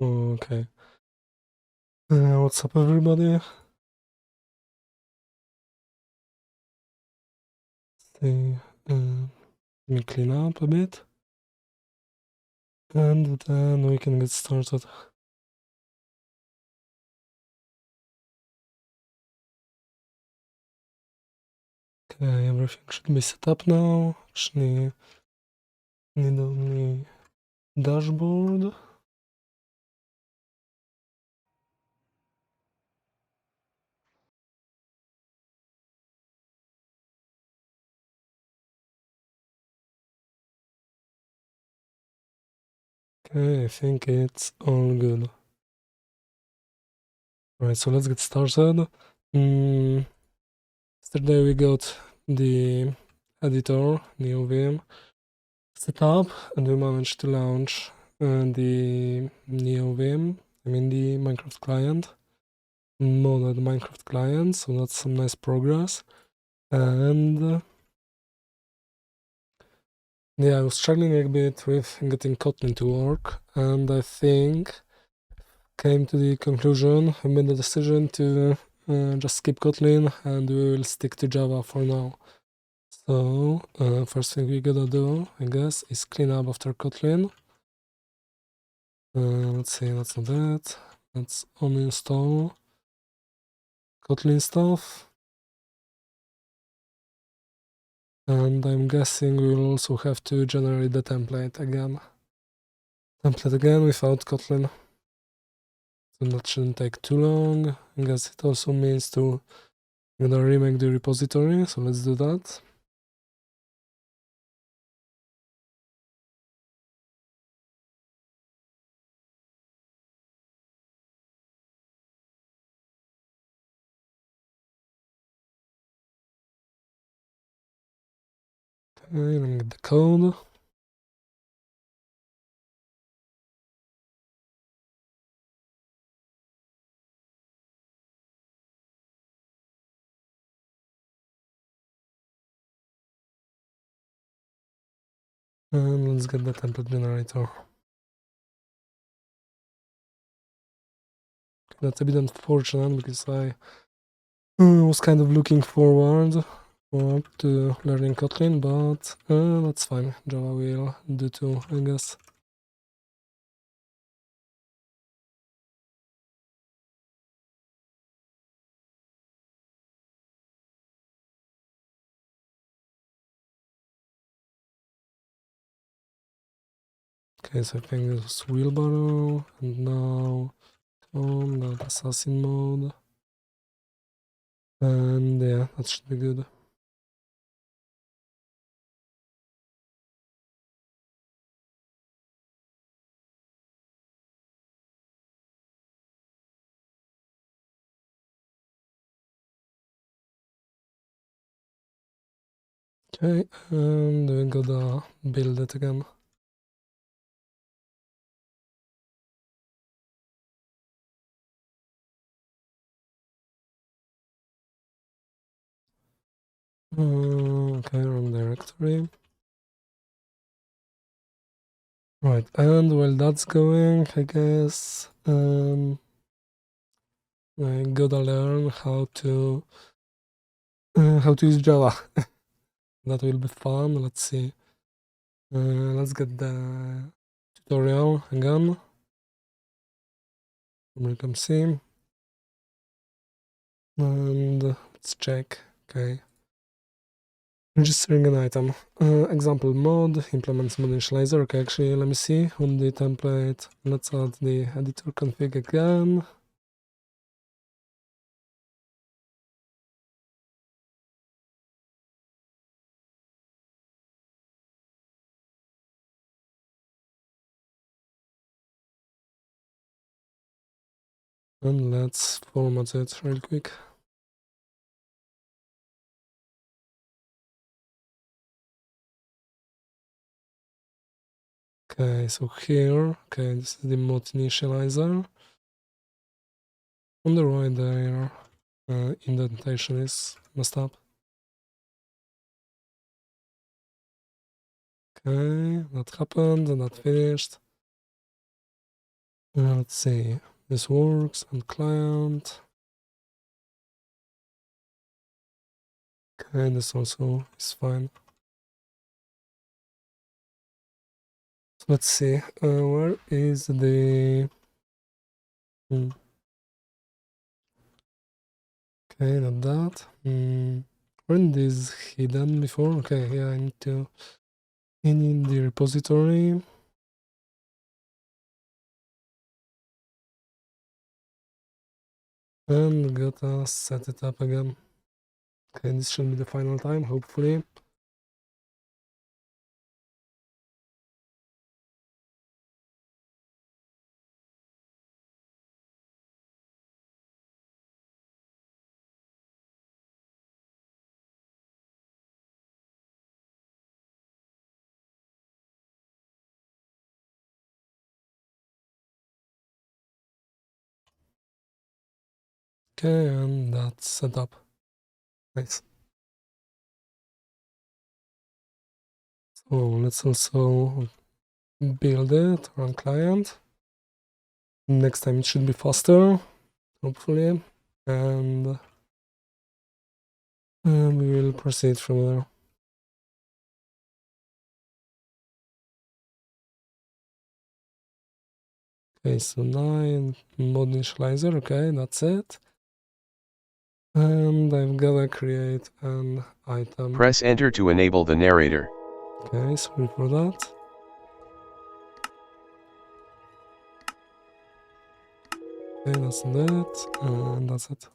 Okay. What's up, everybody? See, let me clean up a bit, and then we can get started. Okay, everything should be set up now. Actually, need only dashboard. Okay, I think it's all good. Right, so let's get started. Yesterday we got the editor, NeoVim, set up, and we managed to launch the NeoVim, the Minecraft client, modded Minecraft client, so that's some nice progress. And yeah, I was struggling a bit with getting Kotlin to work, and I think came to the conclusion, I made the decision to just skip Kotlin and we will stick to Java for now. So first thing we gotta do, I guess, is clean up after Kotlin. Let's see, that's not it. Let's uninstall Kotlin stuff. And I'm guessing we will also have to generate the template again. Template again without Kotlin. So that shouldn't take too long. I guess it also means to remake the repository, so let's do that. Okay, let me get the code. And let's get the template generator. That's a bit unfortunate because I was kind of looking forward to learning Kotlin, but that's fine. Java will do too, I guess. Okay, so I think this was Wheelbarrow, and now on that assassin mode. And yeah, that should be good. Okay, and we gotta build it again. Okay, wrong directory. Right, and while that's going, I guess I gotta learn how to use Java. That will be fun. Let's see. Let's get the tutorial again. Welcome sim. And let's check. Okay. Registering an item. Example mode implements mod initializer. Okay, actually, let me see on the template. Let's add the editor config again. And let's format it real quick. Okay, so here, okay, this is the mod initializer. On the right there, indentation is messed up. Okay, that happened, and that finished. Let's see, this works on client. Okay, this also is fine. So let's see, where is the... Okay, not that. When is hidden before? Okay, yeah, I need to in the repository. And gotta set it up again. Okay, this should be the final time, hopefully. Okay, and that's set up. Nice. So let's also build it on client. Next time it should be faster, hopefully. And we will proceed from there. Okay, so 9 mode initializer, okay, that's it. And I've gotta create an item. Press enter to enable the narrator. Okay, sorry for that. Okay, that's it, and that's it.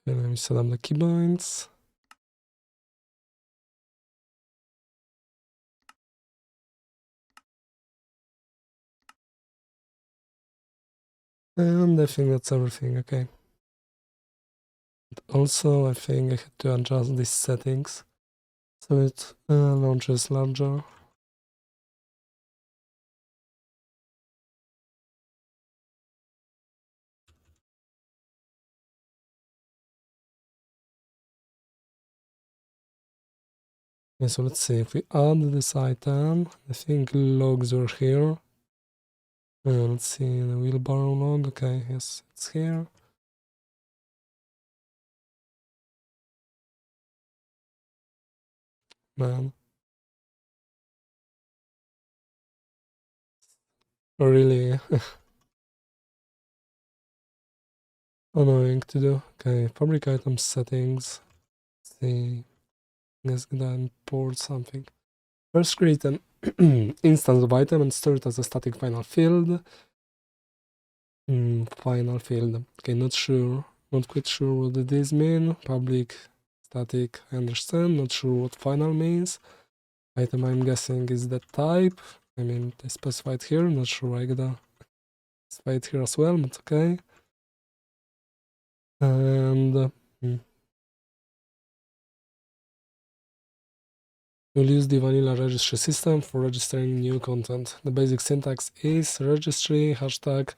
Okay, let me set up the keybinds. And I think that's everything, okay. Also, I think I had to adjust these settings so it launches larger. Okay, so let's see, if we add this item, I think logs were here. Let's see, the wheelbarrow log, okay, yes, it's here. Man. Really annoying to do. Okay, fabric item settings. Let's see, let's gonna import something. First create an instance of item and store it as a static final field. Final field. Okay, not sure. Not quite sure what it is mean. Public, static, I understand. Not sure what final means. Item, I'm guessing, is the type. I mean, they specified here. Not sure I gotta specify it here as well, but okay. And we'll use the vanilla registry system for registering new content. The basic syntax is registry, hashtag,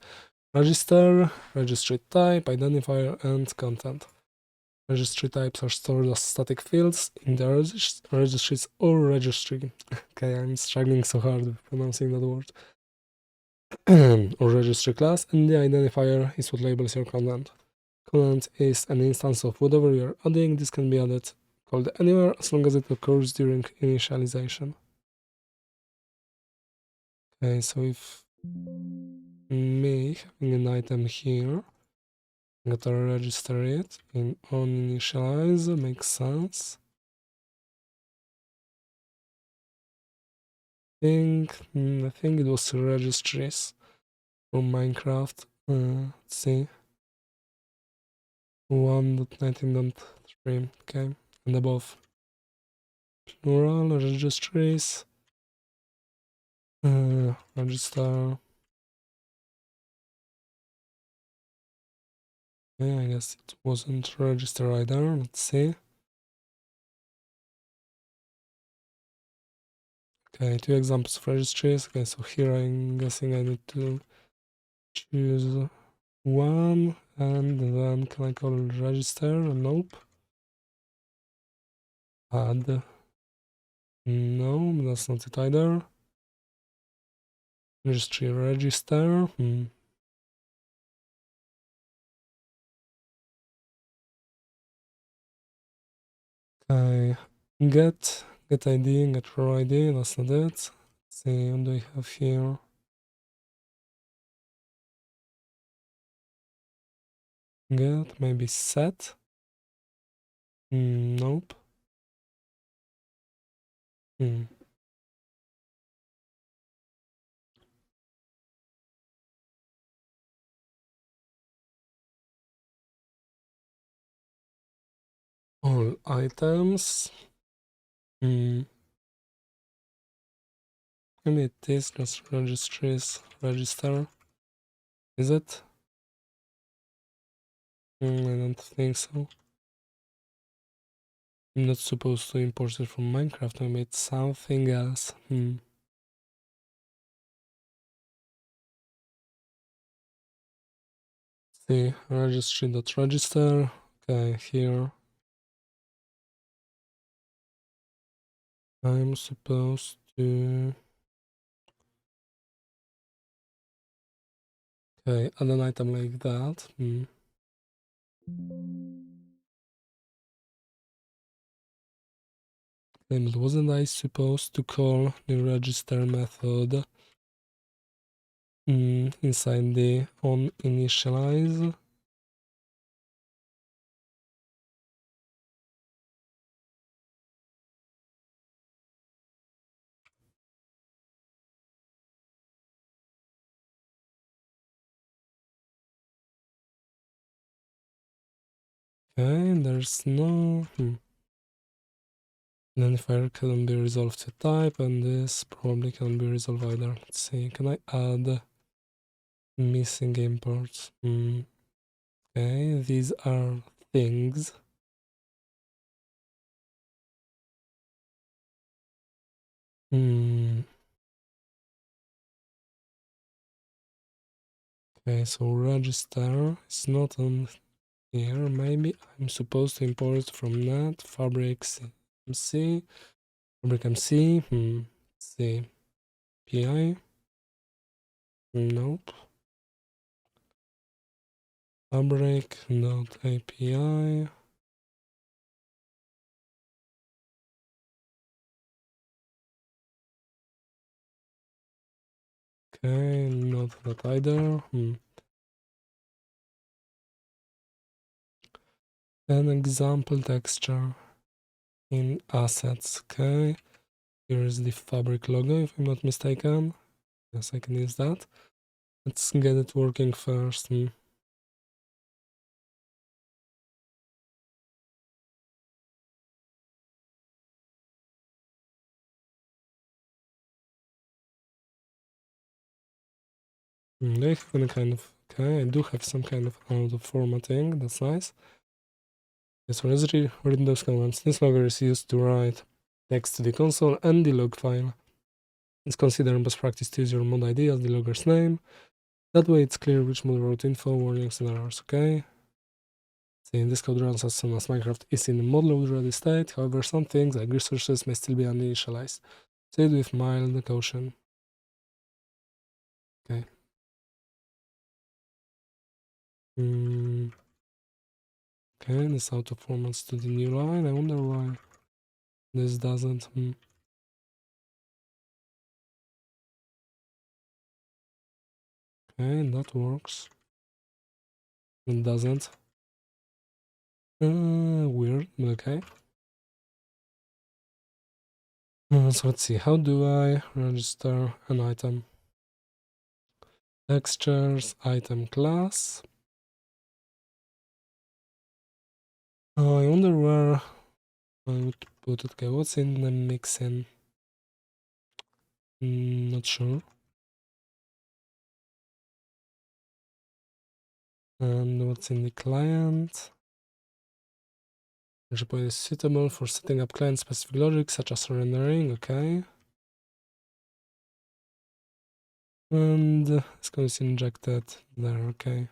register, registry type, identifier, and content. Registry types are stored as static fields in the registries or registry. Okay, I'm struggling so hard with pronouncing that word. Or registry class, and the identifier is what labels your content. Content is an instance of whatever you're adding. This can be added called anywhere as long as it occurs during initialization. Okay, so if me having an item here, I'm gonna register it in on initialize, makes sense. I think it was registries from Minecraft. Let's see. 1.19.3, okay, and above. Plural registries. Register. Yeah, I guess it wasn't register either. Let's see. Okay, 2 examples of registries. Okay, so here I'm guessing I need to choose one, and then can I call register? Nope. Add. No, that's not it either. Registry register. Okay. Get ID, get row ID, that's not it. Let's see, what do we have here? Get, maybe set. Nope. All items. Maybe it is just registries, register. Is it? I don't think so. I'm not supposed to import it from Minecraft, I made something else. See, registry.register. Okay, here. I'm supposed to... Okay, add an item like that. And wasn't I supposed to call the register method inside the onInitialize? Okay, there's no... Identifier can be resolved to type, and this probably can be resolved either. Let's see, can I add missing imports? Okay, these are things. Okay, so register is not on here. Maybe I'm supposed to import from net fabric MC. Fabric MC. C. PI. Nope. Fabric dot API. Okay, not that either. An example texture in assets. Okay, here is the fabric logo, if I'm not mistaken. Yes, I can use that. Let's get it working first. They have any kind of... Okay, I do have some kind of auto formatting. That's nice. Okay, so let's read those commands. This logger is used to write text to the console and the log file. It's considered best practice to use your mod ID as the logger's name. That way it's clear which mod wrote info, warnings, and errors, okay? See, this code runs as soon as Minecraft is in the mod load ready state. However, some things like resources may still be uninitialized. Say it with mild caution. Okay. Okay, this auto formats to the new line. I wonder why this doesn't. Okay, that works. It doesn't. Weird, okay. So let's see, how do I register an item? Textures, item class. Oh, I wonder where I would put it. Okay, what's in the mixin? Not sure. And what's in the client? The point is suitable for setting up client-specific logic, such as rendering, okay. And it's going to be injected there, okay.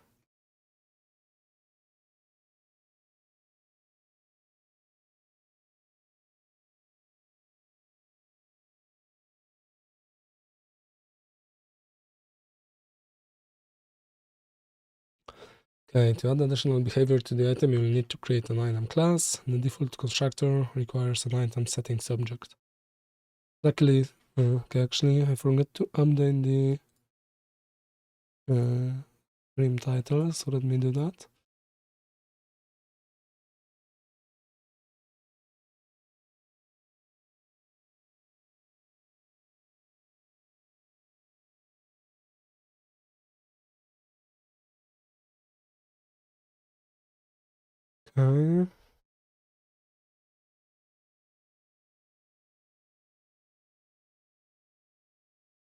Okay, to add additional behavior to the item, you will need to create an item class. The default constructor requires an item settings object. Luckily, okay, actually, I forgot to update the stream title, so let me do that. Okay.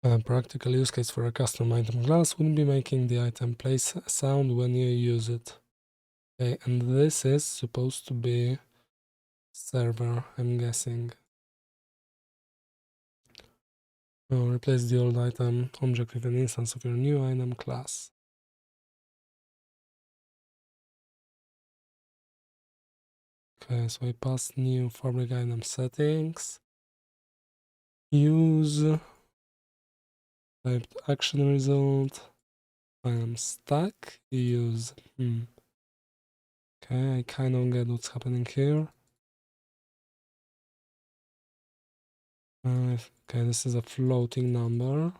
A practical use case for a custom item class would be making the item play a sound when you use it. Okay, and this is supposed to be server, I'm guessing. Replace the old item object with an instance of your new item class. Okay, so I pass new fabric item settings. Use typed action result. Item stack. Use. Okay, I kind of get what's happening here. Okay, this is a floating number.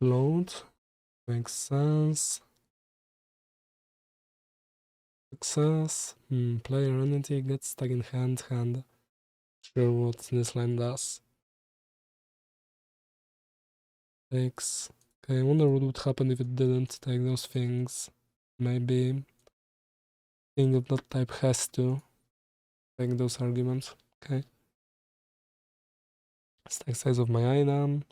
Float. Makes sense. Success. Player entity gets stuck in hand. Sure what this line does. Takes. Okay, I wonder what would happen if it didn't take those things. Maybe thing of that type has to take those arguments. Okay. Stack size of my item.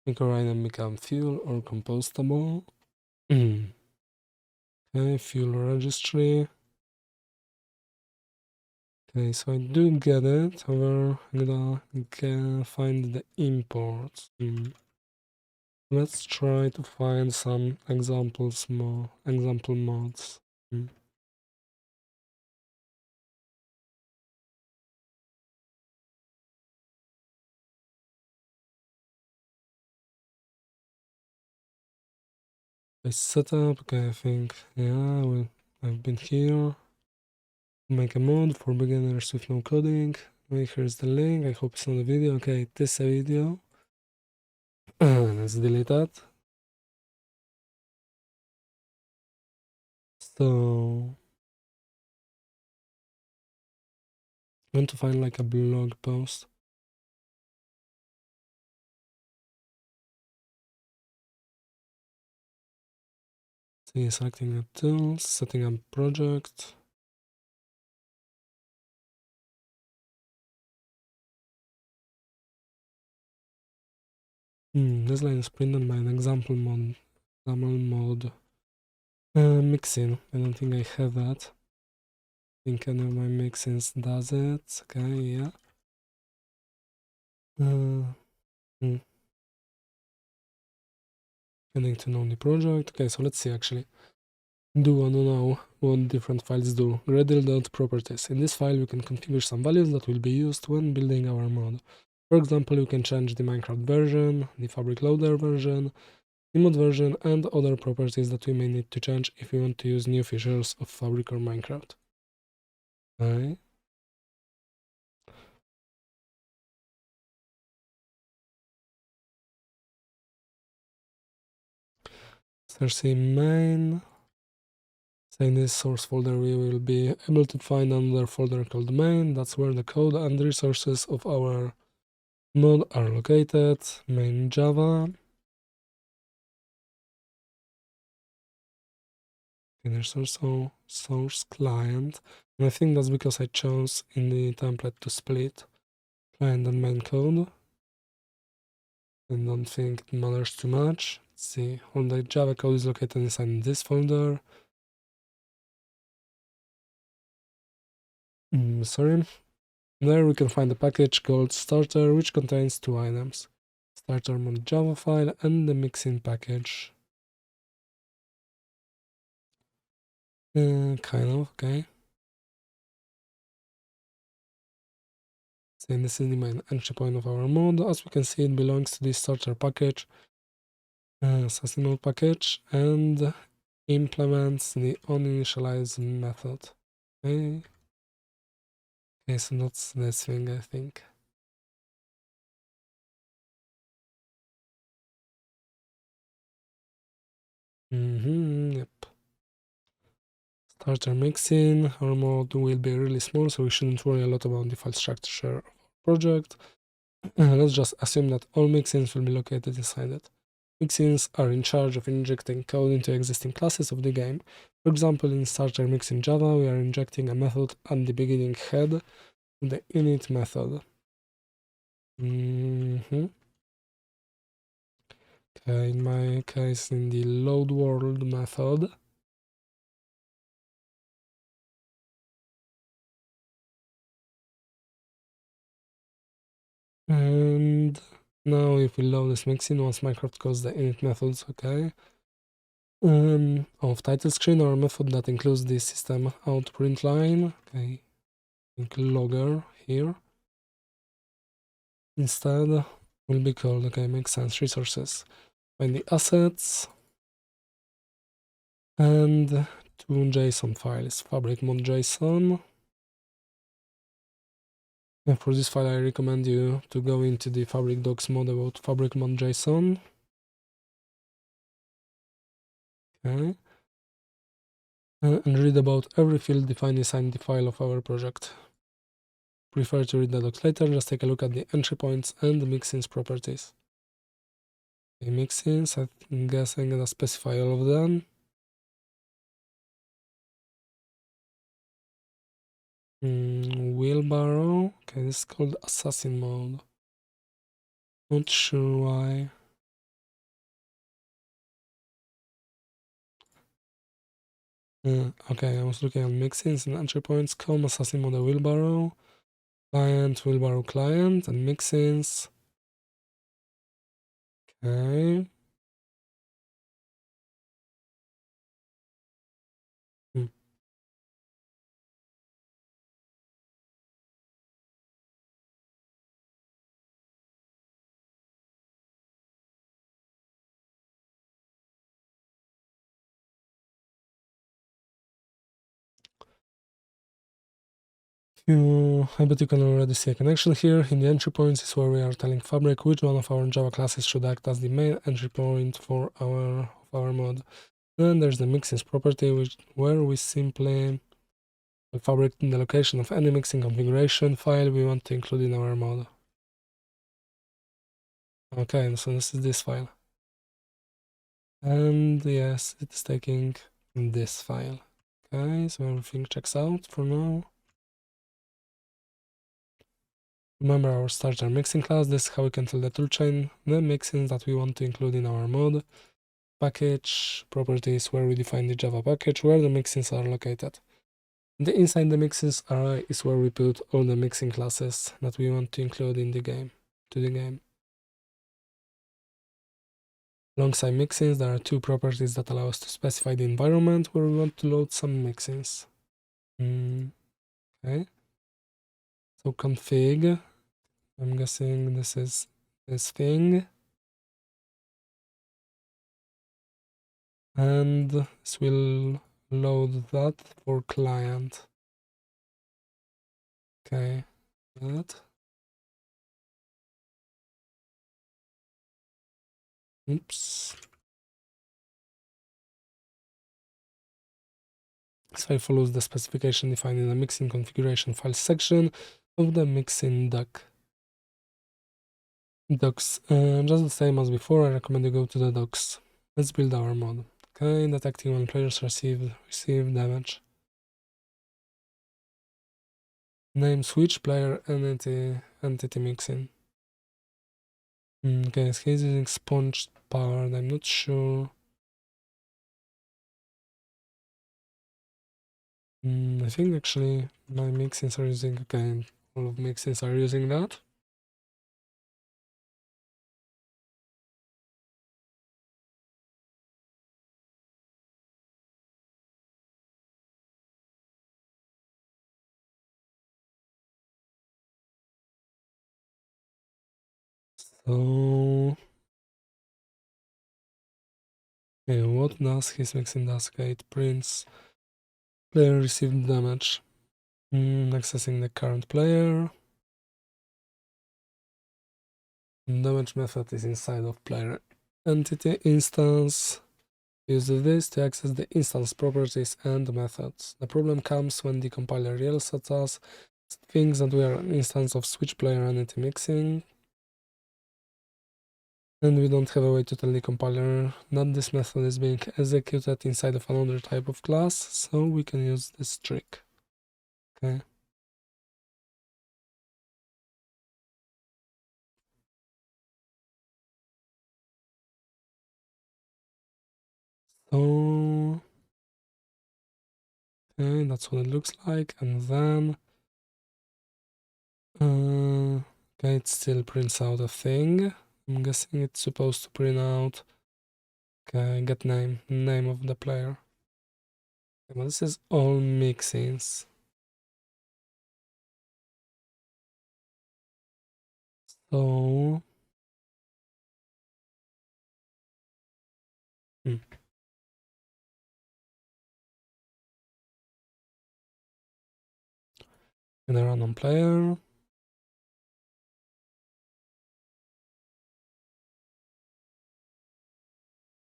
Make our item become fuel or compostable. Okay, fuel registry. Okay, so I do get it. However, I'm gonna find the imports. Let's try to find some example mods. I set up. Okay, I think I've been here. Make a mod for beginners with no coding. Here's the link. I hope it's not a video. Okay, it is a video. Let's delete that. So I want to find like a blog post. See, selecting the tools, setting up project. This line is printed by an example mode. Mixing. I don't think I have that. I think any of my mixins does it. Okay, yeah. Getting to know the project. Okay, so let's see actually. Do want to know what different files do. Gradle.properties. In this file, we can configure some values that will be used when building our mod. For example, you can change the Minecraft version, the fabric loader version, the mod version, and other properties that we may need to change if we want to use new features of Fabric or Minecraft. Okay. Search the main. So in this source folder, we will be able to find another folder called main. That's where the code and resources of our mod are located. Main Java. There's also source client. And I think that's because I chose in the template to split client and main code. I don't think it matters too much. Let's see, all the Java code is located inside this folder. Sorry. There we can find a package called starter, which contains two items. Starter mod Java file and the mixin package. Kind of, okay. saying this is the main entry point of our mod. As we can see, it belongs to the starter package, assassin mode package, and implements the uninitialize method. Okay, so that's this thing, I think. Yep. Starter mixing, our mod will be really small, so we shouldn't worry a lot about the file structure of our project. Let's just assume that all mixins will be located inside it. Mixins are in charge of injecting code into existing classes of the game. For example, in starter mix in Java, we are injecting a method at the beginning head of the init method. Okay, in my case, in the load world method. And now if we load this mixin, once Minecraft calls the init methods, okay. Of title screen, our method that includes the system out print line, okay, include logger here. Instead, will be called, okay, makes sense, resources. Find the assets and two JSON files, fabric.json. And for this file, I recommend you to go into the fabric docs mod about fabric.json. Okay. And read about every field defined inside the file of our project. Prefer to read the docs later, just take a look at the entry points and the mixins properties. Okay, mixins, I guess I'm gonna specify all of them. Wheelbarrow, okay, this is called assassin mode. Not sure why. Okay, I was looking at mixins and entry points, com assassin mode wheelbarrow, client, wheelbarrow client, and mixins. Okay. I bet you can already see a connection here. In the entry points is where we are telling Fabric which one of our Java classes should act as the main entry point for our mod. Then there's the mixins property, where we simply Fabric in the location of any mixing configuration file we want to include in our mod. Okay, so this is this file. And yes, it's taking this file. Okay, so everything checks out for now. Remember our starter mixing class, this is how we can tell the toolchain the mixins that we want to include in our mod. Package properties, where we define the Java package where the mixins are located. The inside the mixins array is where we put all the mixing classes that we want to include in the game, Alongside mixins, there are two properties that allow us to specify the environment where we want to load some mixins. Okay. So config, I'm guessing this is this thing. And this will load that for client. Okay, that. Oops. This file follows the specification defined in the mixing configuration file section of the mixing docs. Just the same as before, I recommend you go to the docs. Let's build our mod. Okay, detecting when players receive damage. Name switch player entity mixing. Okay, so he's using sponge powered, I'm not sure. I think actually my mixins are using, okay, all of mixins are using that. So what does his mixing does? Okay, it prints player received damage. Accessing the current player. Damage method is inside of player entity instance. Use this to access the instance properties and methods. The problem comes when the compiler yells at us, thinks that we are an instance of switch player entity mixing, and we don't have a way to tell the compiler that this method is being executed inside of another type of class, so we can use this trick. Okay. So okay, that's what it looks like, and then okay, it still prints out a thing. I'm guessing it's supposed to print out get name of the player. Okay, well, this is all mixins. So hmm. And a random player.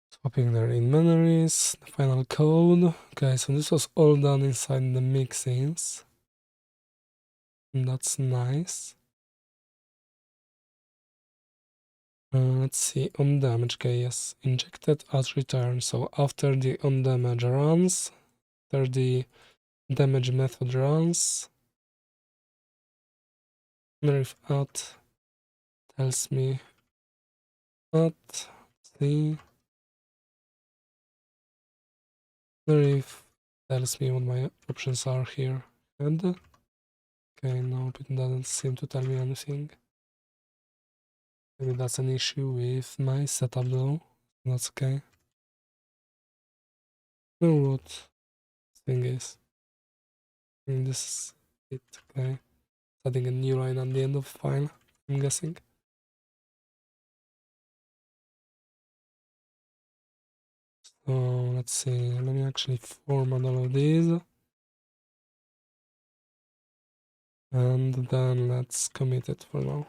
Swapping their in memories, the final code. Okay, so this was all done inside the mixins. And that's nice. Let's see, on damage, okay, yes, injected at return. So after the on damage runs, after the damage method runs, if at tells me at see if tells me what my options are here. And okay, no, it doesn't seem to tell me anything. Maybe that's an issue with my setup though. That's okay. Know what thing is. And this is it, okay. Adding a new line at the end of the file, I'm guessing. So let's see, let me actually format all of these. And then let's commit it for now.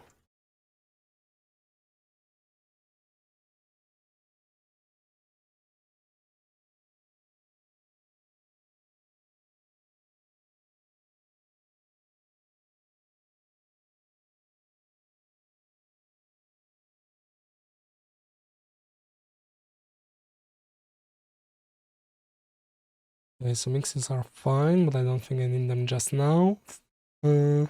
Okay, so mixes are fine, but I don't think I need them just now. So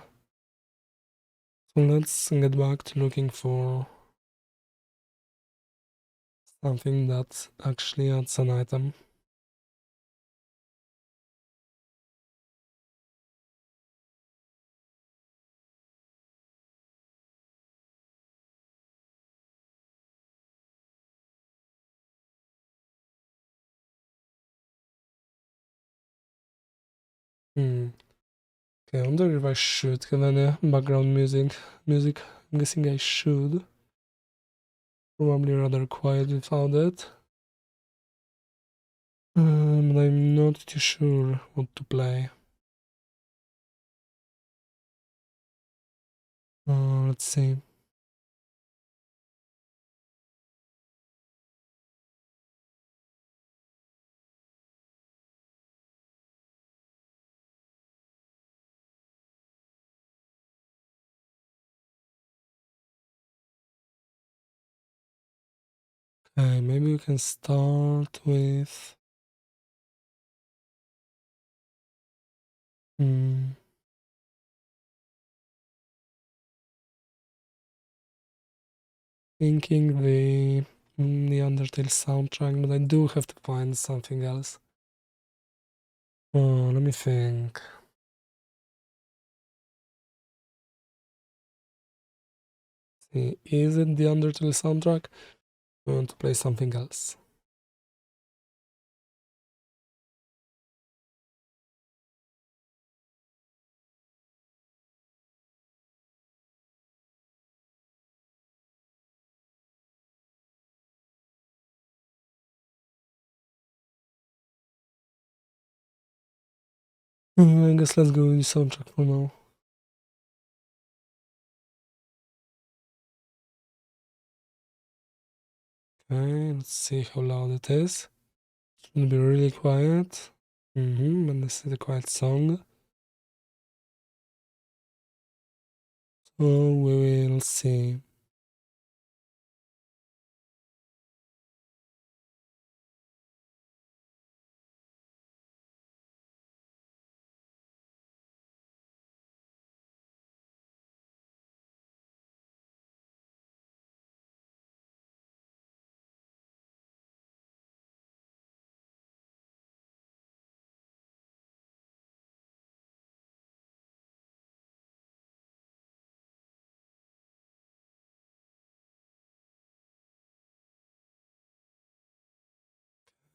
let's get back to looking for something that actually adds an item. Okay, I wonder if I should have any background music. I'm guessing I should. Probably rather quiet without it. But I'm not too sure what to play. Let's see. Okay, maybe we can start with thinking the Undertale soundtrack, but I do have to find something else. Let me think. See, is it the Undertale soundtrack? I want to play something else. I guess let's go with the soundtrack for now. Okay, let's see how loud it is. It should be really quiet. And this is a quiet song. So we will see.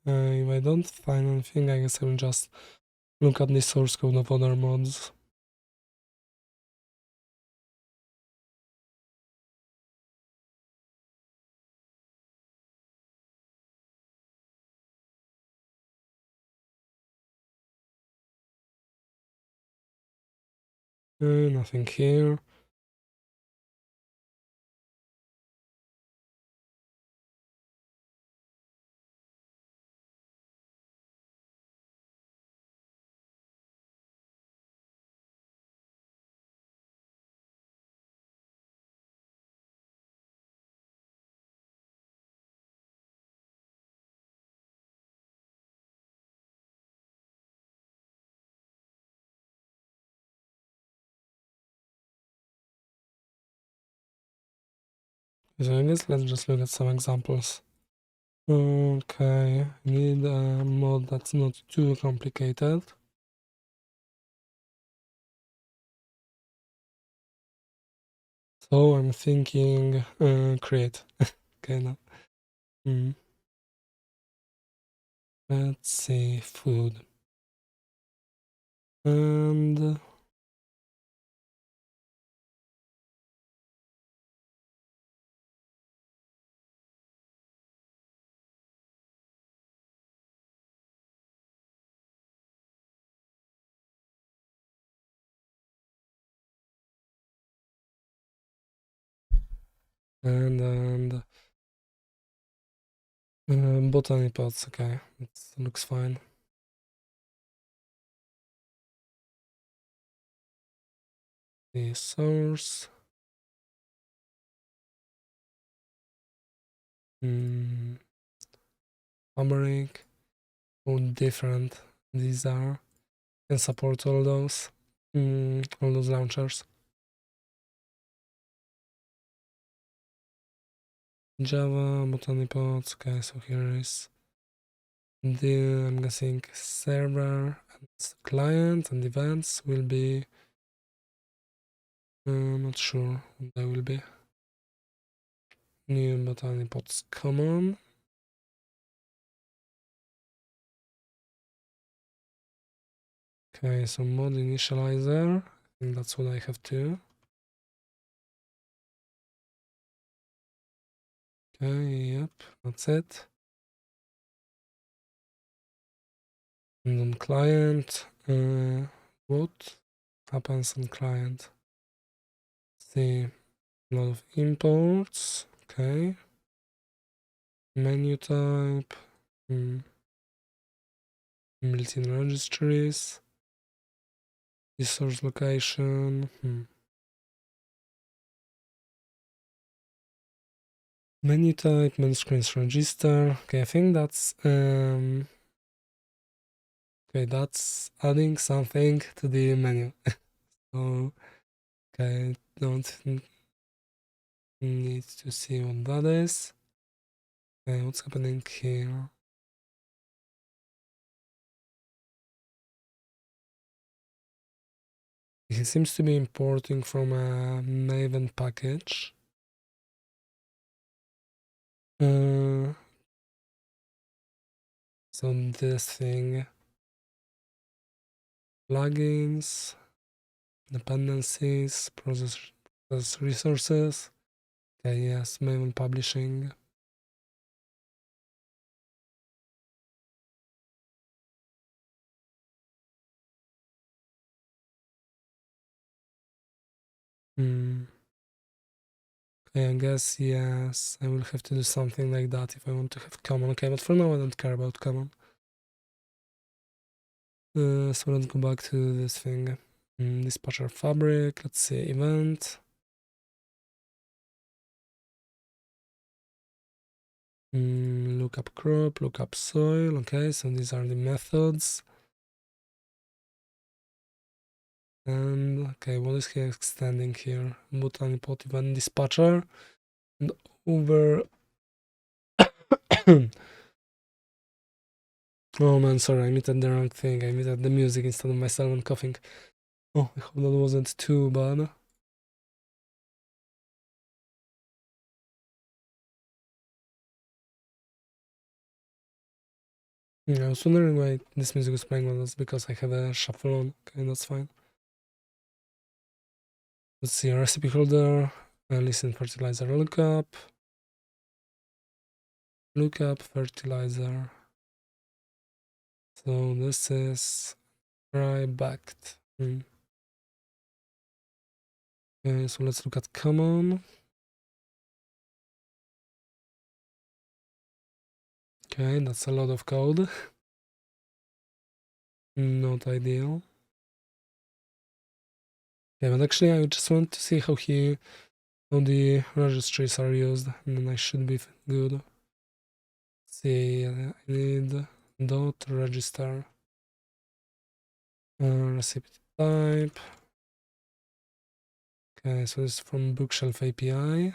If I don't find anything, I guess I will just look at the source code of other mods. Nothing here. So I guess let's just look at some examples. Okay, I need a mod that's not too complicated. So I'm thinking create. Okay, now. Let's see, food. And botany pots, okay, it looks fine. The source. Fabric. How different these are. Can support all those launchers. Java, botany pots, okay, so here is the, I'm guessing, server and client and events will be, not sure what they will be. New botany pots common. Okay, so mod initializer, I think that's what I have to. Okay, yep, that's it. And on client, what happens on client? See, a lot of imports, okay. Menu type, built-in registries, resource location, menu type, main screens register. Okay, I think that's okay, that's adding something to the menu. So okay, don't need to see what that is. Okay, what's happening here? He seems to be importing from a Maven package. So this thing, plugins, dependencies, process resources. Okay, yes, Maven publishing. Okay, I guess yes, I will have to do something like that if I want to have common. Okay, but for now I don't care about common. So let's go back to this thing. Dispatcher fabric, let's see, event. Lookup crop, lookup soil. Okay, so these are the methods. And okay, what is he extending here? Botany pot event dispatcher. And over. Oh man, sorry, I muted the wrong thing. I muted the music instead of myself and coughing. Oh, I hope that wasn't too bad. Yeah, I was wondering why this music was playing, well, that's because I have a shuffle on. Okay, that's fine. Let's see, recipe holder, listen fertilizer lookup fertilizer. So this is dry backed. Okay, so let's look at common. Okay, that's a lot of code. Not ideal. Yeah, but actually I just want to see how the registries are used, and then I should be good. Let's see, I need dot register recipe type. Okay, so this is from Bookshelf API.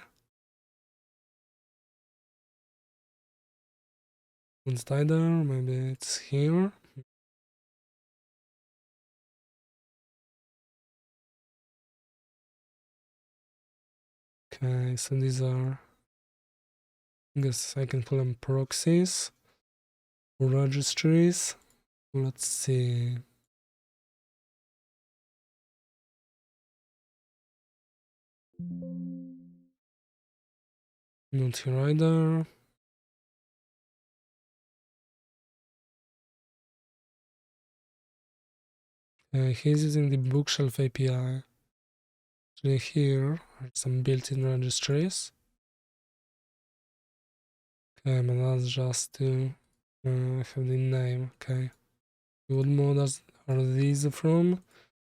What's the either? Maybe it's here. Okay, so these are, I guess I can call them proxies or registries. Let's see. Not here either. He's using the Bookshelf API. Actually, here are some built-in registries. Okay, but that's just to have the name. Okay. What mods are these from?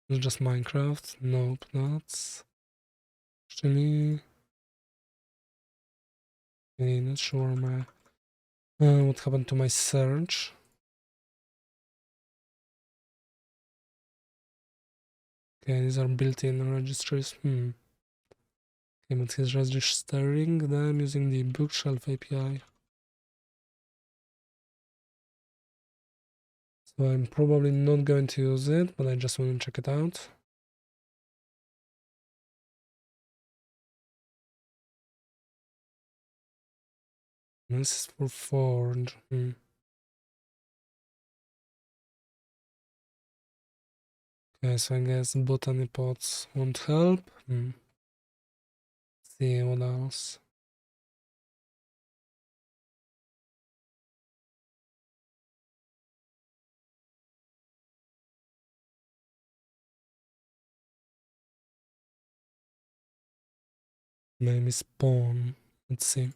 It's just Minecraft. Nope, that's actually. Okay, not sure what happened to my search. Okay, these are built-in registries. Okay, but he's registering them using the Bookshelf API. So I'm probably not going to use it, but I just want to check it out. This is for Forge. Okay, so I guess botany pots won't help. See what else. Maybe spawn. Let's see.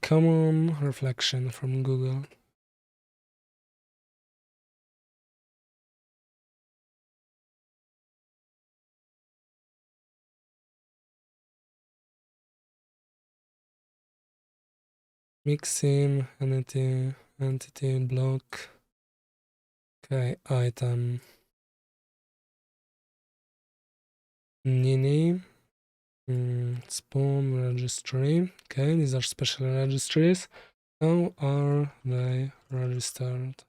Common reflection from Google. Mixin, entity, block. Okay, item. Nini. Spawn registry. Okay, these are special registries. How are they registered?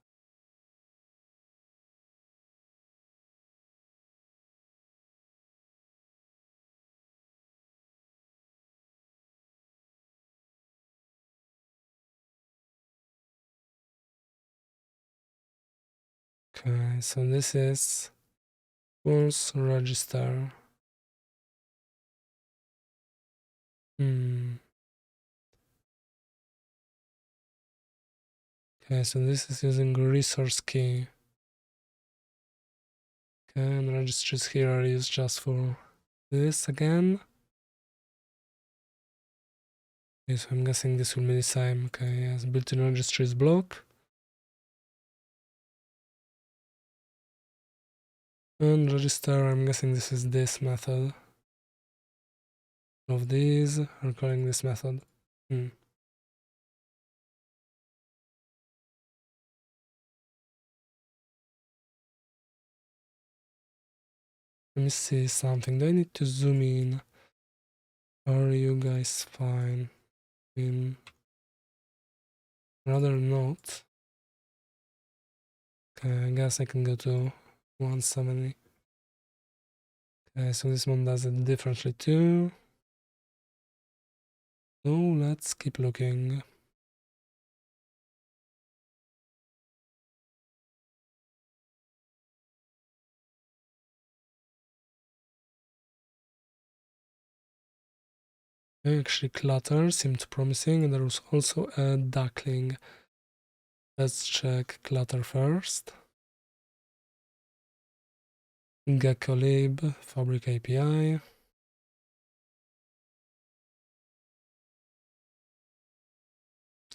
Okay, so this is false register. Okay, so this is using resource key. Okay, and registries here are used just for this again. Okay, so I'm guessing this will be the same. Okay, yes, built-in registries block. And register, I'm guessing this is this method. Of these are calling this method. Let me see something. Do I need to zoom in? Are you guys fine? Rather not. Okay, I guess I can go to 170. Okay, so this one does it differently too. So let's keep looking. Okay, actually clutter seemed promising, and there was also a duckling. Let's check clutter first. Geckolib, Fabric API.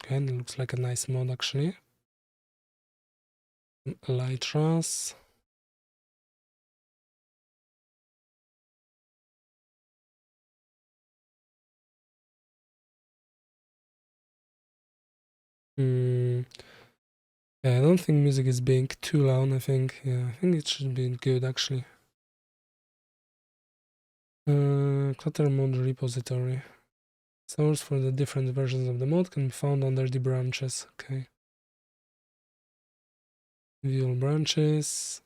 Okay, and it looks like a nice mod actually. Elytras. Yeah, I don't think music is being too loud. I think it should be good actually. Clutter mod repository. Source for the different versions of the mod can be found under the branches. Okay. View all branches.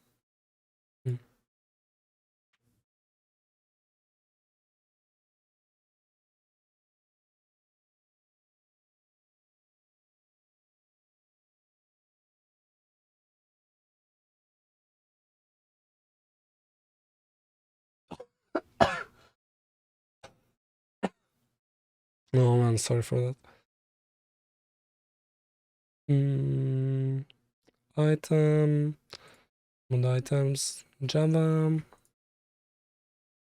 Oh man, sorry for that. Item, mod items, Java,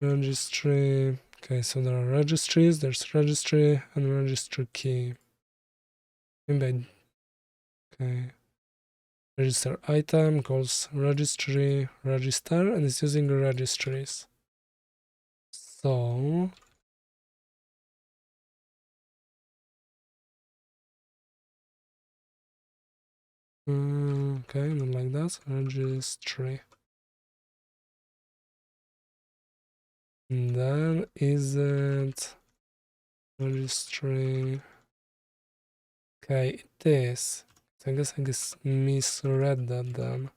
registry. Okay, so there are registries, there's registry and registry key. Embed. Okay. Register item calls registry register and it's using registries. So okay, not like that. Registry. And then is it registry? Okay, it is. So I guess misread that then.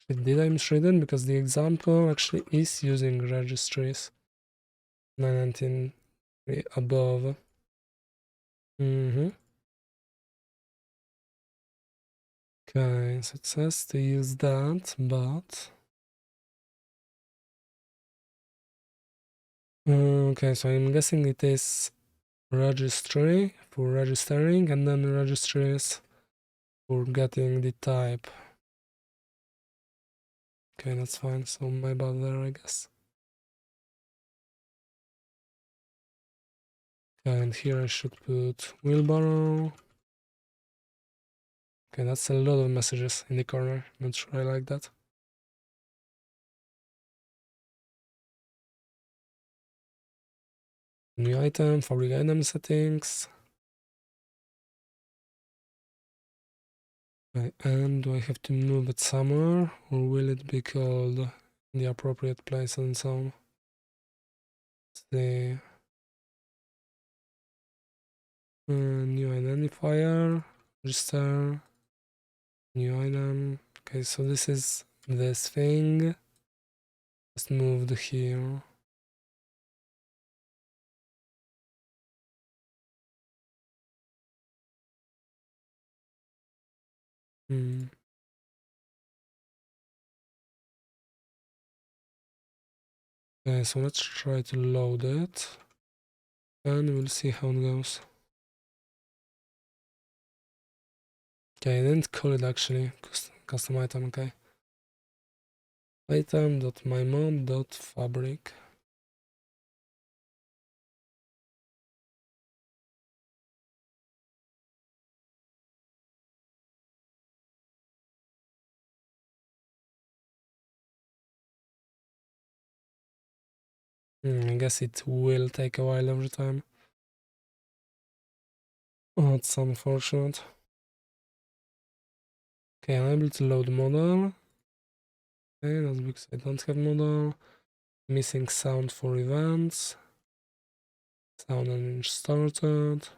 Did I misread it? Because the example actually is using registries. 919 above. Okay, so it says to use that, but okay, so I'm guessing it is registry for registering and then registries for getting the type. Okay, that's fine. So my bad there, I guess. And here I should put wheelbarrow. Okay, that's a lot of messages in the corner. Not sure I like that. New item, fabric item settings. Okay, and do I have to move it somewhere or will it be called in the appropriate place and so on? The new identifier, register, new item. Okay, so this is this thing. Just moved here. Okay, so let's try to load it and we'll see how it goes. Okay, I didn't call it actually. Custom item, okay. Item.mymod.fabric. I guess it will take a while every time. Oh, it's unfortunate. Okay, I'm able to load model. Okay, that's because I don't have model. Missing sound for events. Sound engine started.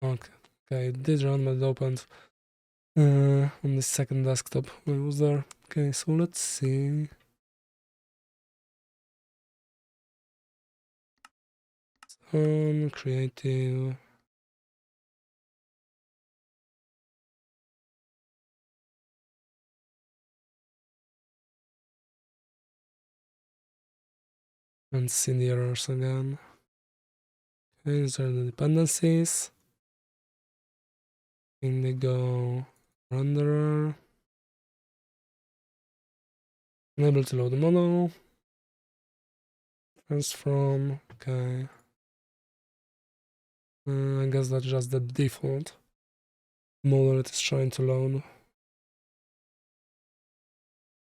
Okay, it did run, but it opened on the second desktop when it was there. Okay, so let's see. Creative. And see the errors again. Okay, these are the dependencies. Indigo renderer. Unable to load the model. First from, okay. I guess that's just the default model it is trying to load.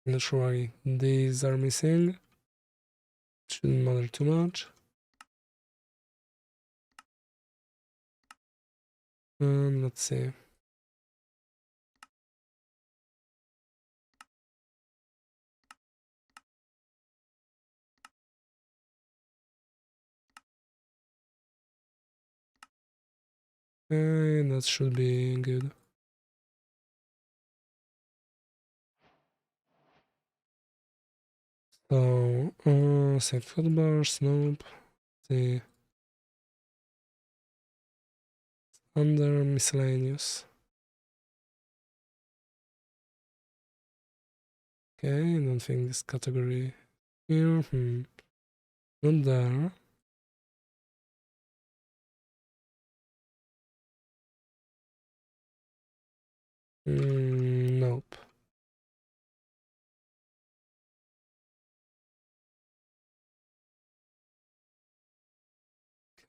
Not sure why these are missing. Shouldn't matter too much. And let's see. Okay, that should be good. So, save footbars, nope. See. Under miscellaneous. Okay, I don't think this category here. Not there. Nope.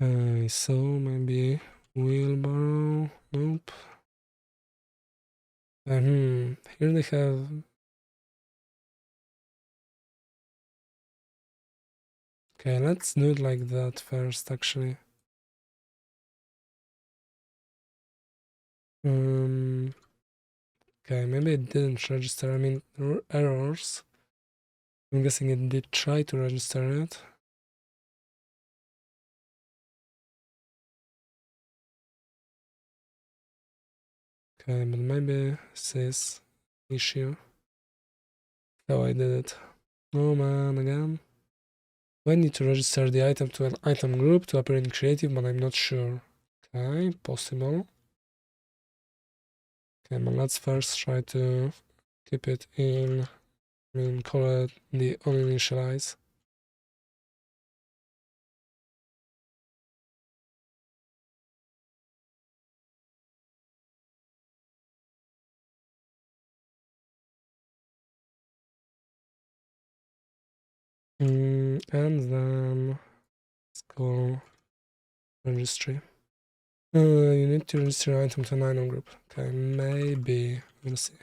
Okay, so maybe wheelbarrow. Nope. Here they have. Okay, let's do it like that first, actually. Okay, maybe it didn't register. I mean, errors. I'm guessing it did try to register it. Okay, but maybe this issue. How I did it. Oh man, again. I need to register the item to an item group to appear in creative, but I'm not sure. Okay, possible. Okay, but let's first try to keep it in, call it the uninitialize. And then let's go registry. You need to register item to an item group. Okay, maybe. We'll see.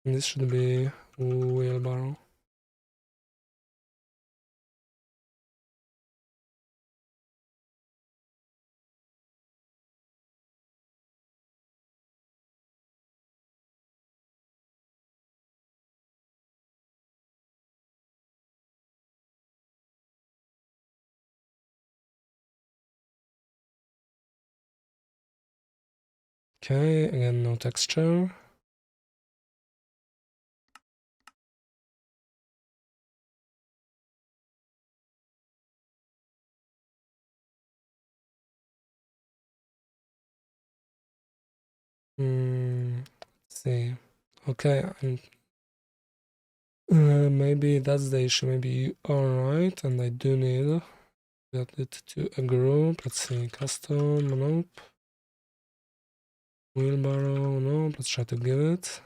And this should be wheelbarrow. Okay, again, no texture. Let's see. Okay, maybe that's the issue. Maybe you are right, and I do need Add it to a group. Let's see, custom, nope. Wheelbarrow, nope. Let's try to give it.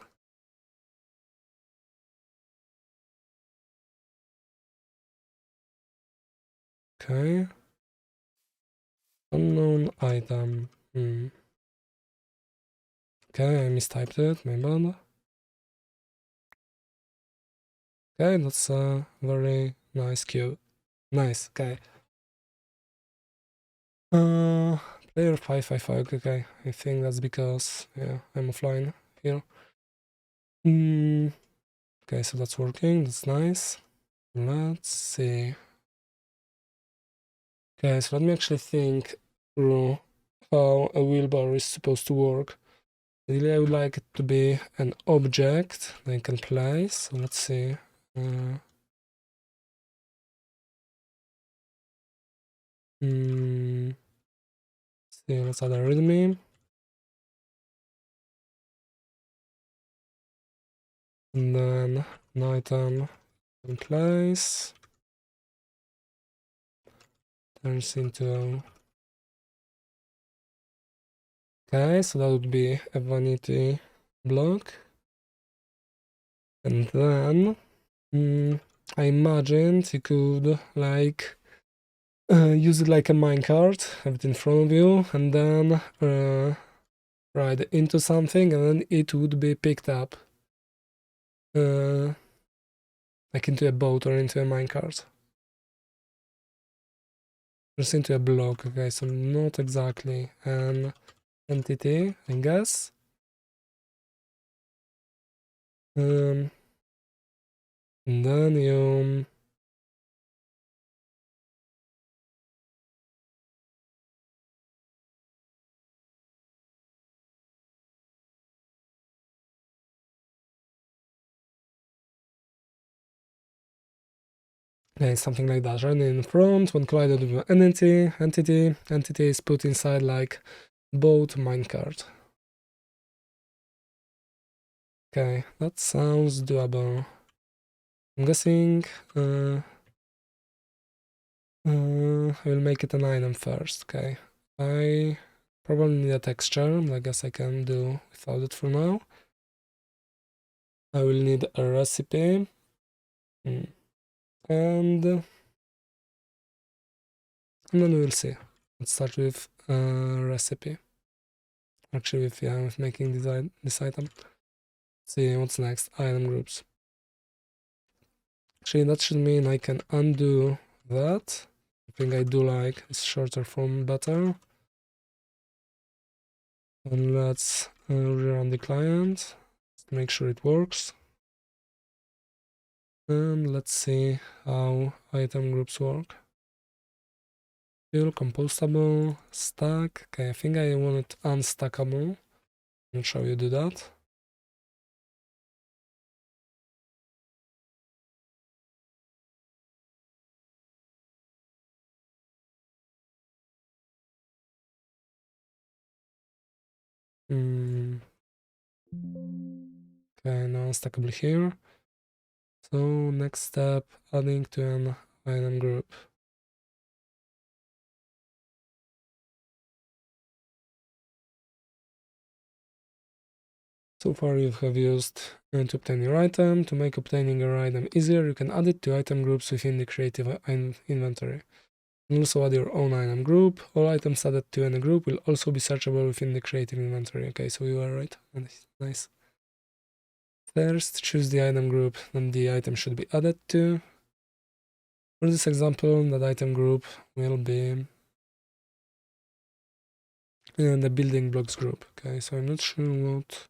Okay. Unknown item. Okay, I mistyped it, my bad. Okay, that's a very nice cube. Nice, okay. Player 555, okay. I think that's because, yeah, I'm offline here. Okay, so that's working, that's nice. Let's see. Okay, so let me actually think through how a wheelbarrow is supposed to work. Really, I would like it to be an object that I can place. So let's see. See, let's add a readme. And then an item in place. Turns into... Okay, so that would be a vanity block. And then I imagined you could like use it like a minecart, have it in front of you, and then ride into something, and then it would be picked up like into a boat or into a minecart. Just into a block, okay, so not exactly an entity, I guess. And then you... Okay, something like that, right? In front, when collided with an entity is put inside like boat minecart. Okay, that sounds doable. I'm guessing I will make it an item first, okay. I probably need a texture, I guess I can do without it for now. I will need a recipe. And then we'll see. Let's start with a recipe. Actually, with making this item. Let's see what's next. Item groups. Actually, that should mean I can undo that. I think I do like this shorter form better. And let's rerun the client to make sure it works. And let's see how item groups work. Fill, compostable, stack. Okay, I think I want it unstackable. Not sure how you do that. Okay, now unstackable here. So next step, adding to an item group. So far you have used to obtain your item. To make obtaining your item easier, you can add it to item groups within the creative inventory. You can also add your own item group. All items added to any group will also be searchable within the creative inventory. Okay, so you are right. Nice. First, choose the item group that the item should be added to. For this example, that item group will be in the building blocks group. Okay, so I'm not sure what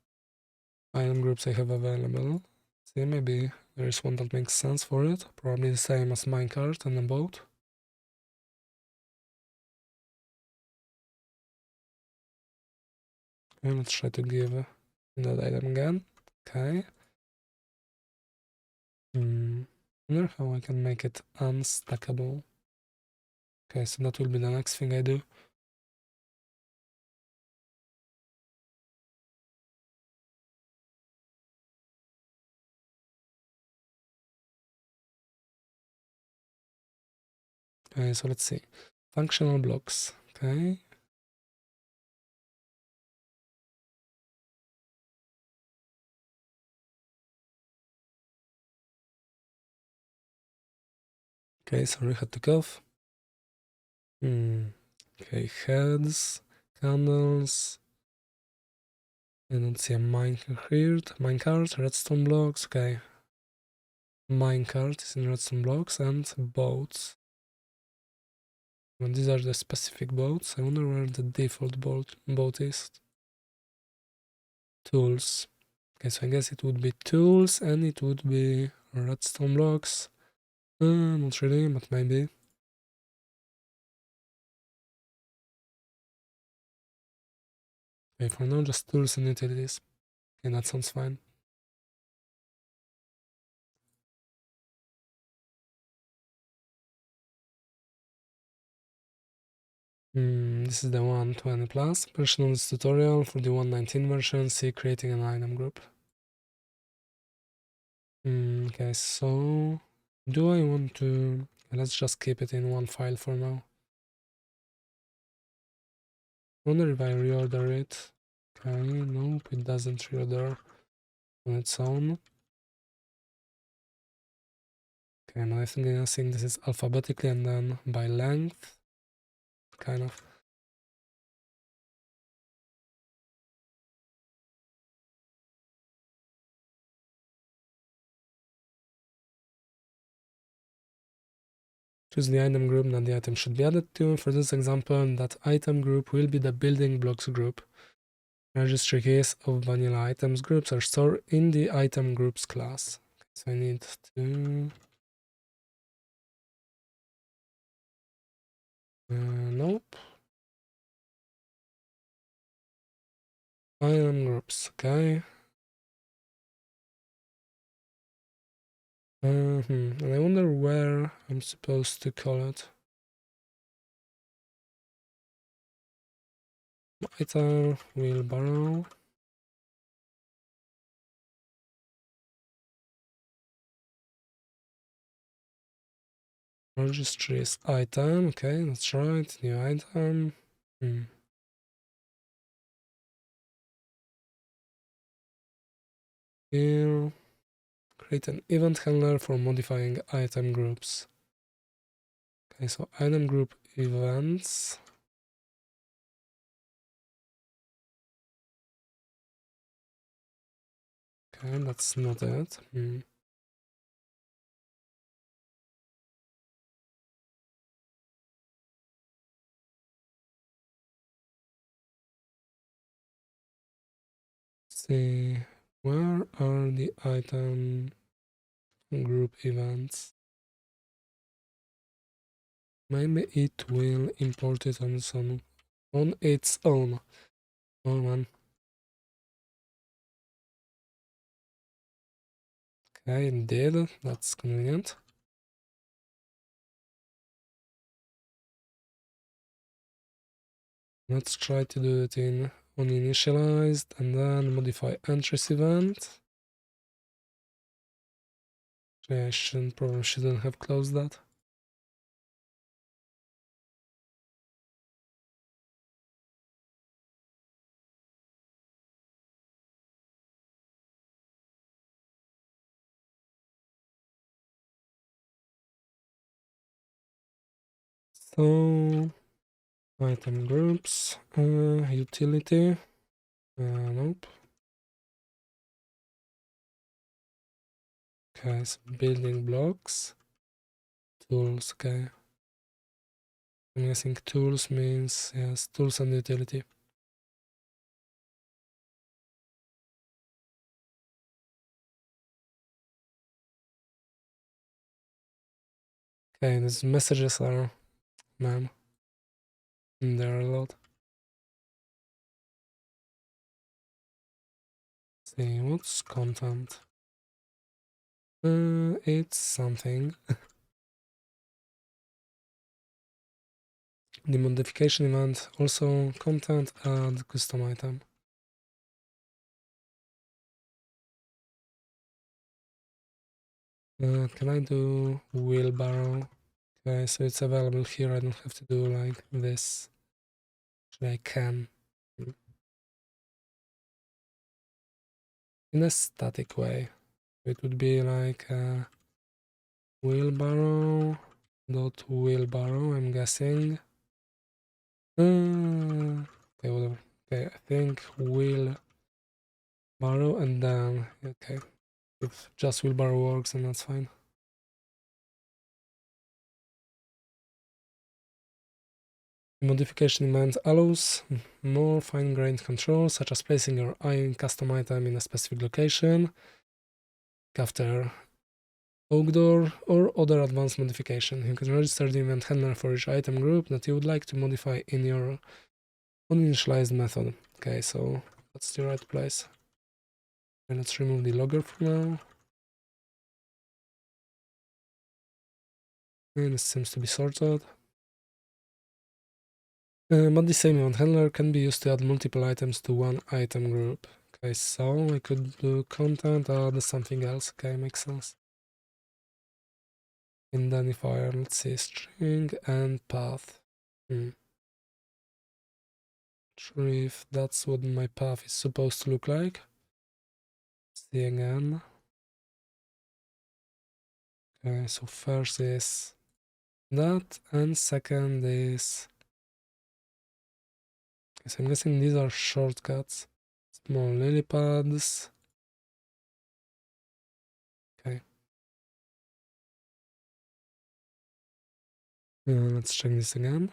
item groups I have available. See, maybe there is one that makes sense for it. Probably the same as minecart and a boat. Okay, let's try to give that item again. Okay. Wonder how I can make it unstackable. Okay, so that will be the next thing I do. Okay, so let's see. Functional blocks. Okay. Okay, sorry, had to cough. Okay, heads, candles. I don't see a minecart, redstone blocks. Okay. Minecart is in redstone blocks and boats. And these are the specific boats. I wonder where the default boat is. Tools. Okay, so I guess it would be tools and it would be redstone blocks. Not really, but maybe. Okay, for now just tools and utilities. Okay, that sounds fine. This is the 120 plus version of this tutorial. For the 119 version, see creating an item group. Okay, so do I want to... Let's just keep it in one file for now. I wonder if I reorder it. Okay, nope, it doesn't reorder on its own. Okay, now I think this is alphabetically and then by length, kind of. Choose the item group that the item should be added to. For this example, that item group will be the building blocks group. Registry keys of vanilla items groups are stored in the item groups class. Okay, so I need to... nope. Item groups, okay. And I wonder where I'm supposed to call it. Item, wheelbarrow. Registry is item, okay, that's right, new item. Here, create an event handler for modifying item groups. Okay, so item group events. Okay, that's not it. See, where are the item group events? Maybe it will import it on its own. Oh man. Okay, it did. That's convenient. Let's try to do it in uninitialized and then modify entries event. I probably shouldn't have closed that. So, item groups, utility, nope. Okay, so building blocks, tools, okay. I'm guessing tools means, yes, tools and utility. Okay, these messages are, man, there are a lot. See, what's content? It's something. The modification event, also content, add custom item. Can I do wheelbarrow? Okay, so it's available here. I don't have to do like this. Actually, I can. In a static way. It would be like wheelbarrow dot wheelbarrow, I'm guessing. Okay, whatever. Okay, I think wheelbarrow and then okay. If just wheelbarrow works, then that's fine. The modification event allows more fine-grained control, such as placing your custom item in a specific location after oak door, or other advanced modification. You can register the event handler for each item group that you would like to modify in your uninitialized method. Okay, so that's the right place. And let's remove the logger for now. And it seems to be sorted. But the same event handler can be used to add multiple items to one item group. Okay, so I could do content, add something else. Okay, makes sense. Identifier, let's see, string and path. Sure if that's what my path is supposed to look like. See again. Okay, so first is that, and second is. So I'm guessing these are shortcuts. Small lily pads. Okay. Let's check this again.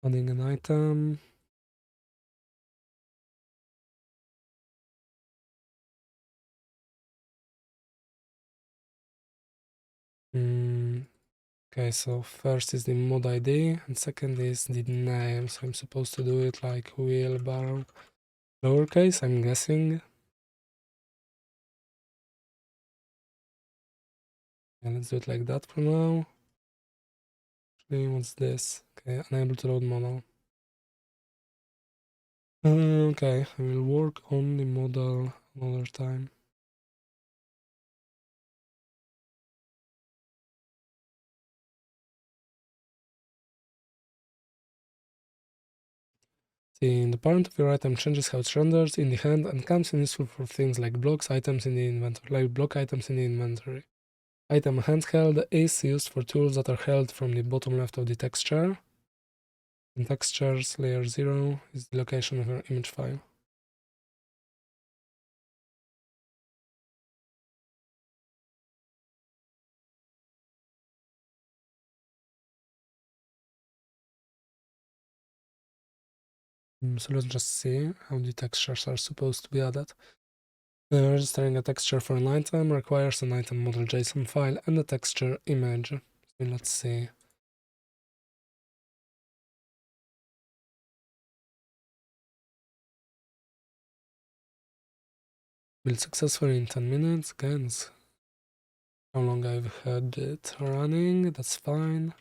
Adding an item. Okay, so first is the mod ID, and second is the name. So I'm supposed to do it like wheelbarrow, lowercase, I'm guessing. And let's do it like that for now. Actually, what's this? Okay, unable to load model. Okay, I will work on the model another time. The parent of your item changes how it renders in the hand and comes in useful for things like blocks items in the inventory, like block items in the inventory. Item handheld is used for tools that are held from the bottom left of the texture. In textures, layer 0 is the location of your image file. So let's just see how the textures are supposed to be added. Registering a texture for an item requires an item model JSON file and a texture image. So let's see. Build successfully in 10 minutes. Again, it's how long I've had it running. That's fine.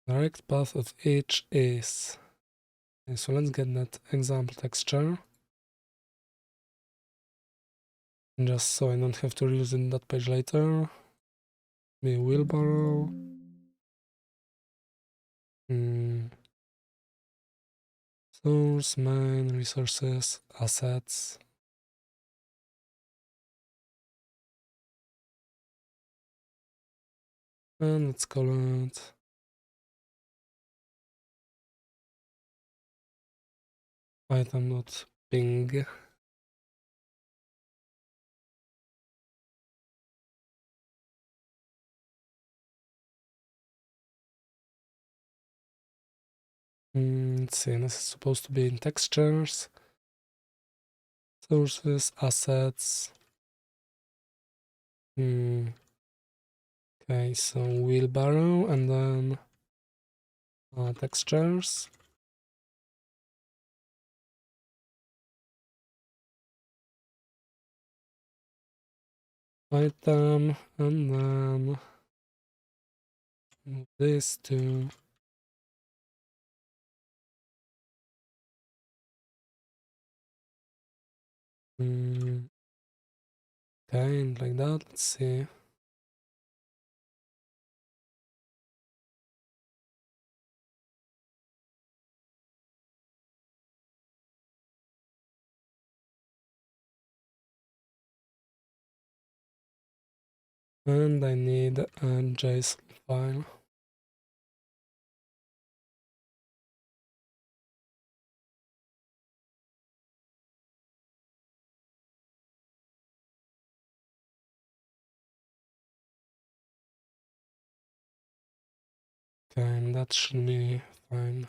Direct path of each is. Okay, so let's get that example texture. Just so I don't have to reuse it in that page later. Be wheelbarrow. Source, main, resources, assets. And let's call it item.ping. Let's see, this is supposed to be in textures, sources, assets. Okay, so wheelbarrow and then textures. item, and then move this to okay, and like that. Let's see. And I need a JSON file. Okay, and that should be fine.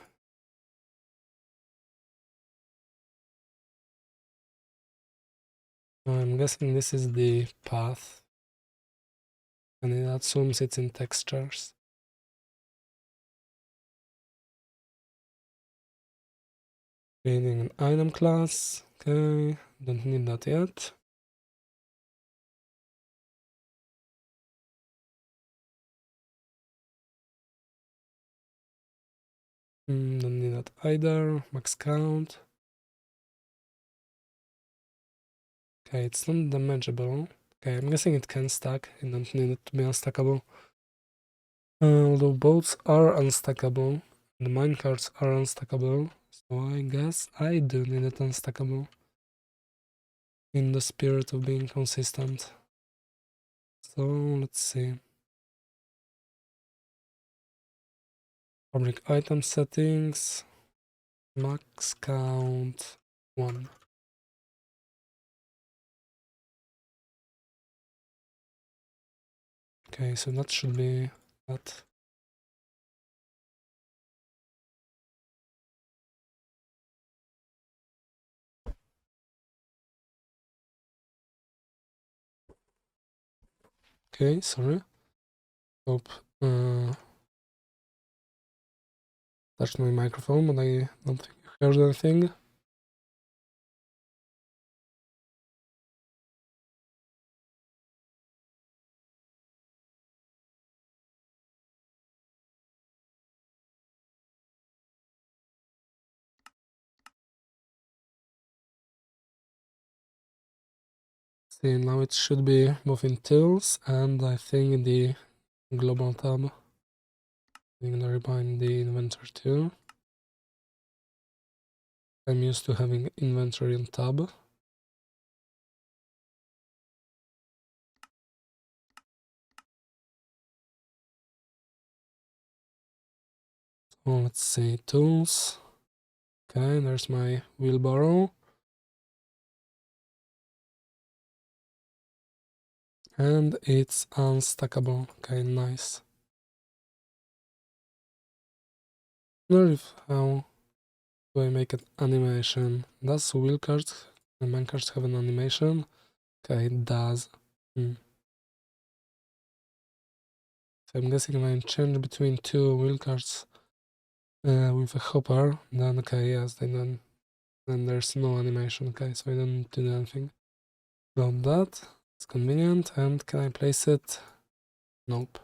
I'm guessing this is the path, and it assumes it's in textures. Creating an item class. Okay, don't need that yet. Don't need that either. Max count. Okay, it's not damageable. Okay, I'm guessing it can stack. I don't need it to be unstackable. Although boats are unstackable, the minecarts are unstackable, so I guess I do need it unstackable. In the spirit of being consistent. So let's see. Fabric item settings. Max count 1. Okay, so that should be that. Okay, sorry. Hope touched my microphone, but I don't think you heard anything. See, now it should be both in tools and I think the global tab. I'm gonna rebind the inventory too. I'm used to having inventory and tab. So let's see, tools. Okay, there's my wheelbarrow. And it's unstackable. Okay, nice. Now if how do I make an animation? Does wheel cards and man cards have an animation? Okay, it does. So I'm guessing if I change between two wheel cards with a hopper, then okay, yes, then there's no animation. Okay, so I don't need to do anything about that. It's convenient. And can I place it? Nope.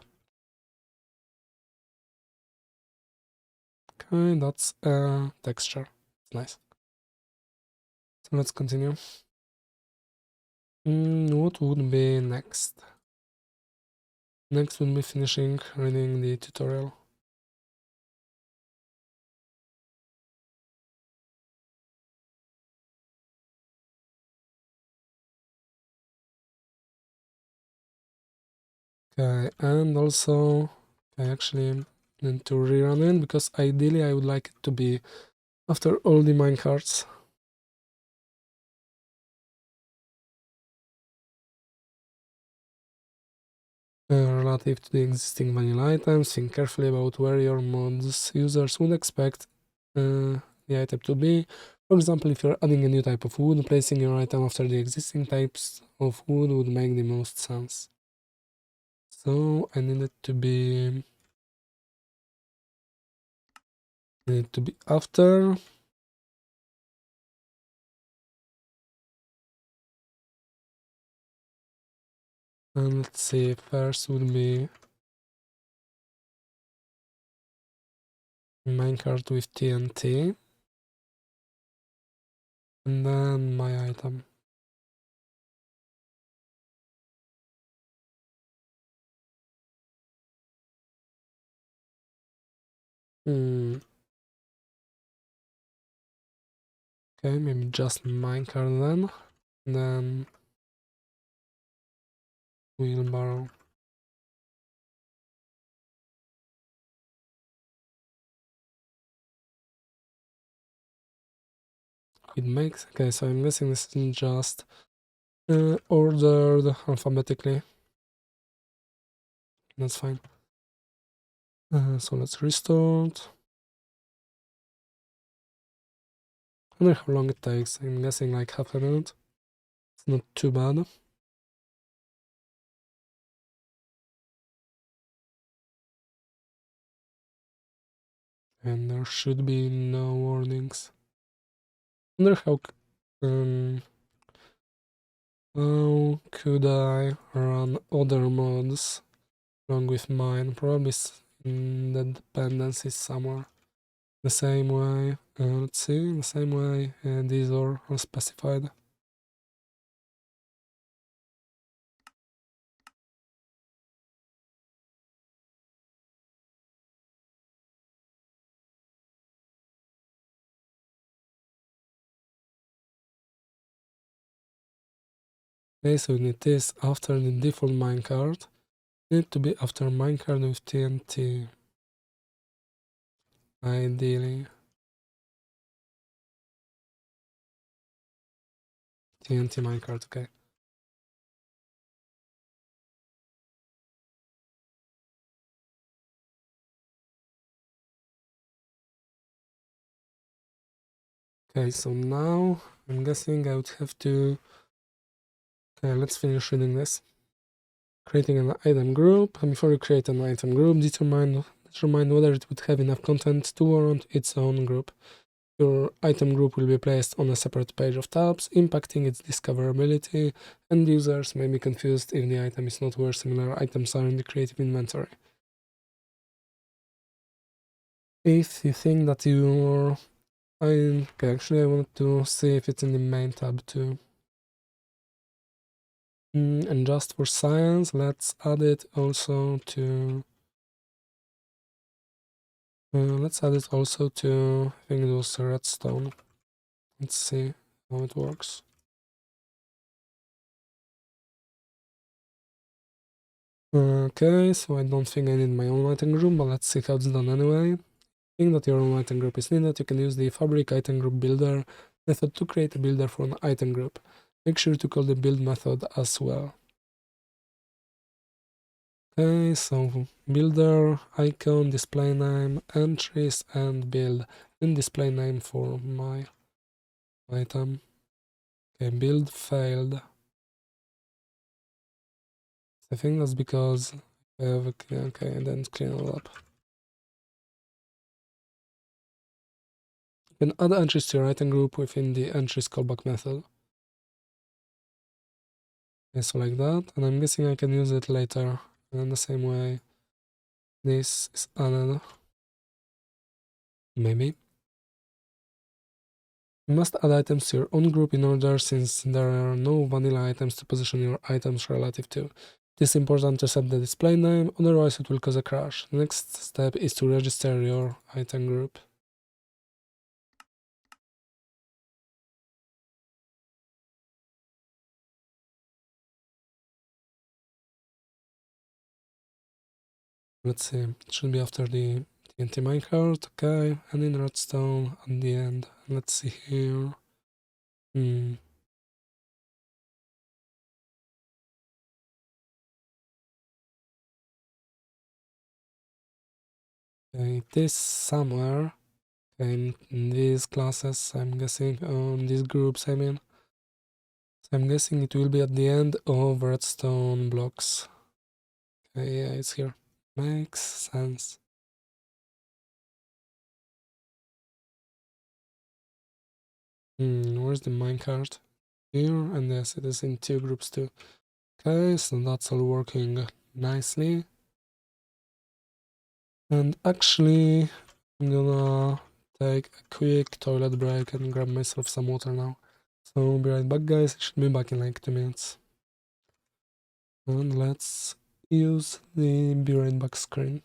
Okay, that's a texture. Nice. So let's continue. What would be next? Next would be finishing reading the tutorial. Okay, and also I actually need to rerun it because ideally I would like it to be after all the minecarts. Relative to the existing vanilla items, think carefully about where your mod's users would expect the item to be. For example, if you're adding a new type of wood, placing your item after the existing types of wood would make the most sense. So I need it to be after. And let's see, first will be minecart with TNT. And then my item. Okay, maybe just minecart then. Then wheelbarrow. It makes, okay, so I'm guessing this is just ordered alphabetically. That's fine. So let's restart. I wonder how long it takes. I'm guessing like half a minute. It's not too bad. And there should be no warnings. I wonder how could I run other mods along with mine? Probably in the dependencies somewhere. The same way, let's see, the same way these are specified. Okay, so we need this after the default minecart. Need to be after minecart with TNT. Ideally. TNT minecart, okay. Okay, so now I'm guessing I would have to. Okay, let's finish reading this. Creating an item group. And before you create an item group, determine whether it would have enough content to warrant its own group. Your item group will be placed on a separate page of tabs, impacting its discoverability, and users may be confused if the item is not where similar items are in the creative inventory. If you think that you're... okay, actually I want to see if it's in the main tab too. And just for science, let's add it also to... let's add it also to, I think it was redstone. Let's see how it works. Okay, so I don't think I need my own item group, but let's see how it's done anyway. Think that your own item group is needed, you can use the fabric item group builder method to create a builder for an item group. Make sure to call the build method as well. Okay, so builder, icon, display name, entries, and build, and display name for my item. Okay, build failed. I think that's because I have okay, I didn't clean it up. You can add entries to your item group within the entries callback method. Okay, so like that, and I'm guessing I can use it later in the same way this is added. Maybe. You must add items to your own group in order since there are no vanilla items to position your items relative to. It is important to set the display name, otherwise it will cause a crash. The next step is to register your item group. Let's see, it should be after the TNT minecart, okay, and in redstone at the end. Let's see here. Okay, it is somewhere in these classes, I'm guessing, on these groups, I mean. So I'm guessing it will be at the end of redstone blocks. Okay, yeah, it's here. Makes sense. Where's the minecart? Here, and yes, it is in two groups too. Okay, so that's all working nicely. And actually, I'm gonna take a quick toilet break and grab myself some water now. So be right back, guys. I should be back in like 2 minutes. And let's use the be right back screen.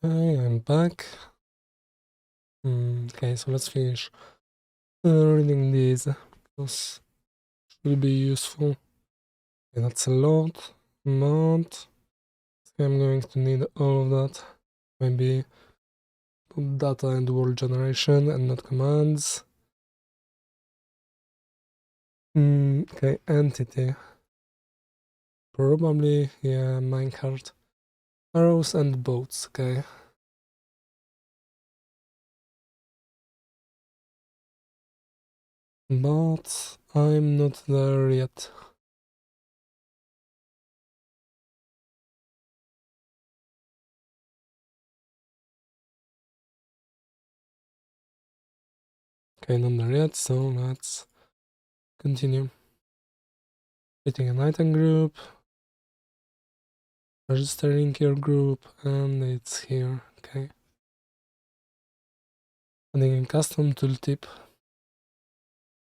Okay, I'm back. Okay, so let's finish reading these because it will be useful. Okay, that's a lot. So I'm going to need all of that. Maybe put data and word generation and not commands. Okay, entity. Probably, yeah, minecart. Arrows and boats, okay. But I'm not there yet. Okay, not there yet, so let's continue. Creating an item group, registering your group, and it's here, okay. Adding a custom tooltip.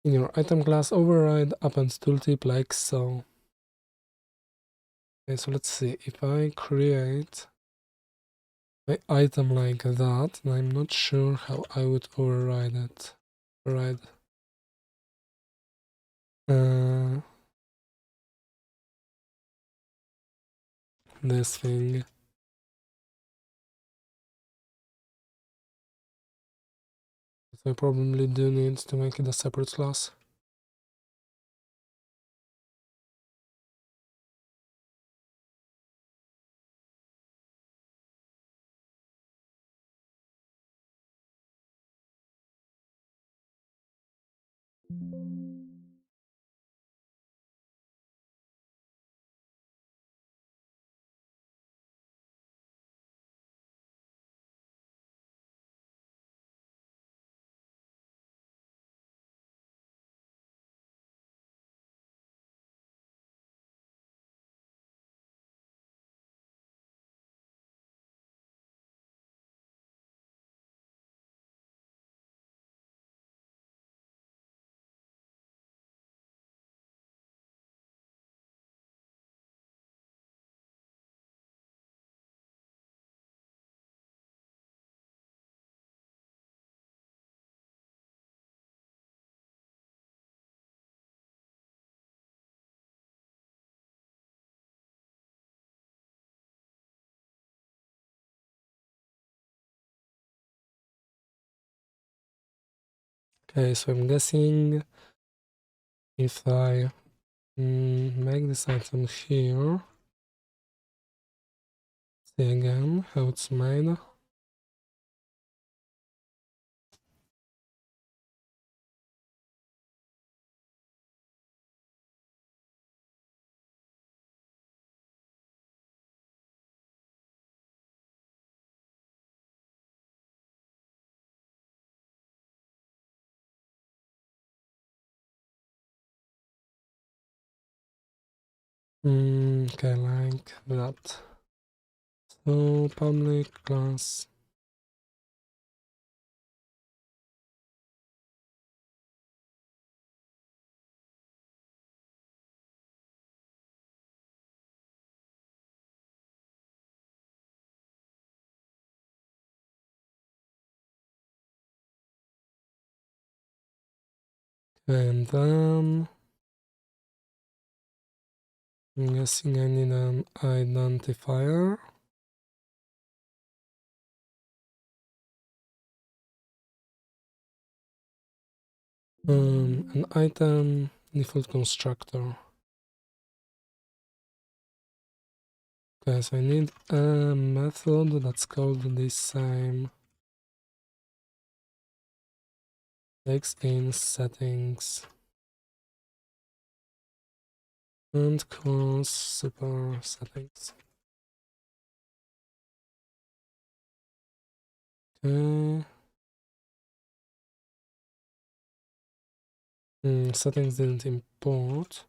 In your item class, override append tooltip like so. Okay, so let's see, if I create my item like that, and I'm not sure how I would override it. Override. This thing. So I probably do need to make it a separate class. Okay, so I'm guessing if I make this item here, see again how it's made. Okay, like that. So public class. And then I'm guessing I need an identifier. An item default constructor. Okay, so I need a method that's called the same. Text in settings and calls super settings. Okay. Settings didn't import.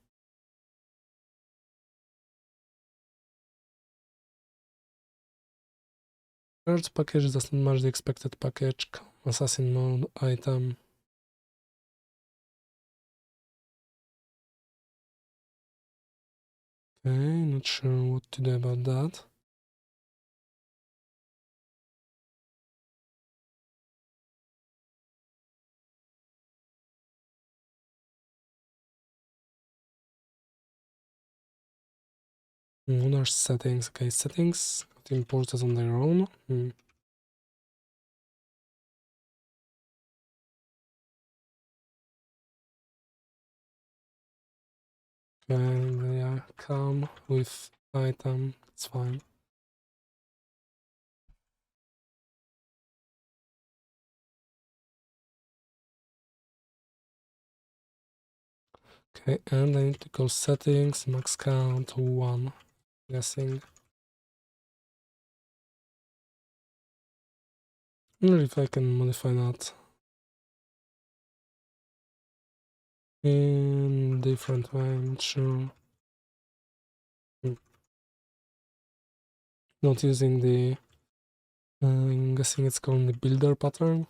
First package doesn't match the expected package. Assassin mode item. Okay, not sure what to do about that. Other settings. Okay, settings got imported on their own. Okay, they come with item. It's fine. Okay, and I need to call settings max count 1. Guessing. I wonder if I can modify that in different way. I'm not sure. Not using the. I'm guessing it's called the builder pattern.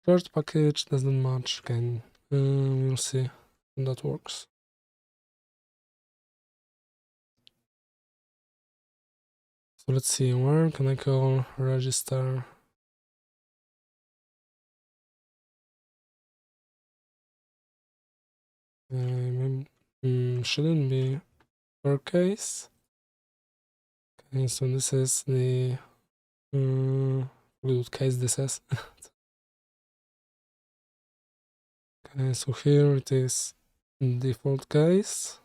First package doesn't match. Okay, we'll see if that works. So let's see, where can I call register? Maybe, shouldn't be per case. Okay, so this is the what case this is. Okay, so here it is default case.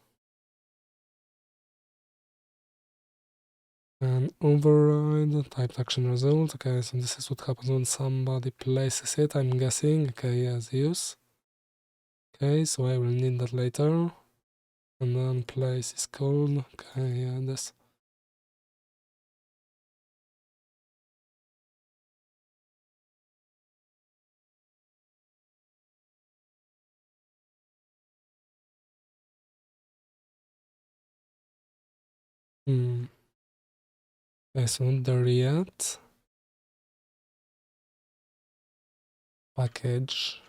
And override typed action result. Okay, so this is what happens when somebody places it, I'm guessing. Okay, as use. Okay, so I will need that later. And then place is called. Okay, yeah, this. Okay, so not there yet. Package.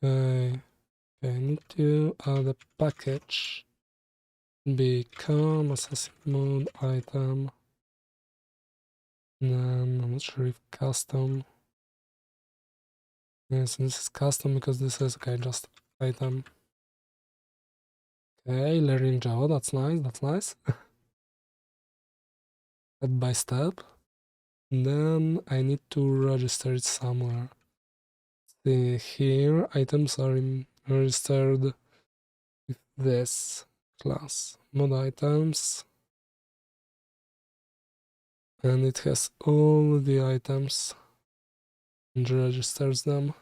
Okay, I need to add a package. Become assassin mode item. And then I'm not sure if custom. Yes, this is custom because this is okay, just item. Okay, learning Java, that's nice, that's nice. step by step. Then I need to register it somewhere. See, here items are registered with this class, mod items, and it has all the items and registers them.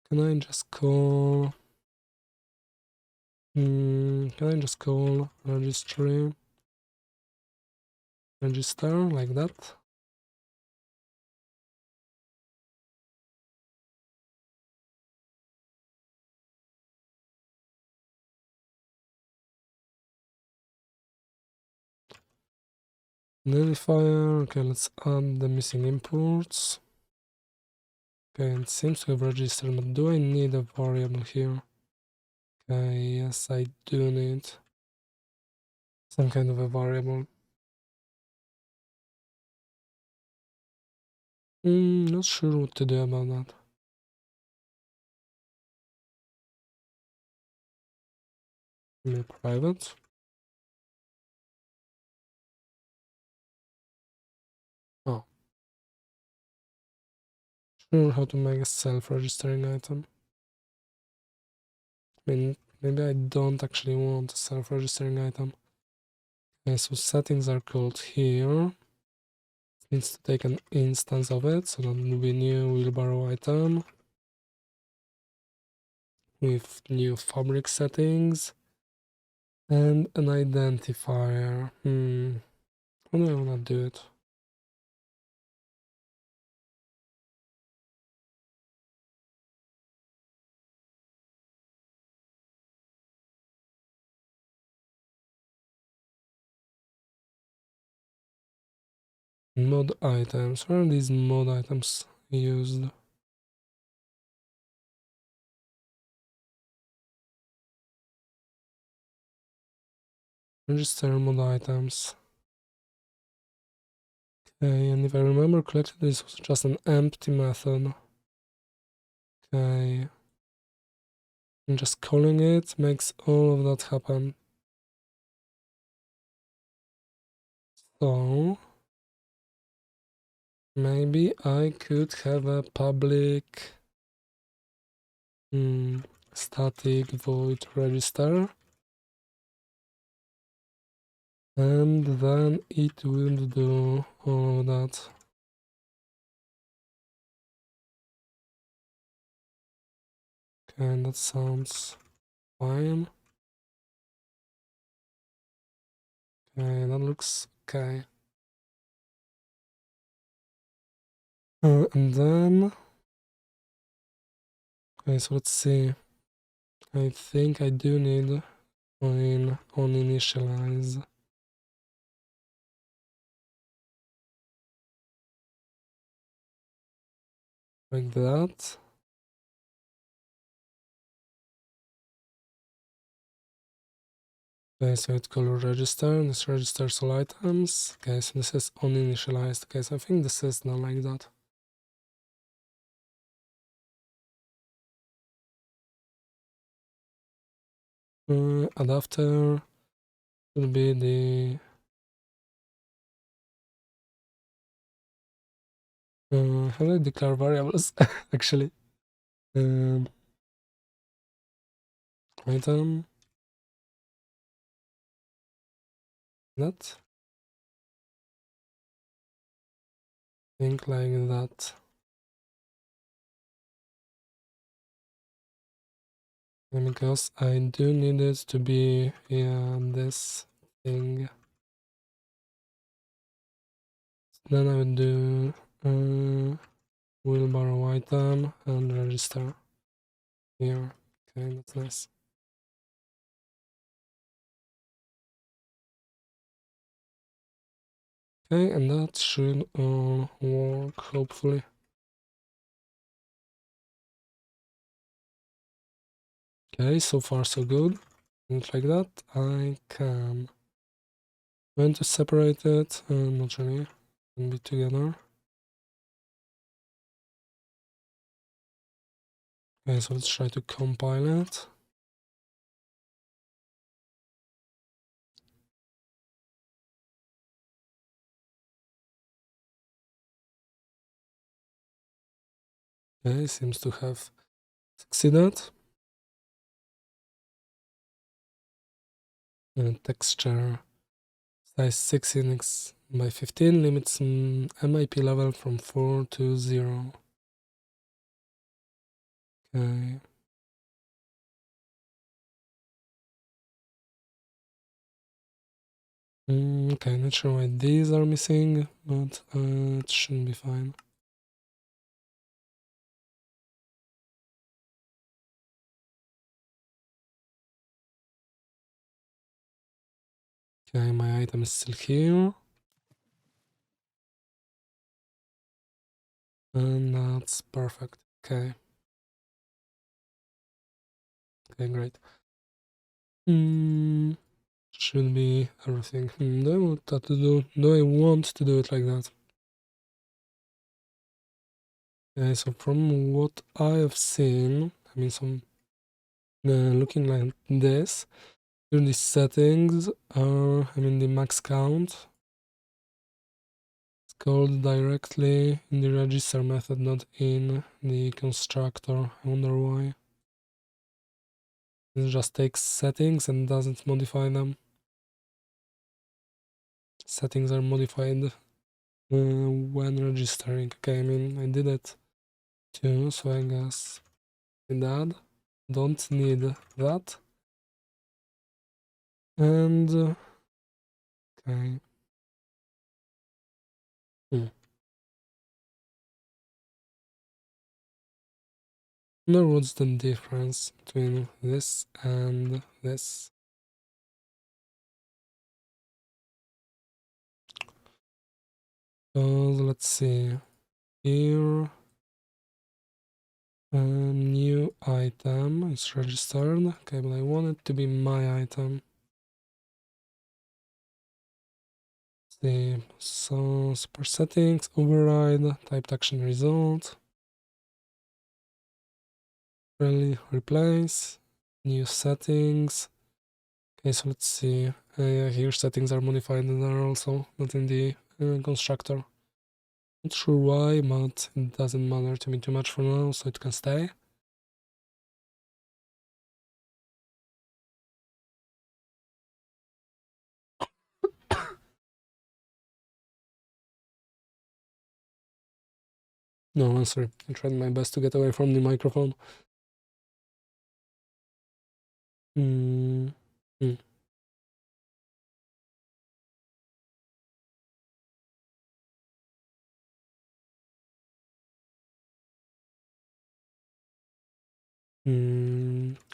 Can I just call registry register like that? Identifier, okay, let's add the missing imports. Okay, it seems to have registered, but do I need a variable here? Okay, yes, I do need some kind of a variable. Not sure what to do about that. Maybe private. Oh, sure, how to make a self-registering item. I mean, maybe I don't actually want a self-registering item. Okay, so settings are called here. It needs to take an instance of it, so that will be new wheelbarrow item with new fabric settings and an identifier. How do I wanna do it? Mod items. Where are these mod items used? Register mod items. Okay, and if I remember correctly, this was just an empty method. Okay. And just calling it makes all of that happen. So maybe I could have a public static void register, and then it will do all of that. Okay, that sounds fine. Okay, that looks okay. And then, okay, so let's see. I think I do need on initialize. Like that. Okay, so it's called register. This registers all items. Okay, so this is uninitialized. Okay, so I think this is not like that. Adapter will be the how do I declare variables actually? Item that think like that. And because I do need it to be this thing, then I would do wheelbarrow item and register here. Okay, that's nice. Okay, and that should work, hopefully. Okay, so far so good. And like that, I can. When to separate it, not really, can be together. Okay, so let's try to compile it. Okay, seems to have succeeded. Texture size 16 by 15 limits MIP level from 4 to 0. Okay. Okay, not sure why these are missing, but it shouldn't be fine. Okay, my item is still here. And that's perfect. Okay. Okay, great. Should be everything. Do I want that to do? Do I want to do it like that? Okay, so from what I have seen, I mean, some looking like this. Here the settings are, I mean, the max count. It's called directly in the register method, not in the constructor. I wonder why. It just takes settings and doesn't modify them. Settings are modified when registering. Okay, I mean, I did it too, so I guess that don't need that. And okay. Now what's the difference between this and this? So let's see. Here, a new item is registered. Okay, but I want it to be my item. See, so super settings, override, typed action result. Really replace, new settings. Okay, so let's see. Here settings are modified and are also not in the constructor. Not sure why, but it doesn't matter to me too much for now, so it can stay. No, I'm sorry. I tried my best to get away from the microphone. Mm. Mm.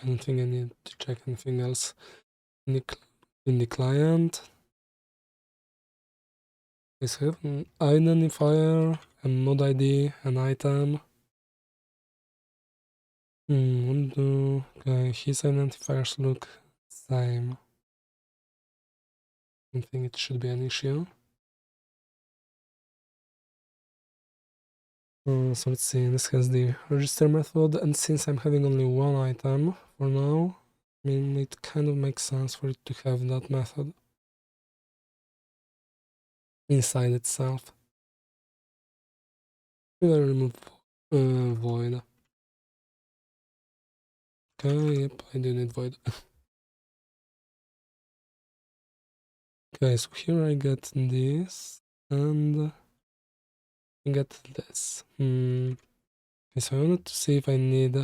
I don't think I need to check anything else in the client. Is have an identifier, a mod ID, an item. What do his identifiers look same? I don't think it should be an issue. So let's see, this has the register method, and since I'm having only one item for now, I mean, it kind of makes sense for it to have that method inside itself. Will I remove void? Okay, yep, I do need void. Okay, so here I get this, and I get this. Okay, so I wanted to see if I need...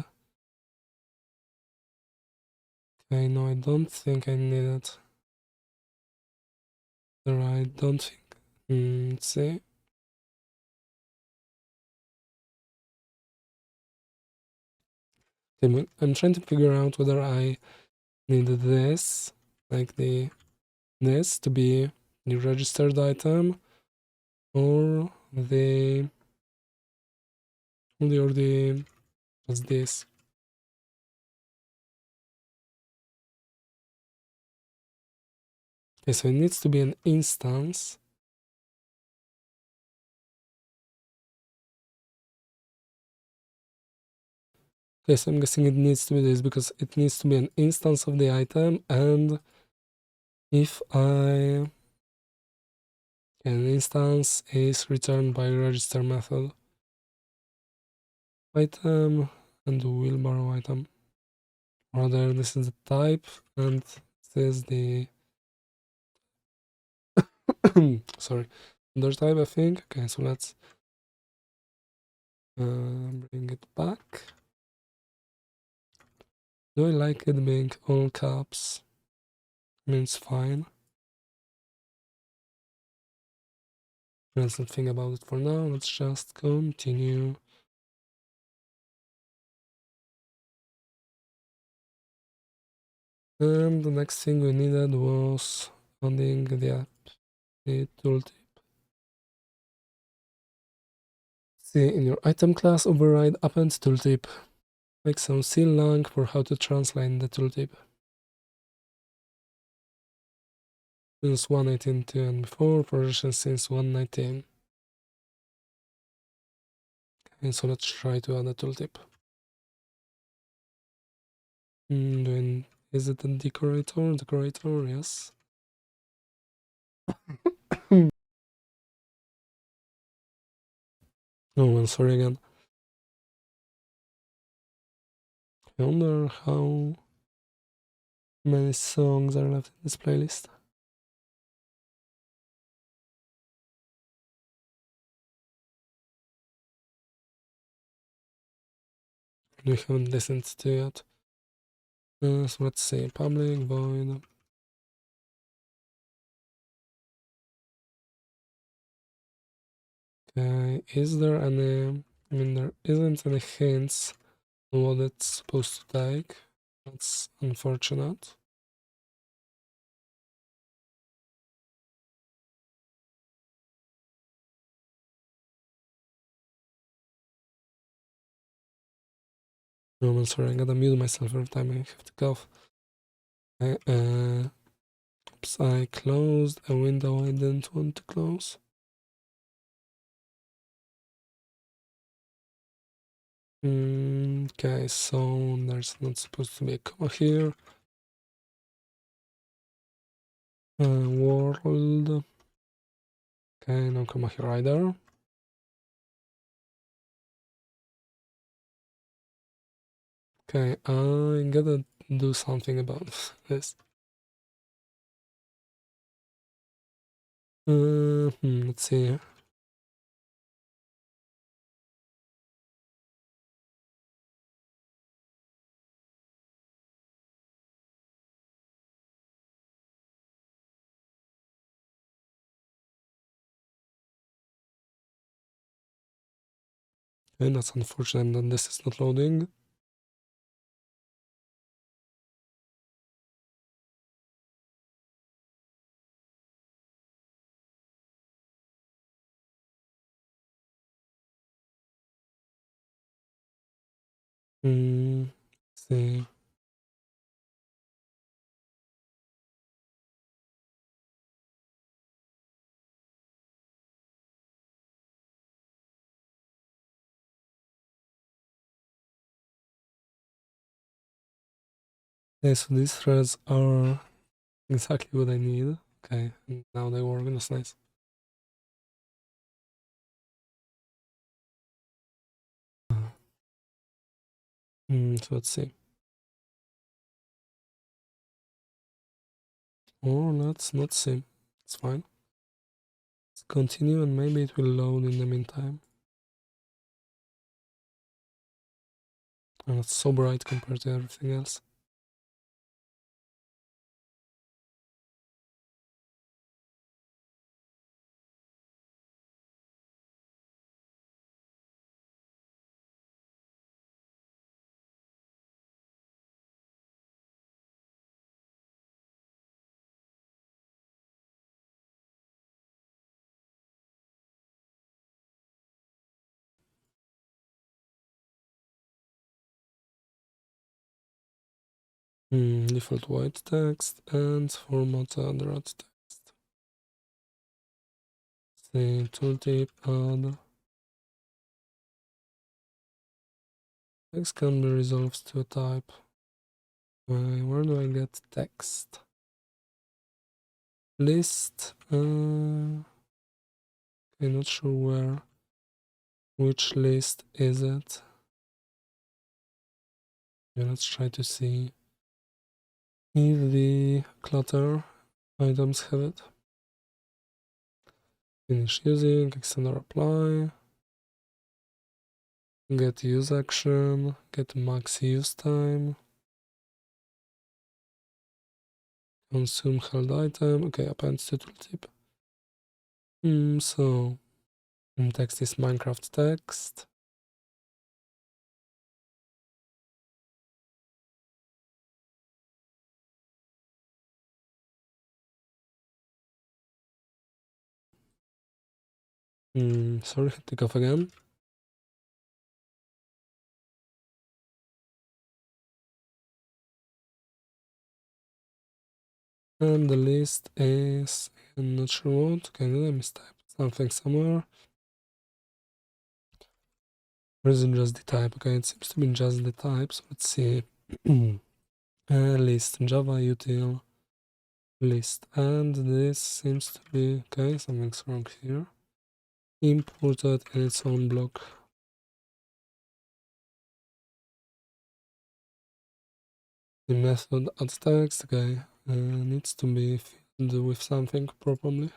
Okay, no, I don't think I need it. Or I don't think... let's see. I'm trying to figure out whether I need this, like this to be the registered item, or the just this. Okay, so it needs to be an instance. Okay, so I'm guessing it needs to be this because it needs to be an instance of the item, and if an instance is returned by register method. item and the wheelbarrow item. Rather, this is the type and this is the sorry, other type, I think. Okay, so let's bring it back. Do I like it being all caps? Means fine. Let's not think about it for now. Let's just continue. And the next thing we needed was adding the tooltip. See, in your item class, override append tooltip. Make some lang for how to translate the tooltip. Since 1.18.2 and before, version since 1.19. Okay, so let's try to add a tooltip. Then is it a decorator? Decorator, yes. Oh, I'm sorry again. I wonder how many songs are left in this playlist. We haven't listened to yet. So let's see, public void. Okay, is there any, I mean, there isn't any hints on what it's supposed to take. That's unfortunate. No, I'm sorry, I gotta mute myself every time I have to cough. Okay, oops, I closed a window I didn't want to close. Okay, so there's not supposed to be a comma here. World. Okay, no comma here either. Okay, I gotta do something about this. Let's see. Okay, that's unfortunate that this is not loading. Let's see. Okay, so these threads are exactly what I need. Okay, and now they work, that's nice. So let's see. Or let's not see. It's fine. Let's continue and maybe it will load in the meantime. And it's so bright compared to everything else. Default white text and format other text. Say tooltip add. Text can be resolved to a type. Where do I get text? List. I'm not sure where. Which list is it? let's try to see if the clutter items have it. Finish using, extend or apply, get use action, get max use time, consume held item, okay, append to tooltip. So text is Minecraft text. Sorry, take off again. And the list is, I'm not sure what, okay, did I mistype something somewhere? Or is it just the type? Okay, it seems to be just the type, so let's see. List, Java util list, and this seems to be, okay, something's wrong here. Imported in its own block. The method add text, okay, needs to be filled with something properly.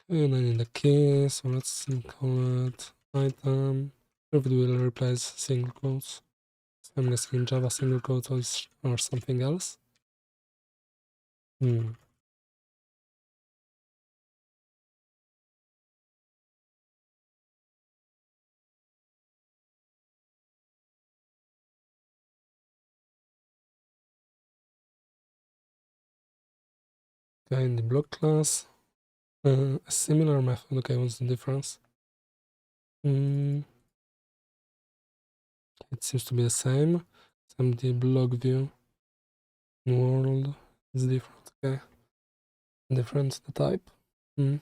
And I need a key, so let's call it item. If it will replace single quotes. So I'm guessing in Java single quotes or something else. Okay, in the block class, a similar method. Okay, what's the difference? It seems to be the same. The block view world is different. Okay, different the type. Okay,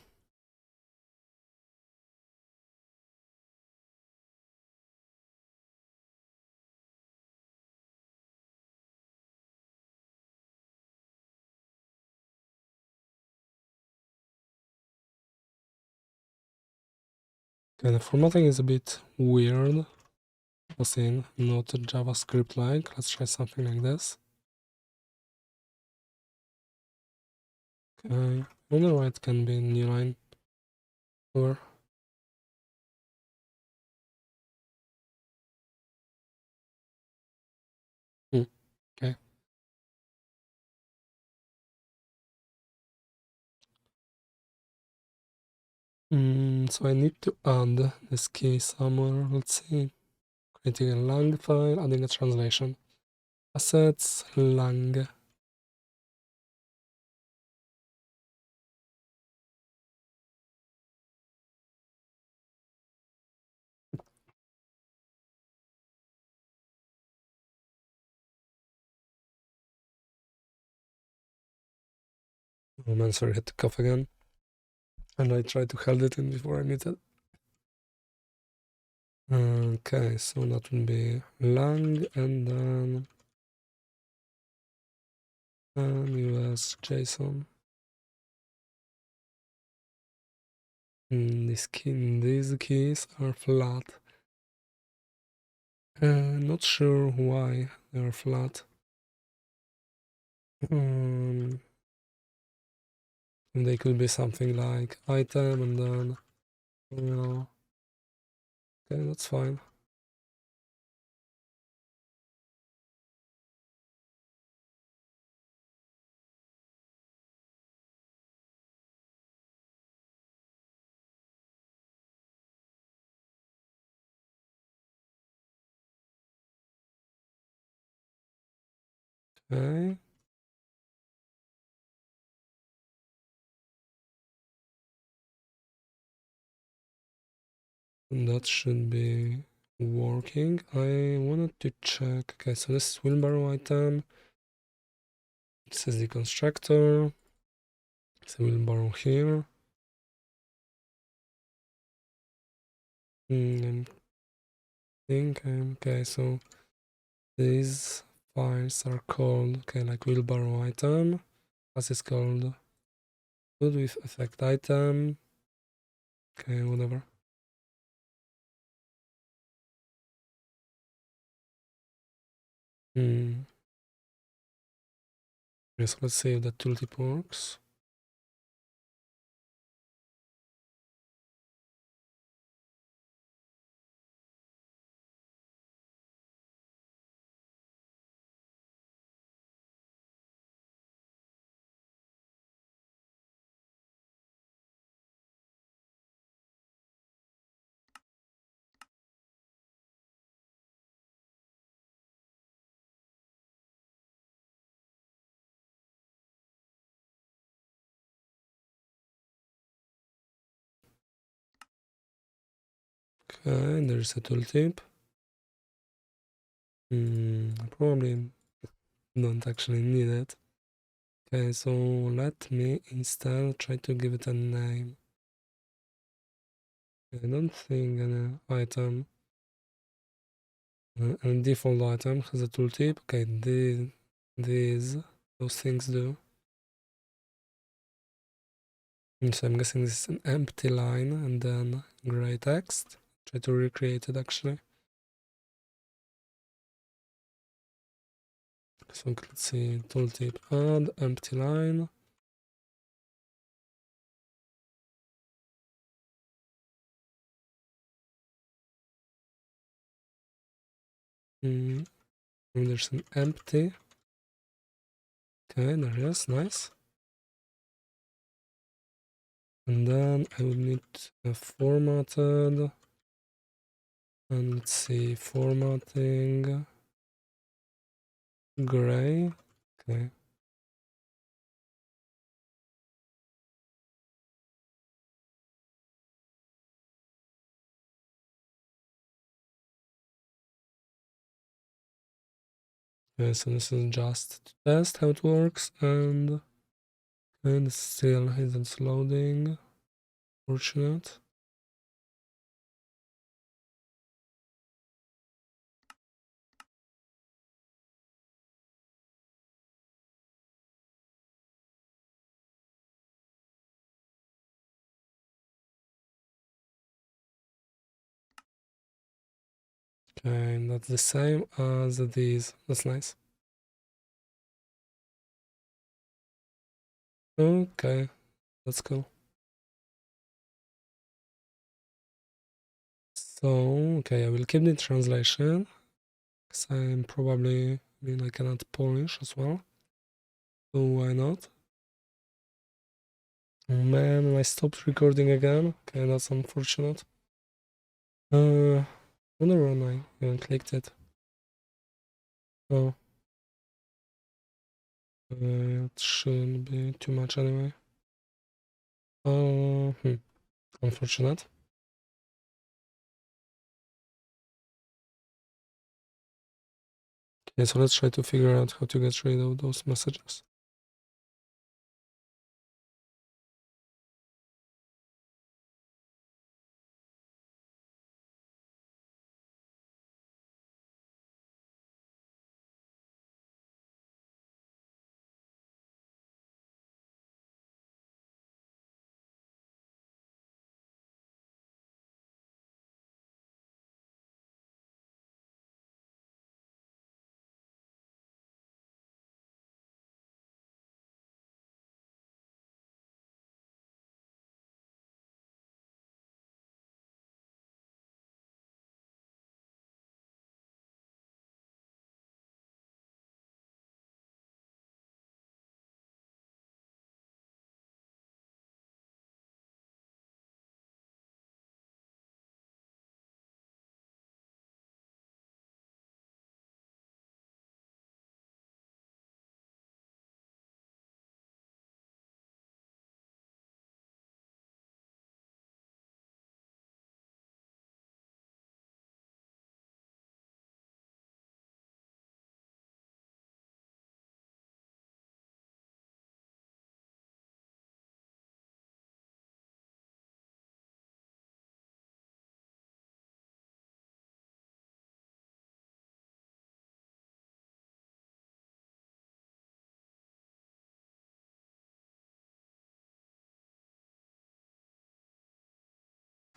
the formatting is a bit weird. As in, not JavaScript-like. Let's try something like this. Okay, I wonder why it can be a new line. Or okay. So I need to add this key somewhere. Let's see. Creating a lang file, adding a translation. Assets, lang. Oh man, sorry, I had to cough again. And I tried to hold it in before I muted. Okay, so that will be lang and then US JSON. These keys are flat. Not sure why they are flat. They could be something like item and then, okay, that's fine. Okay. And that should be working. I wanted to check. Okay, so this is wheelbarrow item. This is the constructor. It's a wheelbarrow here. I think okay, so these files are called okay, like wheelbarrow item. As is called good with effect item. Okay, whatever. Okay, so let's see if that tooltip works. Okay, there's a tooltip. I probably don't actually need it. Okay, so let me instead try to give it a name. I don't think an item, a default item has a tooltip. Okay, those things do. And so I'm guessing this is an empty line and then gray text. Try to recreate it actually. So let's see, tooltip add empty line. And there's an empty. Okay, there it is, nice. And then I would need formatted. And let's see, formatting gray. Okay. Okay, so this is just to test how it works, and it still isn't loading. Fortunate. Okay, and that's the same as these. That's nice. Okay, that's cool. So, okay, I will keep the translation, because I'm probably, I mean, I cannot Polish as well. So why not? Oh man, I stopped recording again. Okay, that's unfortunate. Wonder when I even clicked it. Oh, it shouldn't be too much anyway. Unfortunate. Okay, so let's try to figure out how to get rid of those messages.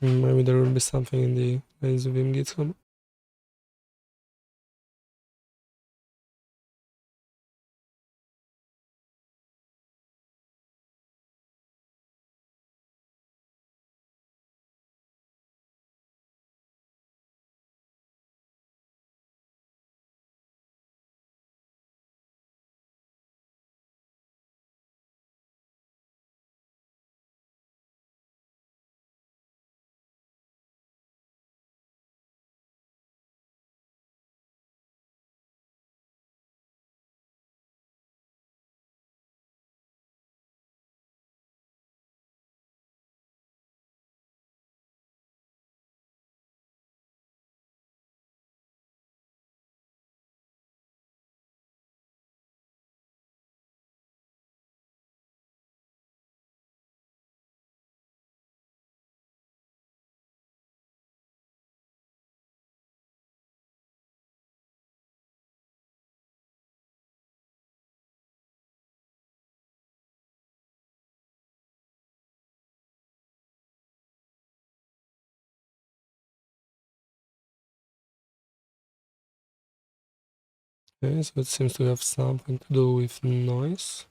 Maybe there will be something in the lazy Vim GitHub. Okay, so it seems to have something to do with noise.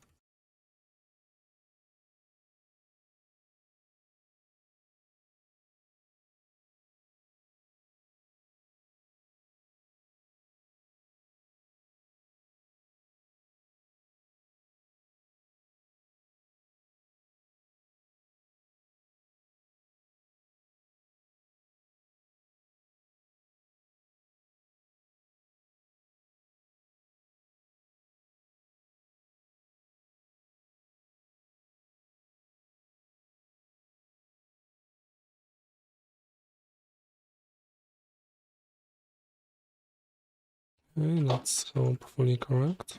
Okay, that's hopefully correct.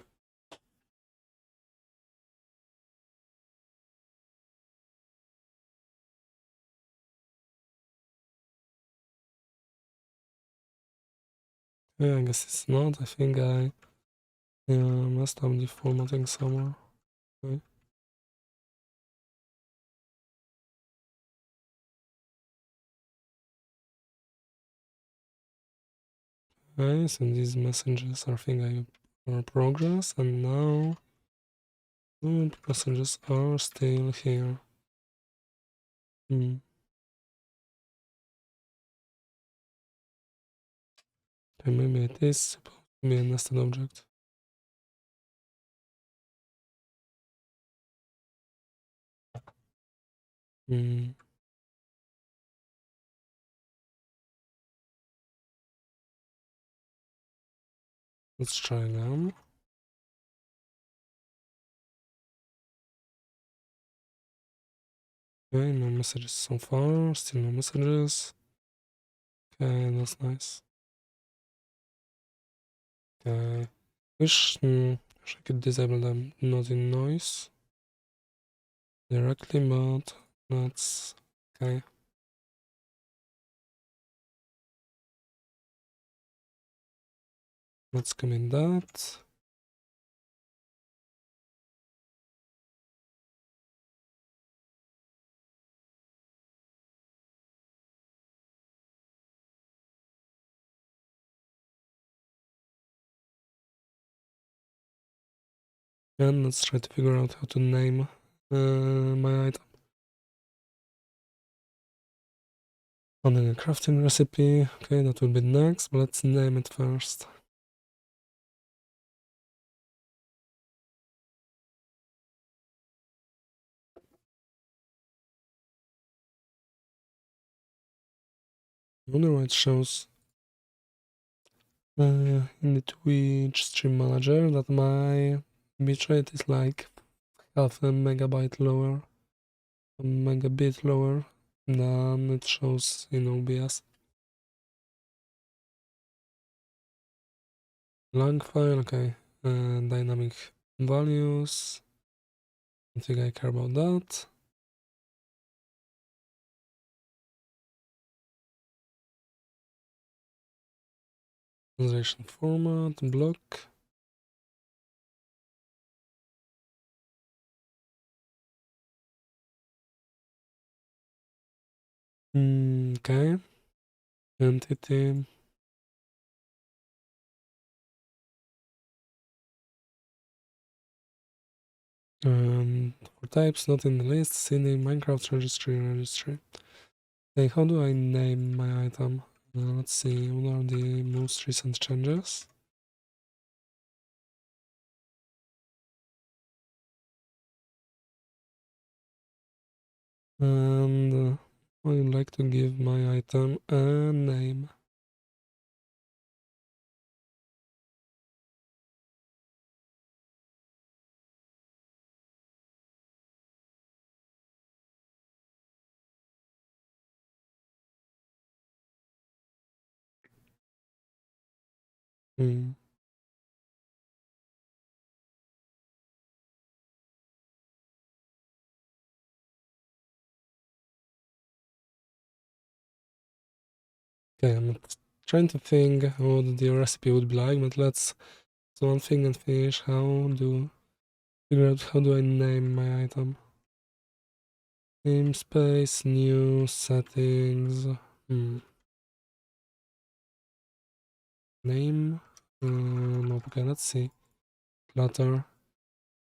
Yeah, I guess it's not. I think I messed up the formatting somewhere. Okay. Okay, so these messages are thing are progress, and now the messages are still here. Hmm. Okay, maybe it is supposed to be a nested object. Hmm. Let's try again. Okay, no messages so far, still no messages. Okay, that's nice. Okay. Wish I could disable them not in noise directly, but that's okay. Let's commit that. And let's try to figure out how to name my item. Finding a crafting recipe. Okay, that will be next, but let's name it first. I wonder why it shows in the Twitch stream manager that my bitrate is like half a megabyte lower, a megabit lower than it shows in OBS. Lang file, okay. Dynamic values. I don't think I care about that. Translation format, block. Okay. Entity. For types not in the list, see name Minecraft registry. Okay, how do I name my item? Let's see, what are the most recent changes? And I would like to give my item a name. Hmm. Okay, I'm trying to think what the recipe would be like, but let's do one thing and finish. Figure out how do I name my item? Namespace, new settings. Name. No, okay, let's see. Clutter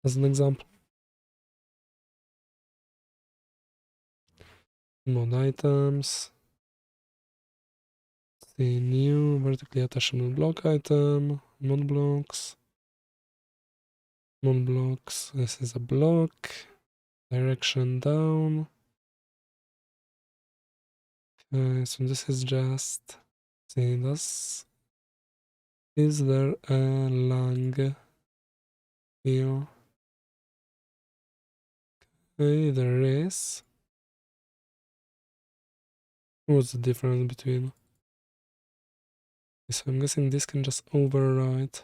as an example. Mod items. See new vertically attachable block item. Mod blocks. Mod blocks. This is a block. Direction down. Okay, so this is just. See this. Is there a lang here? Okay, there is. What's the difference between? So I'm guessing this can just override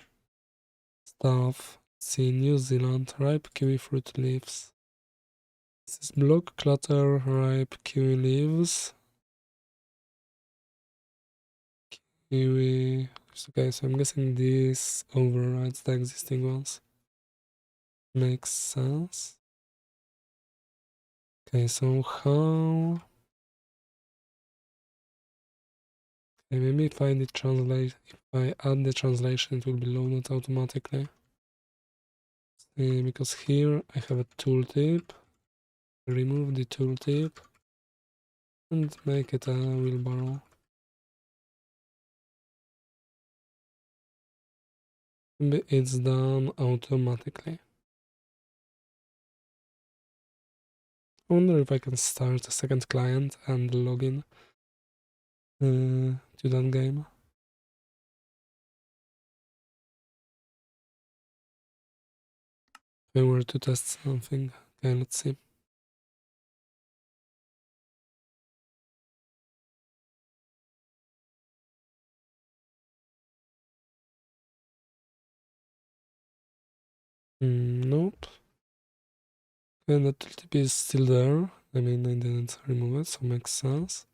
stuff. See New Zealand, ripe kiwi fruit leaves. This is block clutter, ripe kiwi leaves. Kiwi. Okay, so I'm guessing this overrides the existing ones. Makes sense. Okay, so how? Okay, maybe if I add the translation, it will be loaded automatically. See, because here I have a tooltip. Remove the tooltip and make it a wheelbarrow. It's done automatically. I wonder if I can start a second client and log in to that game. If I were to test something. Okay, let's see. Nope. And the tooltip is still there. I mean, I didn't remove it, so makes sense.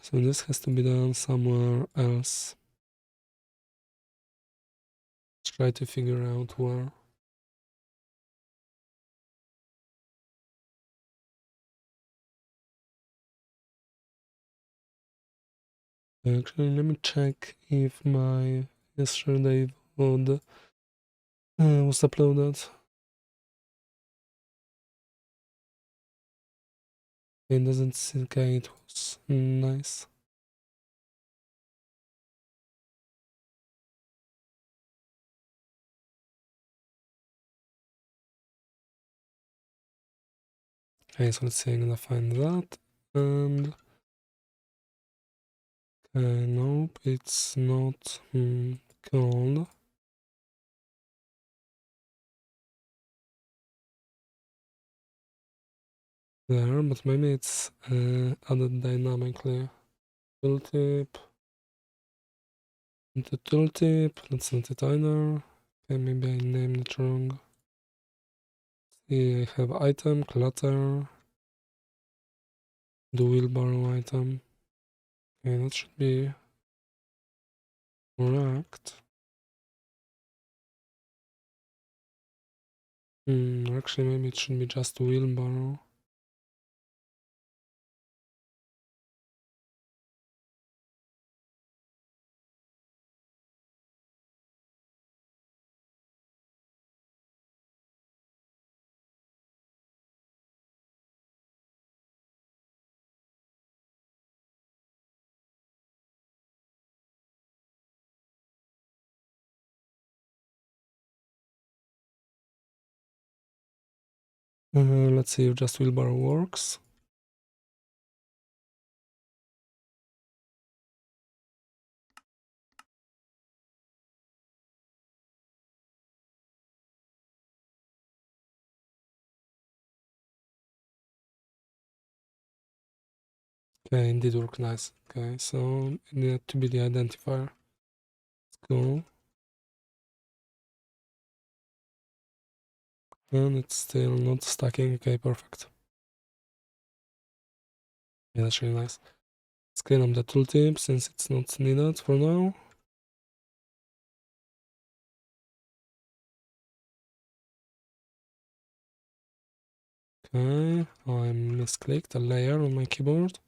So this has to be done somewhere else. Let's try to figure out where. Actually, let me check if my yesterday VOD was uploaded. It doesn't seem okay, it was nice. Okay, so let's see, I'm gonna find that. And okay, nope, it's not called. There, but maybe it's added dynamically. Tooltip. Into tooltip, that's not it either. Okay, maybe I named it wrong. See, I have item, clutter, the wheelbarrow item. Okay, that should be correct. Actually, maybe it should be just wheelbarrow. Let's see if just wheelbarrow works. Okay, indeed work nice. Okay, so it needed to be the identifier. Let's go. And it's still not stacking. Okay, perfect. Yeah, that's really nice. Let's clean up the tooltip since it's not needed for now. Okay, I misclicked a layer on my keyboard.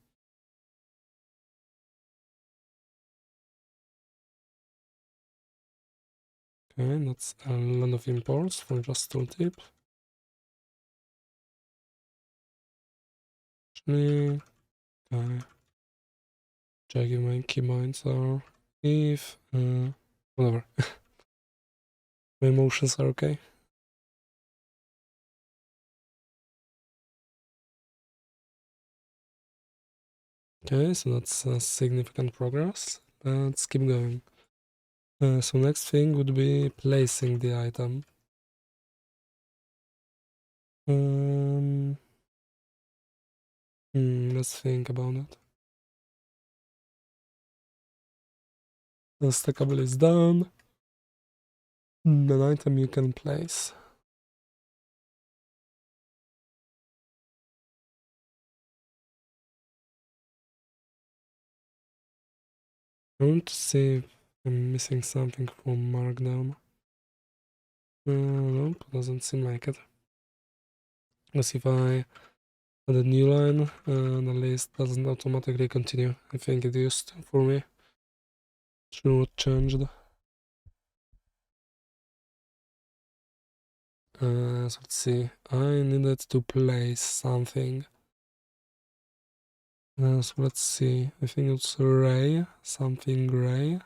Okay, that's a lot of imports for just tooltip. Actually, okay. Check if my keybinds are if whatever. My motions are okay. Okay, so that's significant progress. Let's keep going. So next thing would be placing the item. Let's think about it. The stackable is done. An item you can place. I want to see if I'm missing something from Markdown. Nope, doesn't seem like it. Let's see if I add a new line, the list doesn't automatically continue. I think it used for me. Sure what changed. So let's see. I needed to place something. So let's see. I think it's Ray, something gray.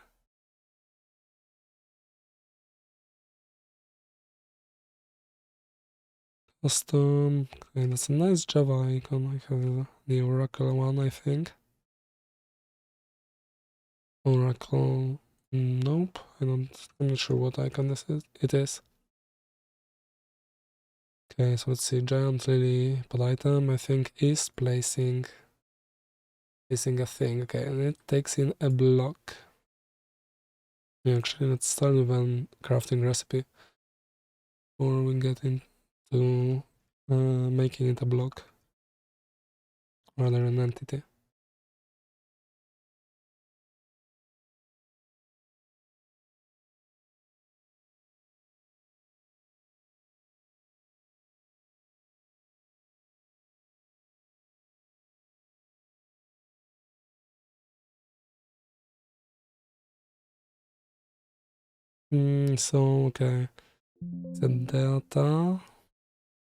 Custom. Okay, that's a nice Java icon. I have the Oracle one, I think. Oracle. Nope. I'm not sure what icon it is. Okay, so let's see. Giant lily pod item, I think, is placing a thing. Okay, and it takes in a block. Yeah, actually, let's start with a crafting recipe. Or we get into making it a block rather an entity. So okay, the data,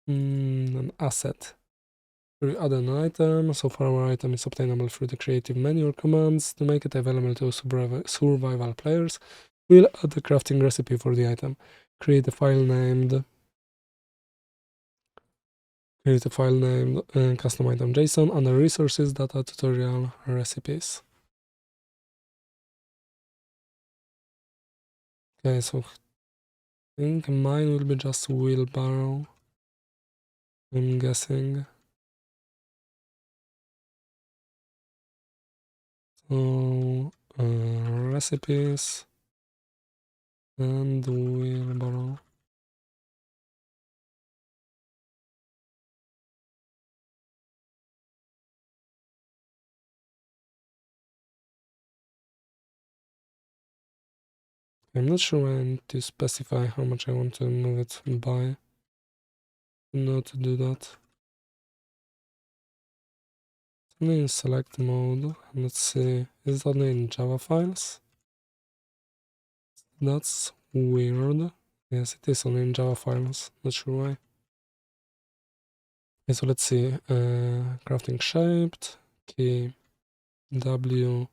an asset. We add an item, so far our item is obtainable through the creative menu or commands. To make it available to survival players, we'll add a crafting recipe for the item. Create a file named custom item JSON under resources data tutorial recipes. Okay, so I think mine will be just wheelbarrow. I'm guessing. So recipes and wheelbarrow. I'm not sure when to specify how much I want to move it by. not to do that. Only in select mode. Let's see, is it only in Java files? That's weird. Yes, it is only in Java files. Not sure why. Okay, so let's see. Crafting shaped. Key W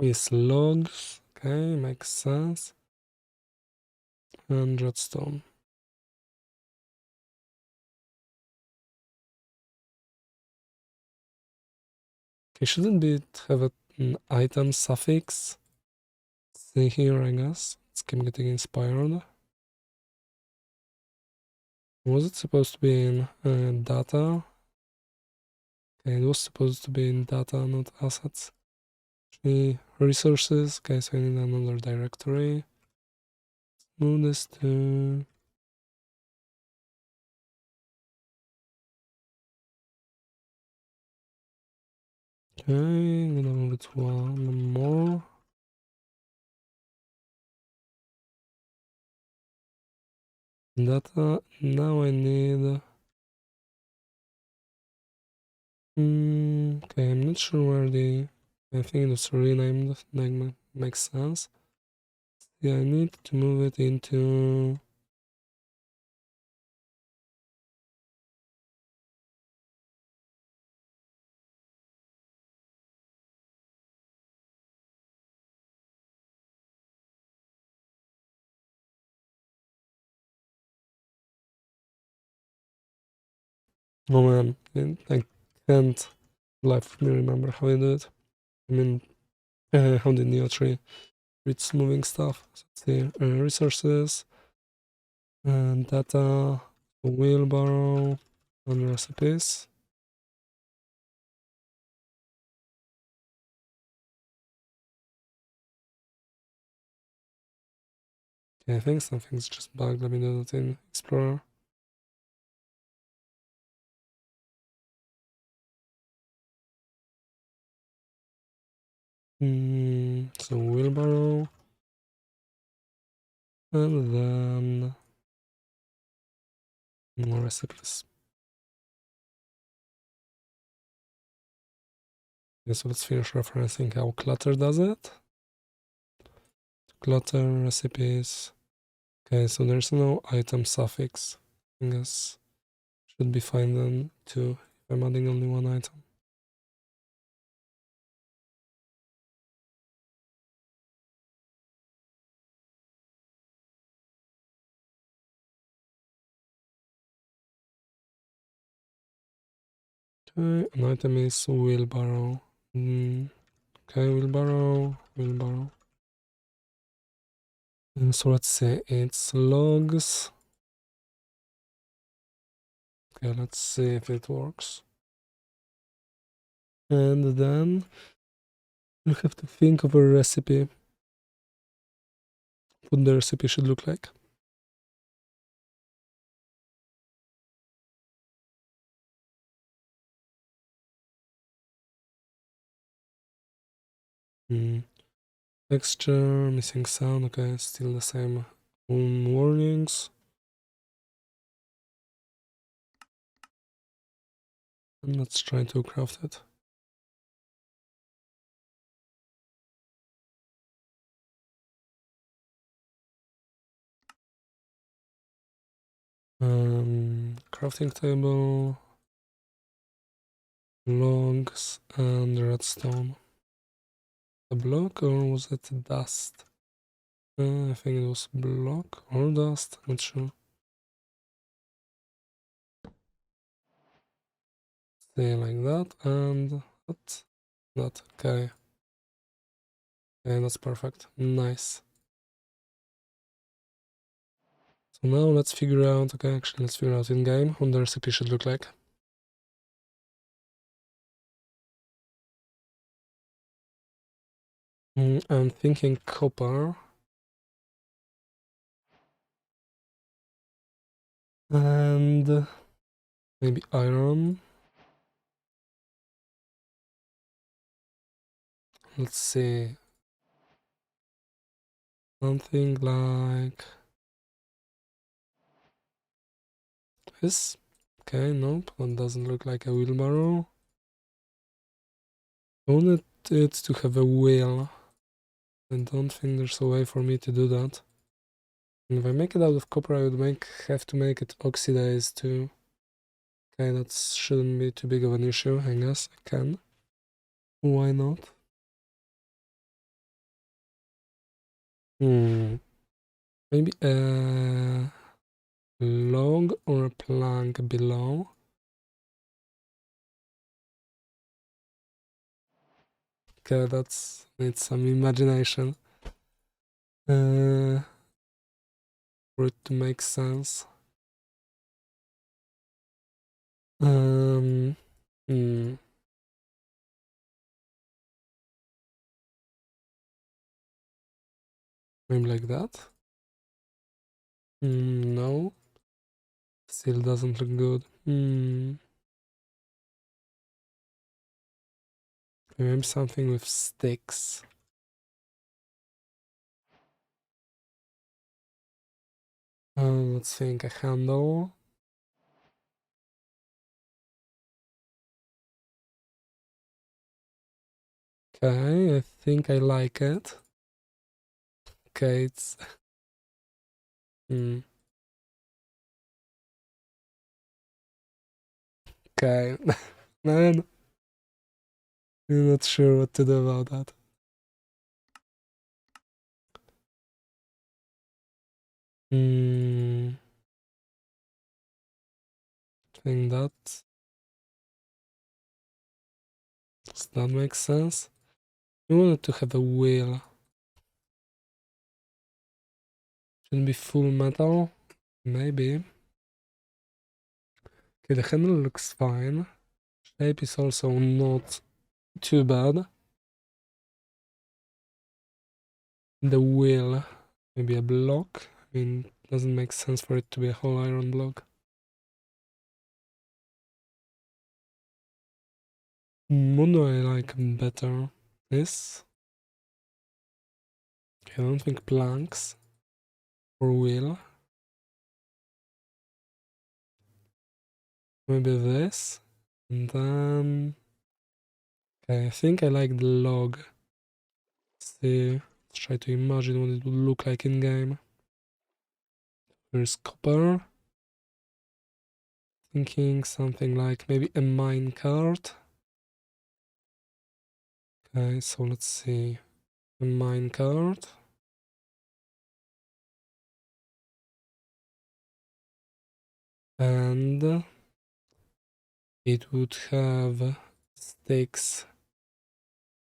is logs. Okay, makes sense. And redstone. Okay, shouldn't it have an item suffix? See here, I guess. Let's keep getting inspired. Was it supposed to be in data? Okay, it was supposed to be in data, not assets. Actually, resources. Okay, so I need another directory. Move this to... Okay, I'm gonna move it to one more. Data. Now I need... okay, I'm not sure where the... I think it's renamed. That makes sense. Yeah, I need to move it into... Oh man, I can't life me remember how I do it. I mean, how the Neo tree reads moving stuff. So let's see, resources, and data, wheelbarrow, and recipes. Okay, I think something's just bugged. Let me do that in Explorer. So wheelbarrow, and then more recipes. Okay, so let's finish referencing how clutter does it. Clutter recipes. Okay, so there's no item suffix. I guess should be fine then too if I'm adding only one item. Okay, an item is wheelbarrow. Okay, wheelbarrow. And so let's say it's logs. Okay, let's see if it works. And then you have to think of a recipe. What the recipe should look like. Texture, missing sound. Okay, still the same warnings. And let's try to craft it. Crafting table, logs, and redstone. A block, or was it dust? I think it was block or dust, not sure. Stay like that, and that, okay. Okay, that's perfect, nice. So now let's figure out, okay, actually let's figure out in game what the recipe should look like. I'm thinking copper. And maybe iron. Let's see. Something like This? Okay, nope, that doesn't look like a wheelbarrow. I wanted it to have a wheel. I don't think there's a way for me to do that. And if I make it out of copper, I would have to make it oxidized too. Okay, that shouldn't be too big of an issue, I guess I can. Why not? Maybe a log or a plank below. Okay, that's needs some imagination for it to make sense. Um, hmm. Maybe like that. No, still doesn't look good. Maybe something with sticks. Let's think, a handle. Okay, I think I like it. Okay, it's... Okay, man, I'm not sure what to do about that. I think that... Does that make sense? We wanted to have a wheel. Shouldn't be full metal. Maybe. Okay, the handle looks fine. Shape is also not too bad. The wheel, maybe a block. I mean, doesn't make sense for it to be a whole iron block. What do I like better? This? I don't think planks or wheel. Maybe this. And then... Okay, I think I like the log. See, let's try to imagine what it would look like in game. There's copper. Thinking something like maybe a minecart. Okay, so let's see. A minecart. And it would have sticks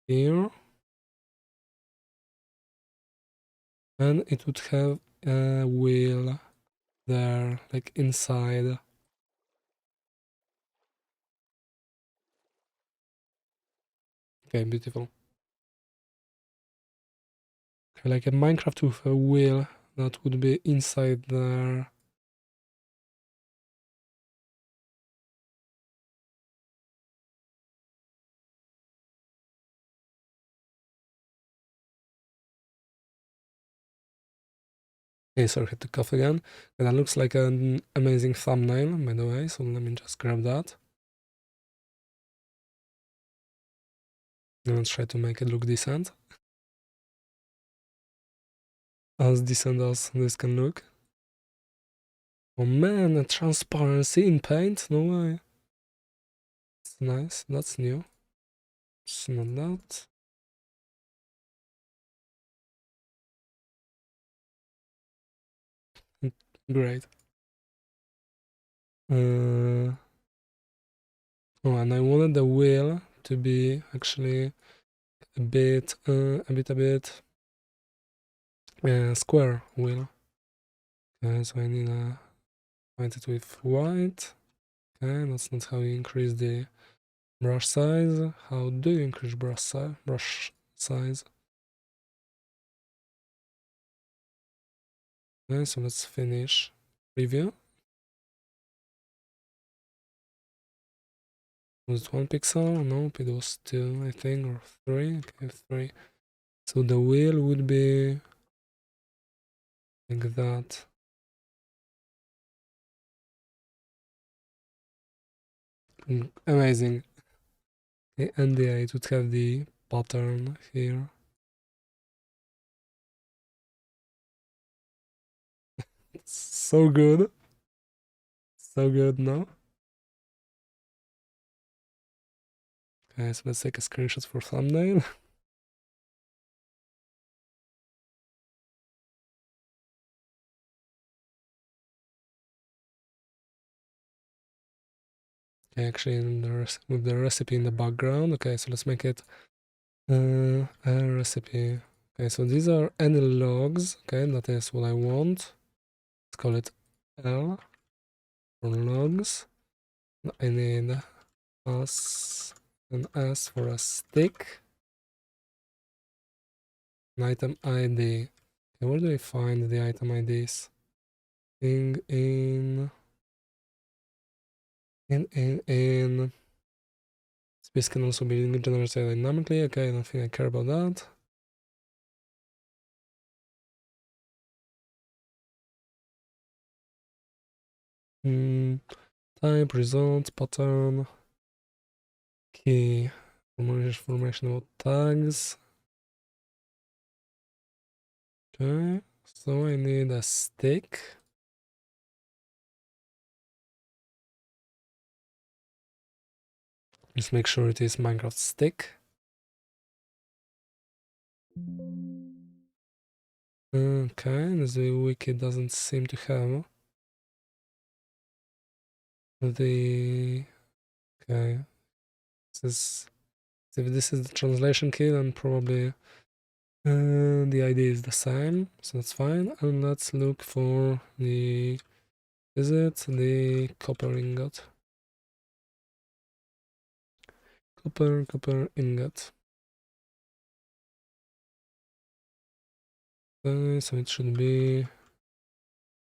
here. And it would have a wheel there, like inside. Okay, beautiful. Okay, like a Minecraft with a wheel that would be inside there. Okay, sorry, I had to cough again. And that looks like an amazing thumbnail, by the way, so let me just grab that. And let's try to make it look decent. As decent as this can look. Oh man, a transparency in paint? No way. It's nice, that's new. It's not that. Great. Oh, and I wanted the wheel to be actually a bit square wheel. Okay, so I need to paint it with white. Okay, that's not how you increase the brush size. How do you increase brush size? Okay, so let's finish preview. Was it 1 pixel? Nope, it was 2, I think, or 3. Okay, 3. So the wheel would be like that. Amazing. Okay, and it would have the pattern here. It's so good. So good, no? Okay, so let's take a screenshot for thumbnail. Okay, actually with the recipe in the background. Okay, so let's make it a recipe. Okay, so these are any logs. Okay, that is what I want. Let's call it L for logs. I need us and S for a stick. An item ID. Okay, where do I find the item IDs? In space can also be generated dynamically. Okay, I don't think I care about that. Type, result, pattern, key, information about tags. Okay, so I need a stick. Just make sure it is Minecraft stick. Okay, the wiki doesn't seem to have the... Okay, if this is the translation key, then probably the ID is the same, so that's fine. And let's look for the... Is it the copper ingot? Copper ingot. Okay, so it should be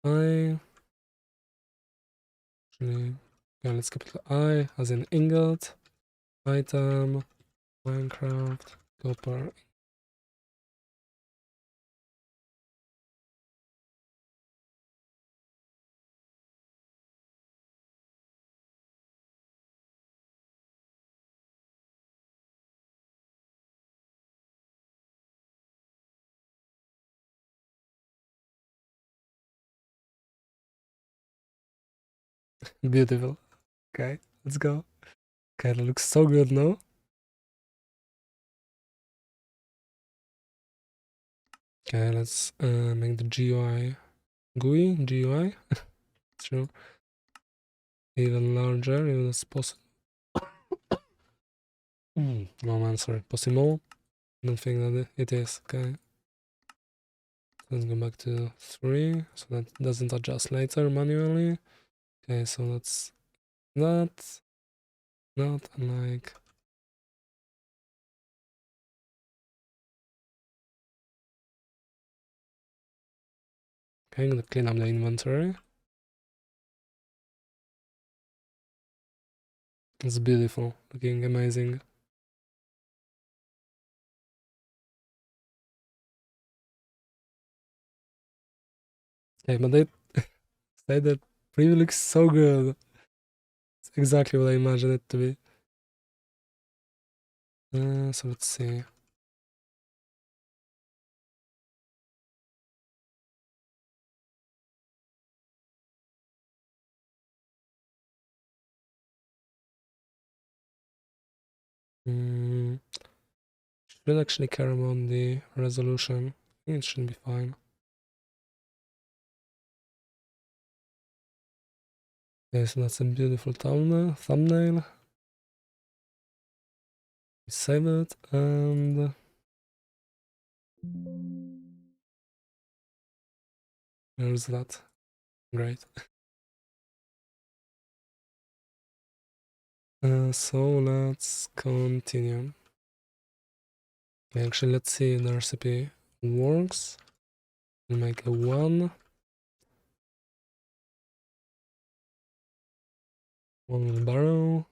I. Actually, yeah, let's capital I as in ingot. Item, Minecraft, copper. Beautiful. Okay, let's go. Okay, that looks so good now. Okay, let's make the GUI, sure, even larger, even as possible. No man, sorry, possible. I don't think that it is. Okay, let's go back to 3, so that doesn't adjust later manually. Okay, so that's not like... Okay, I'm gonna clean up the inventory. It's beautiful, looking amazing. Okay, but they say that preview looks so good. It's exactly what I imagined it to be. So let's see. Should actually care about the resolution. I think it should be fine. Okay, so that's a beautiful thumbnail. Save it and... There's that. Great. So let's continue. Okay, actually, let's see if the recipe works. We'll make a 1. One wheelbarrow.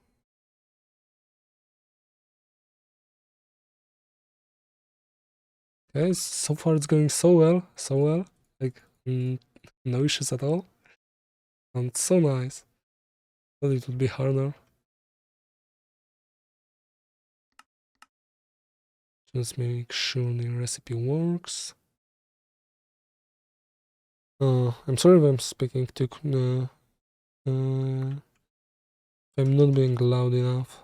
Okay, so far it's going so well. Like, no issues at all. And it's so nice. Thought it would be harder. Let's make sure the recipe works. I'm sorry if I'm speaking too if I'm not being loud enough.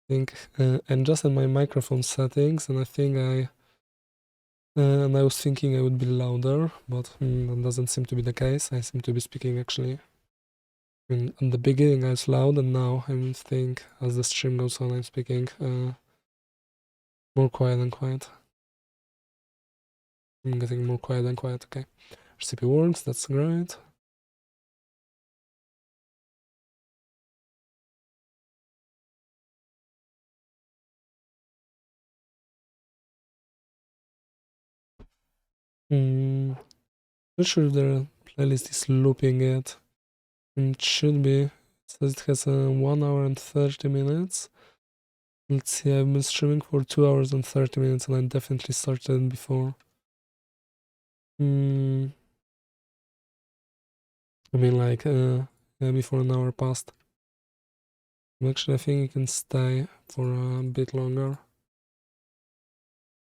I think I'm just in my microphone settings, and I think I was thinking I would be louder, but that doesn't seem to be the case. I seem to be speaking actually. In the beginning I was loud, and now I think as the stream goes on I'm speaking more quiet and quiet. I'm getting more quiet and quiet, okay. Recipe works, that's great. Not sure if the playlist is looping it. It should be. It says it has 1 hour and 30 minutes. Let's see, I've been streaming for 2 hours and 30 minutes, and I definitely started before. I mean, like, before an hour passed. Actually, I think you can stay for a bit longer.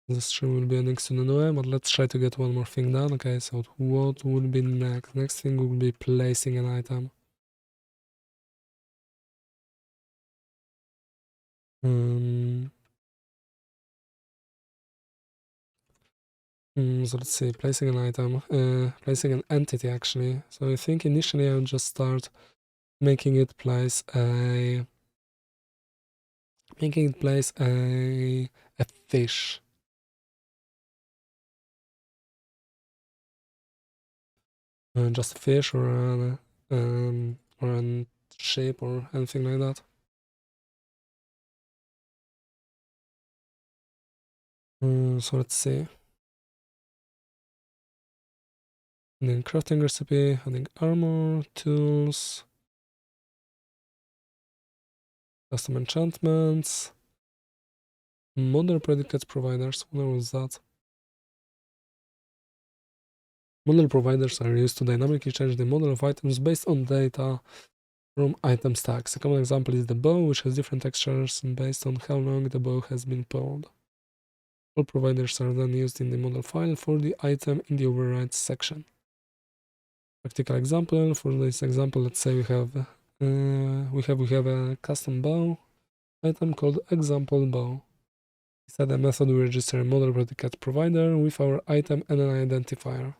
The stream will be ending soon anyway, but let's try to get one more thing done. Okay, so what would be next? Next thing would be placing an item. So let's see, placing an item, placing an entity actually. So I think initially I would just start making it place a fish. Just a fish or a shape or anything like that. So let's see. And then crafting recipe, adding armor, tools, custom enchantments, model predicate providers. What was that? Model providers are used to dynamically change the model of items based on data from item stacks. A common example is the bow, which has different textures based on how long the bow has been pulled. All providers are then used in the model file for the item in the override section. Practical example, for this example, let's say we have a custom bow item called example bow. Inside the method we register a model predicate provider with our item and an identifier.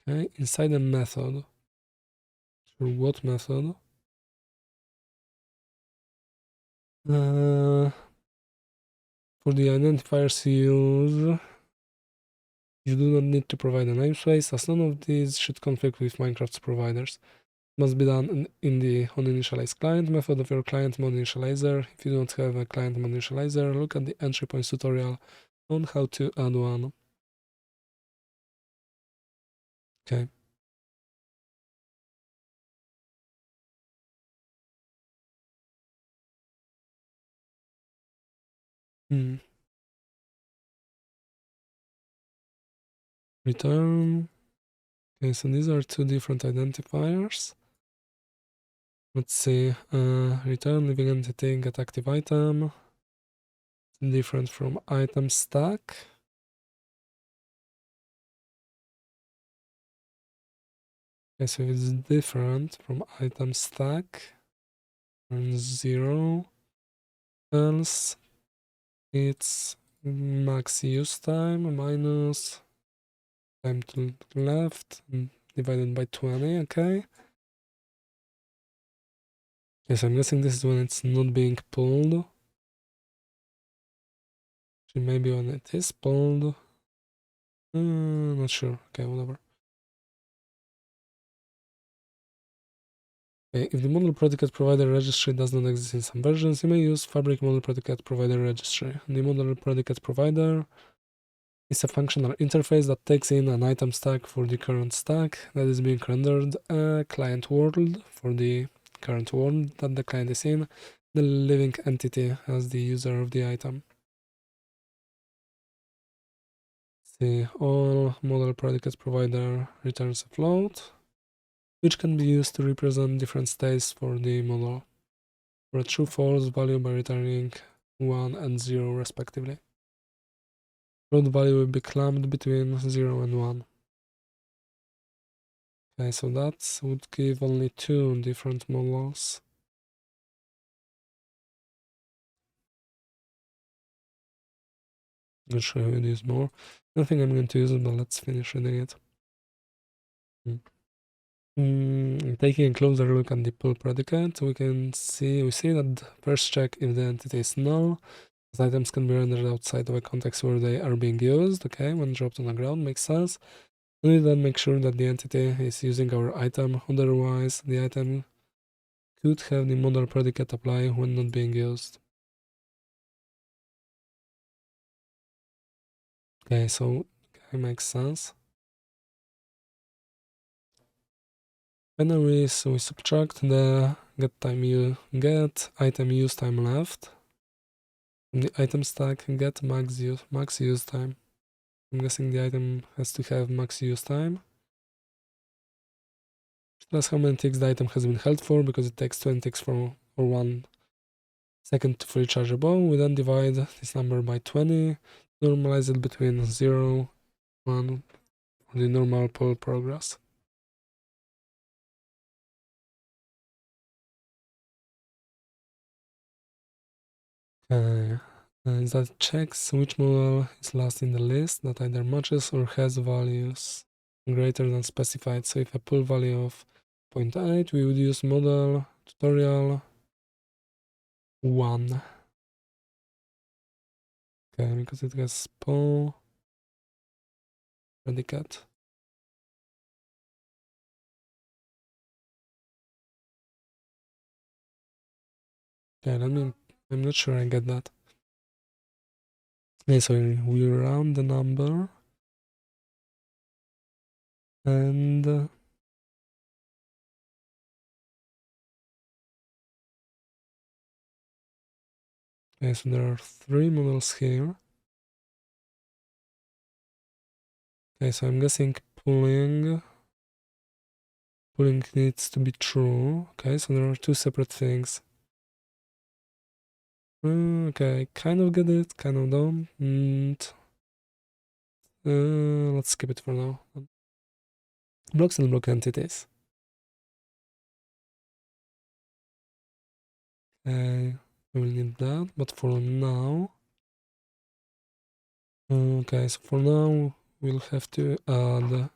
Okay, inside the method. For what method? For the identifiers you do not need to provide a namespace, as none of these should conflict with Minecraft's providers. It must be done in the onInitialize client method of your client mode initializer. If you don't have a client mode initializer, look at the entry points tutorial on how to add one. Okay. Return. Okay, so these are two different identifiers. Let's see. Return living entity get active item. Different from item stack. Okay, so it's different from item stack. And 0. Else it's max use time minus time to left divided by 20. Okay. Yes, I'm guessing this is when it's not being pulled. Actually, maybe when it is pulled. Not sure. Okay, whatever. Okay, if the model predicate provider registry does not exist in some versions, you may use Fabric model predicate provider registry. The model predicate provider is a functional interface that takes in an item stack for the current stack that is being rendered, a client world for the current world that the client is in, the living entity as the user of the item. See, all model predicate provider returns a float, which can be used to represent different states for the model. For a true false value by returning 1 and 0 respectively. Float value will be clamped between 0 and 1. Okay, so that would give only 2 different models. I'm not sure how to use more. I don't think I'm going to use it, but let's finish reading it. Taking a closer look at the pull predicate, we see that first check if the entity is null, as items can be rendered outside of a context where they are being used, okay, when dropped on the ground, makes sense. We then make sure that the entity is using our item, otherwise the item could have the model predicate apply when not being used. Okay, so it makes sense. Finally, so we subtract the get item use time left from the item stack, get max use time. I'm guessing the item has to have max use time. Plus how many ticks the item has been held for, because it takes 20 ticks or 1 second to fully charge a bow. We then divide this number by 20, normalize it between 0, 1, for the normal pull progress. Okay, that checks which model is last in the list that either matches or has values greater than specified. So if a pull value of 0.8, we would use model tutorial 1. Okay, because it has pull predicate. Okay, I'm not sure I get that. Okay, so we round the number and okay, so there are 3 models here. Okay, so I'm guessing pulling needs to be true. Okay, so there are 2 separate things. Okay, kind of get it, kind of don't. And let's skip it for now. Blocks and block entities. Okay, we will need that, but for now. Okay, so for now we'll have to add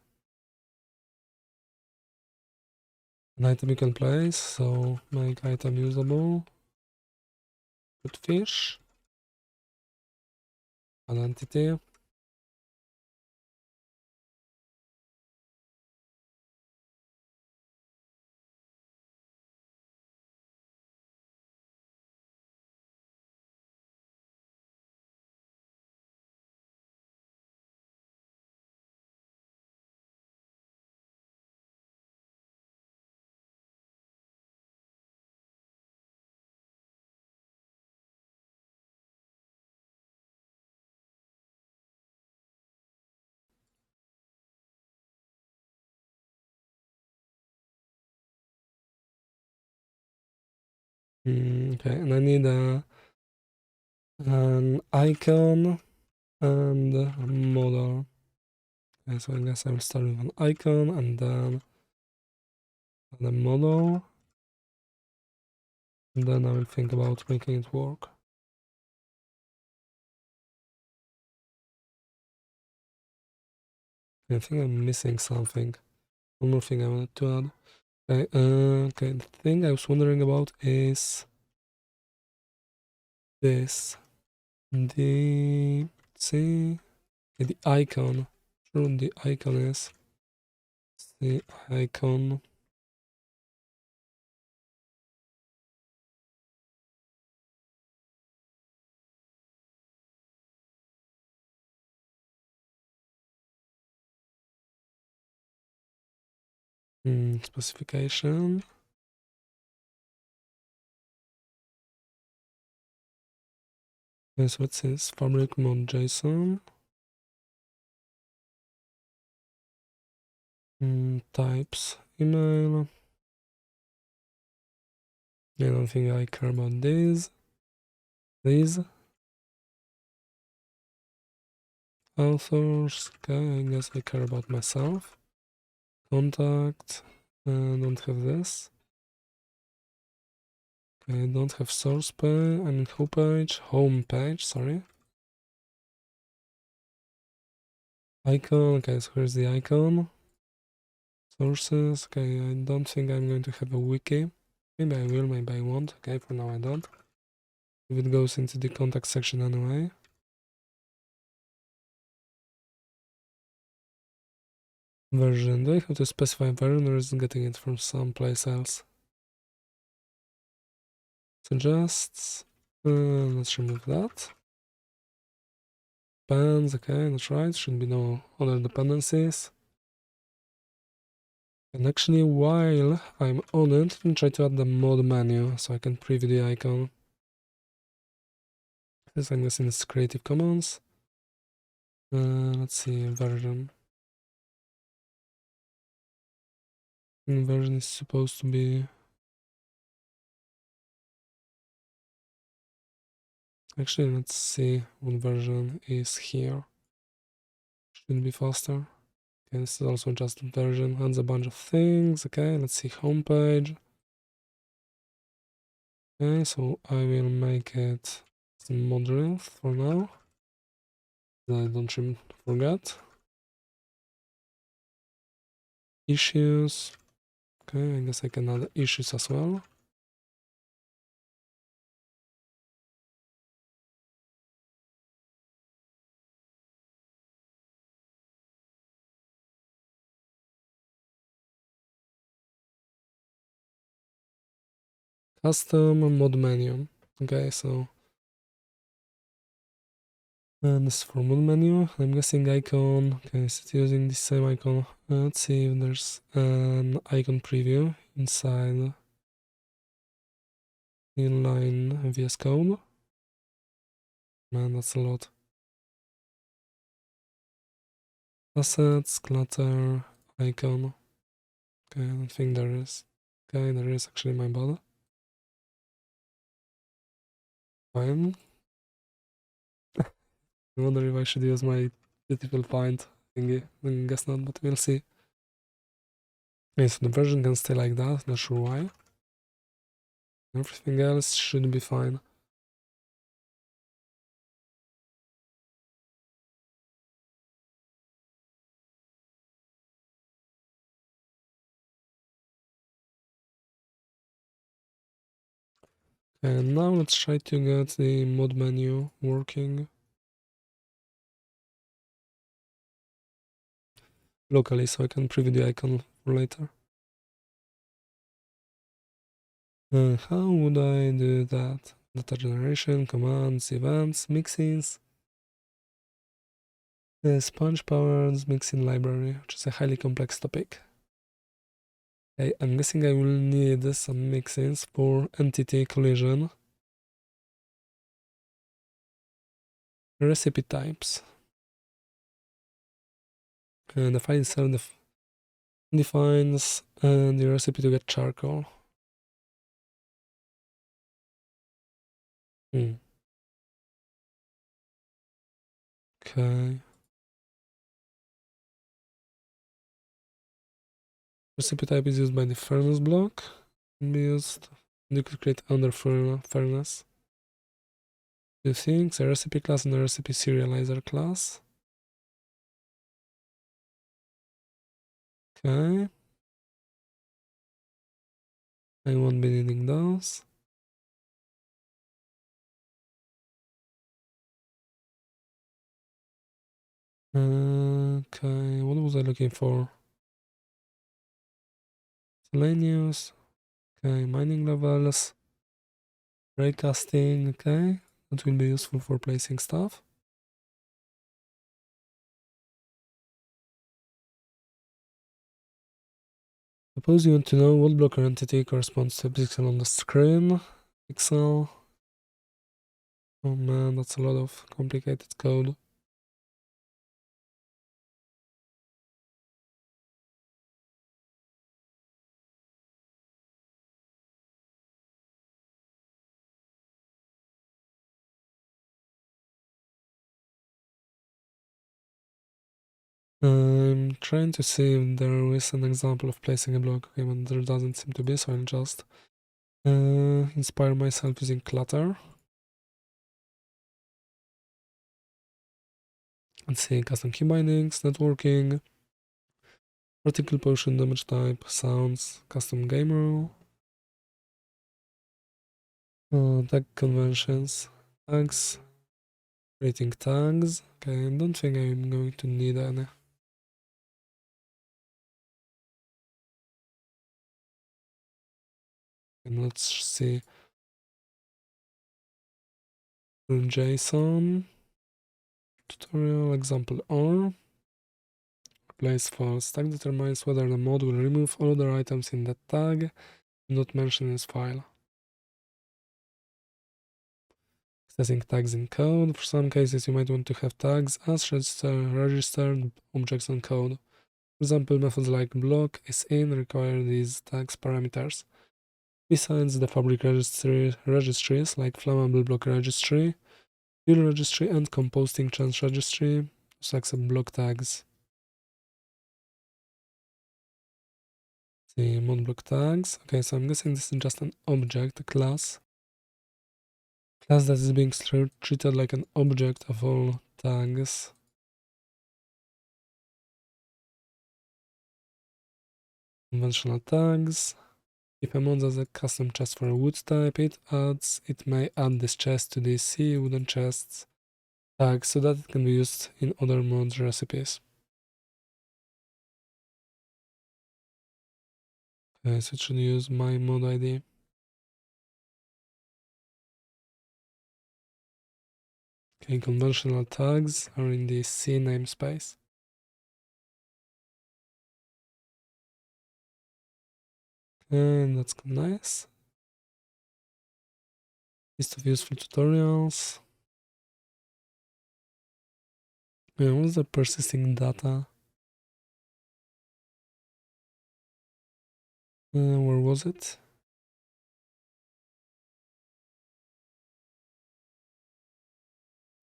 an item you can place, so make item usable, put fish, add entity, okay, and I need an icon and a model. Okay, so I guess I will start with an icon and then the model, and then I will think about making it work. I think I'm missing something. One more thing I wanted to add. Okay, the thing I was wondering about is this. The icon. Sure, the icon is the icon. Specification. Okay, so it says fabric mode JSON. Types email. I don't think I care about these. authors, okay, I guess I care about myself. Contact, don't have this. Okay, don't have source page, I mean home page, sorry. Icon, okay, so here's the icon. Sources, okay, I don't think I'm going to have a wiki. Maybe I will, maybe I won't. Okay, for now I don't. If it goes into the contact section anyway. Version, do I have to specify version or is it getting it from someplace else? Suggests, let's remove that. Bands, okay, that's right, should be no other dependencies. And actually, while I'm on it, let me try to add the mod menu so I can preview the icon. This I'm guessing is Creative Commons. Let's see, version. Version is supposed to be... Actually, let's see what version is here. Should be faster. Okay, this is also just a version, adds a bunch of things. Okay, let's see homepage. Okay, so I will make it moderate for now. I don't forget. Issues. Okay, I guess I can add issues as well. Custom mod menu. Okay, so this is for mod menu. I'm guessing icon. Okay, is it using the same icon? Let's see if there's an icon preview inside inline VS Code. Man, that's a lot. Assets, clutter, icon. Okay, I don't think there is. Okay, there is actually my body. Fine. I wonder if I should use my beautiful find thingy. I guess not, but we'll see. Okay, so the version can stay like that, not sure why. Everything else should be fine. And now let's try to get the mod menu working locally so I can preview the icon for later. How would I do that? Data generation, commands, events, mixins. Sponge powers mixing library, which is a highly complex topic. Okay, I'm guessing I will need some mixins for entity collision. Recipe types. The file itself defines the recipe to get charcoal. Okay. Recipe type is used by the furnace block. Can be used. You could create under furnace. Two things, a recipe class and a recipe serializer class. Okay. I won't be needing those. Okay, what was I looking for? Miscellaneous. Okay, mining levels. Raycasting, okay. That will be useful for placing stuff. Suppose you want to know what blocker entity corresponds to a pixel on the screen. Pixel. Oh man, that's a lot of complicated code. I'm trying to see if there is an example of placing a block. Okay, but there doesn't seem to be, so I'll just inspire myself using clutter. Let's see, custom key bindings, networking, particle potion, damage type, sounds, custom game rule, tag conventions, tags, creating tags. Okay, I don't think I'm going to need any. And let's see. JSON tutorial example or replace false. Tag determines whether the mod will remove all other items in that tag, not mention its file. Accessing tags in code. For some cases, you might want to have tags as registered objects on code. For example, methods like block is in require these tags parameters. Besides the public registries like flammable block registry, fuel registry, and composting chance registry also accept block tags. See mod block tags. Okay, so I'm guessing this is just an object, a class. Class that is being treated like an object of all tags. Conventional tags. If a mod has a custom chest for a wood type, it may add this chest to the C wooden chests tag so that it can be used in other mods recipes. Okay, so it should use my mod ID. Okay, conventional tags are in the C namespace. And that's nice. List of useful tutorials. Yeah, what's the persisting data? Where was it?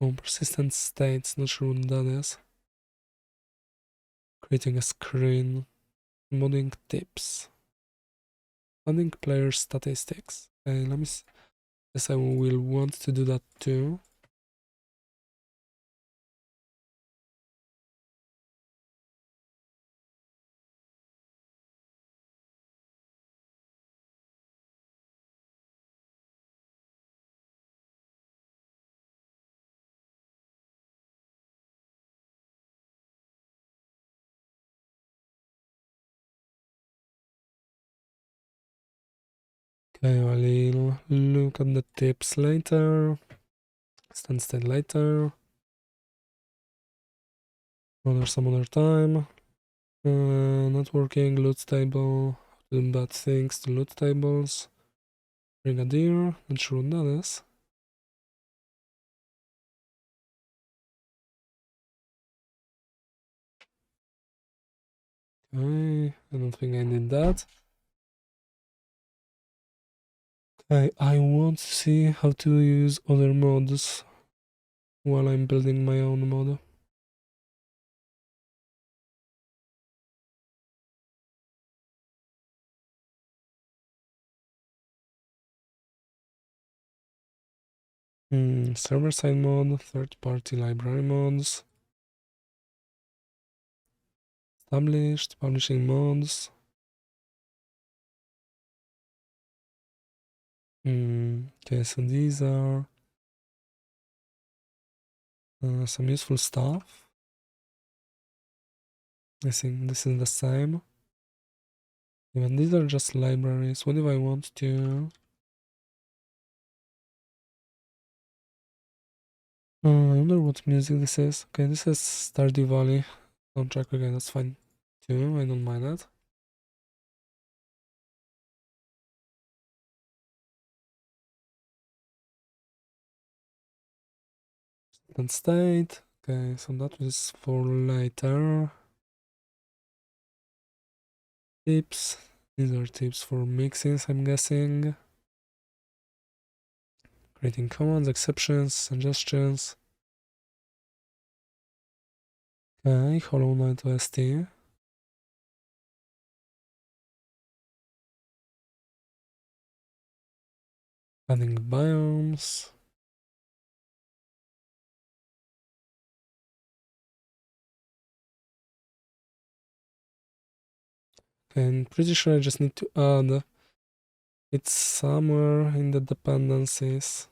Oh, persistent states, not sure what that is. Creating a screen. Modding tips. Adding player statistics. Okay, let me see. Yes, I will want to do that too. Okay, I'll look at the tips later. Stand state later. Or some other time. Networking, loot table. Do bad things to loot tables. Brigadier. Not sure what that is. Okay, I don't think I need that. Okay, I want to see how to use other mods while I'm building my own mod. Server-side mod, third-party library mods, established, publishing mods. Okay, so these are some useful stuff. I think this is the same. Even these are just libraries. What if I want to? I wonder what music this is. Okay, this is Stardew Valley soundtrack. Okay, that's fine too. I don't mind that. And state. Okay, so that is for later. Tips. These are tips for mixins, I'm guessing. Creating commands, exceptions, suggestions. Okay, Hollow Knight OST. Adding biomes. Okay, and pretty sure I just need to add it somewhere in the dependencies.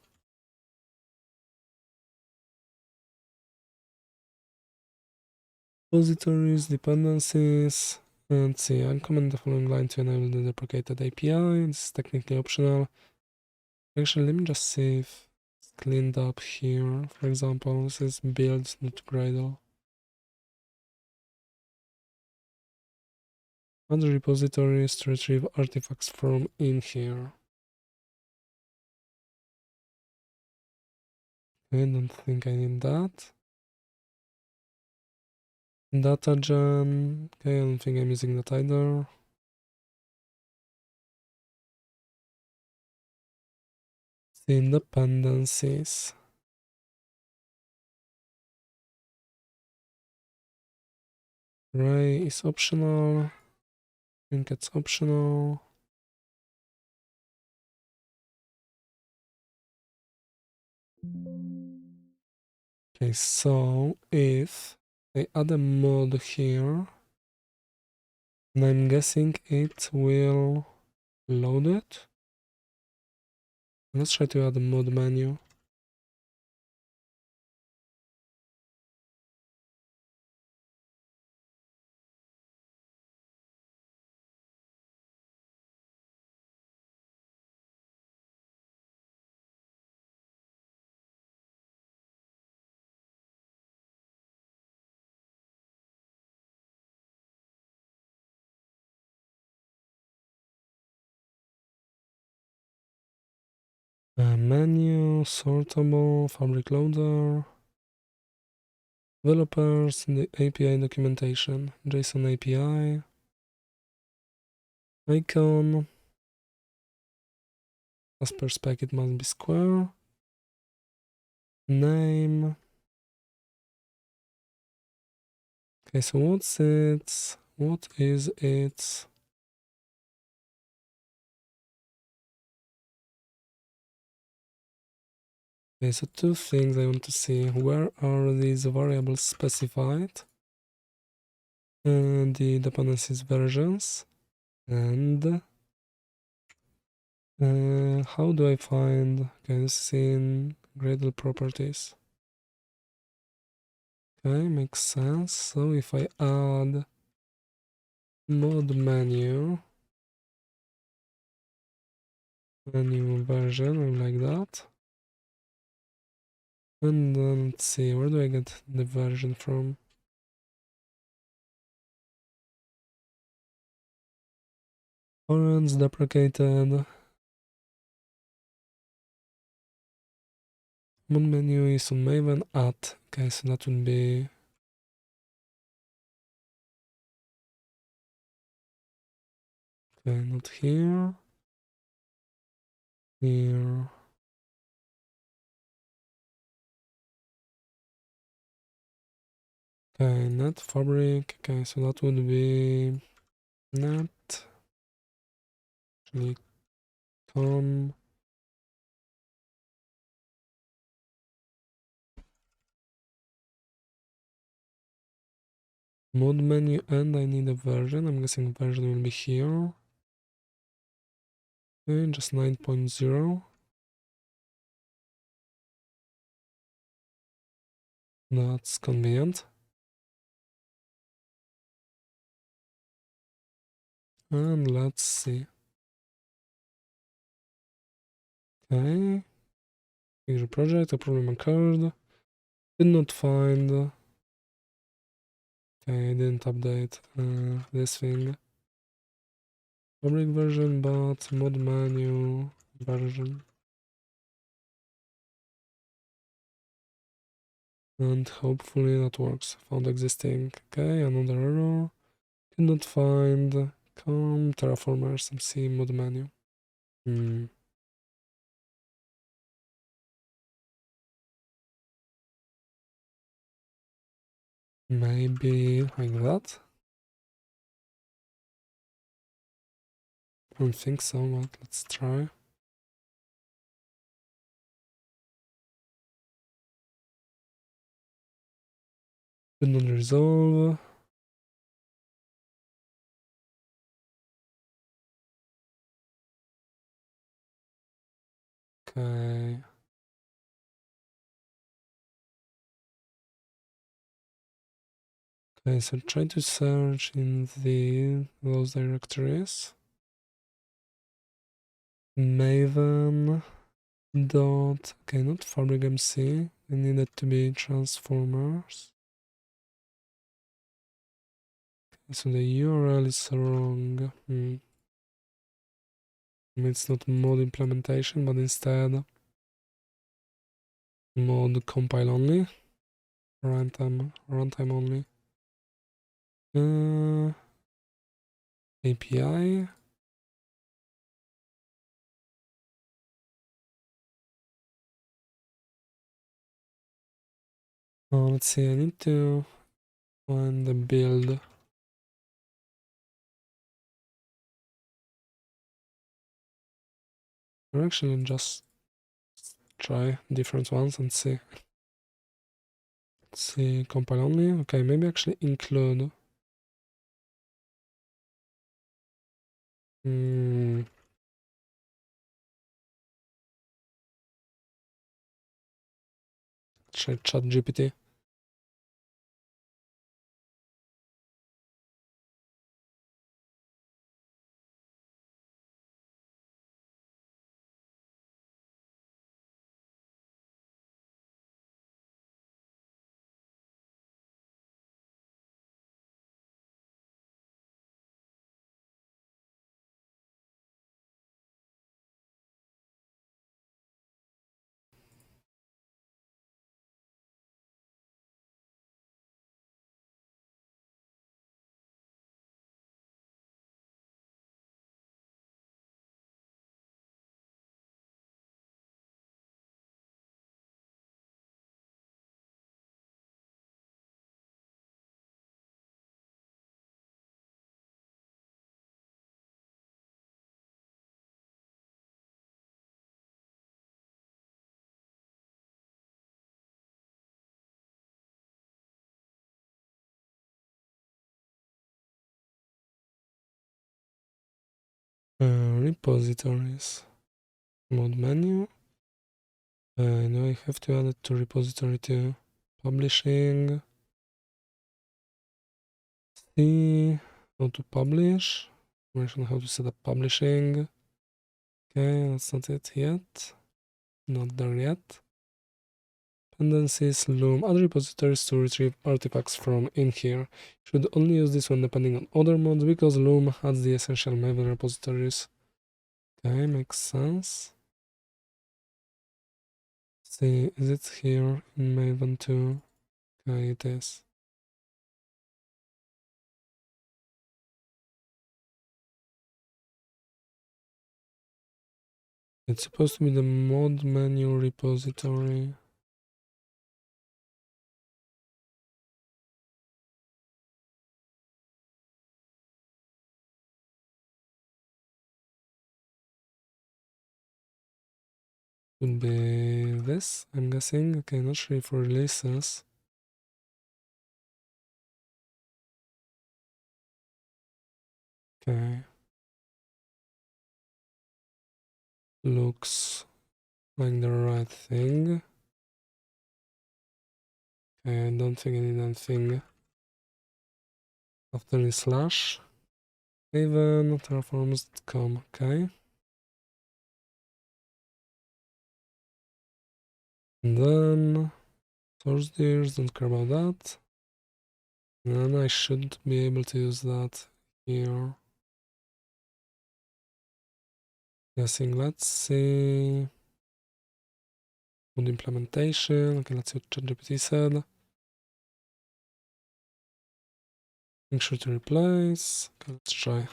Repositories, dependencies, and see, I'll comment the following line to enable the deprecated API. This is technically optional. Actually, let me just see if it's cleaned up here. For example, this is build, not Gradle. Add repositories to retrieve artifacts from in here. I don't think I need that. Data gen. Okay, I don't think I'm using that either. The dependencies. Array is optional. I think it's optional. Okay, so if I add a mod here, and I'm guessing it will load it. Let's try to add a mod menu. Menu, sortable, fabric loader, developers, the API documentation, JSON API, icon, as per spec it must be square, name. Okay, so what is its okay, so two things I want to see. Where are these variables specified? And the dependencies versions. And how do I find, okay, this is in Gradle properties. Okay, makes sense. So if I add mod menu version like that, and then let's see, where do I get the version from? Orange deprecated. Mod menu is on Maven at. Okay, so that would be okay, not here. Here. Okay, net fabric. Okay, so that would be net. Actually, com. Mod menu, and I need a version. I'm guessing version will be here. Okay, just 9.0. That's convenient. And let's see. Okay. Figure project, a problem occurred. Did not find. Okay, I didn't update this thing. Fabric version, but mod menu version. And hopefully that works. Found existing. Okay, another error. Did not find. Com terraform SMC mod menu. Hmm. Maybe like that. I don't think so, but let's try. Did not resolve. Okay. Okay, so try to search in those directories. Maven dot, okay, not fabric MC. I need it to be transformers. Okay, so the URL is wrong. It's not mod implementation, but instead mod compile only, runtime only. API. Oh, let's see, I need to find the build. Or actually just try different ones and see. Let's see, compile only. Okay, maybe actually include. Try ChatGPT. Repositories. Mod menu. Now I have to add it to repository too. Publishing. See how to publish. Mention how to set up publishing. Okay, that's not it yet. Not there yet. Dependencies, Loom, add repositories to retrieve artifacts from in here. Should only use this when depending on other mods because Loom adds the essential Maven repositories. Okay, makes sense. See, is it here in Maven too? Okay, it is. It's supposed to be the mod menu repository. Would be this, I'm guessing. Okay, not sure if releases. Okay. Looks like the right thing. Okay, I don't think I need anything after the slash. Even terraforms.com, okay. And then source dirs, don't care about that. And then I should be able to use that here. Guessing, let's see. Mod implementation. Okay, let's see what ChatGPT said. Make sure to replace. Okay, let's try.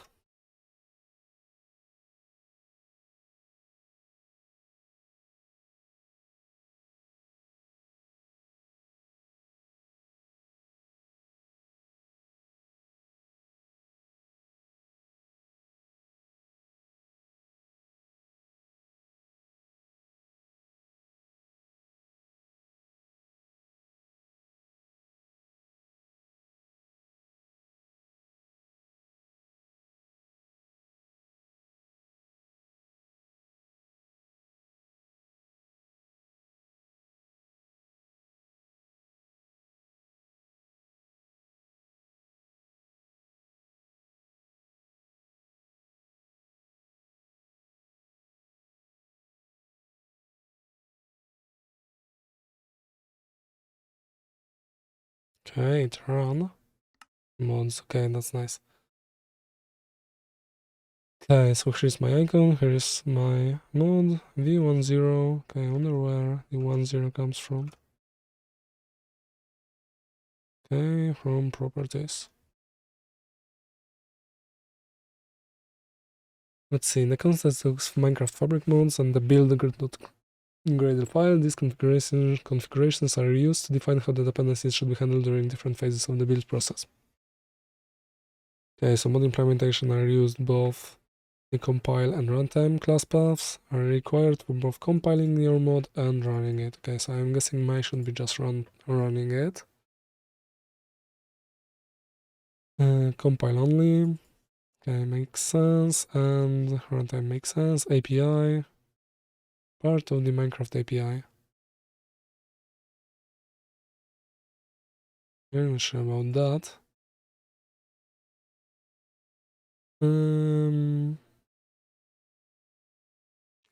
Okay, it ran. Mods, okay, that's nice. Okay, so here's my icon, here's my mod, v10. Okay, I wonder where the 10 comes from. Okay, from properties. Let's see, in the context of Minecraft fabric mods and the build.gradle file, these configurations are used to define how the dependencies should be handled during different phases of the build process. Okay, so mod implementation are used both the compile and runtime class paths are required for both compiling your mod and running it. Okay, so I'm guessing my should be just running it. Compile only. Okay, makes sense. And runtime makes sense. API. Part of the Minecraft API. I'm not sure about that.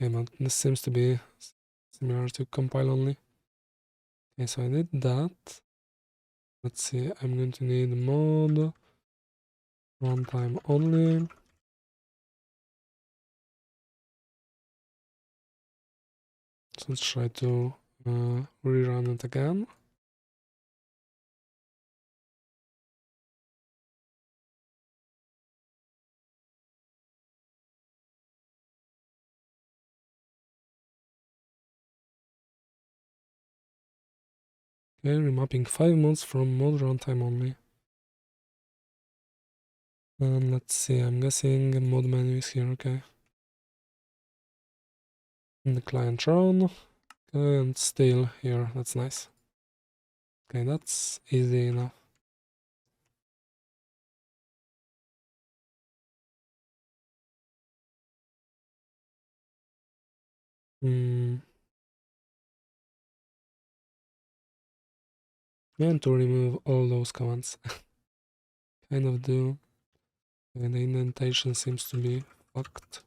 Okay, but this seems to be similar to compile only. Okay, so I did that. Let's see, I'm going to need mod runtime only. So let's try to rerun it again. Okay, remapping 5 mods from mod runtime only. And let's see, I'm guessing mod menu is here, okay. And the client run, okay, and still here, that's nice. Okay, that's easy enough. And to remove all those commands. Kind of do. And the indentation seems to be fucked.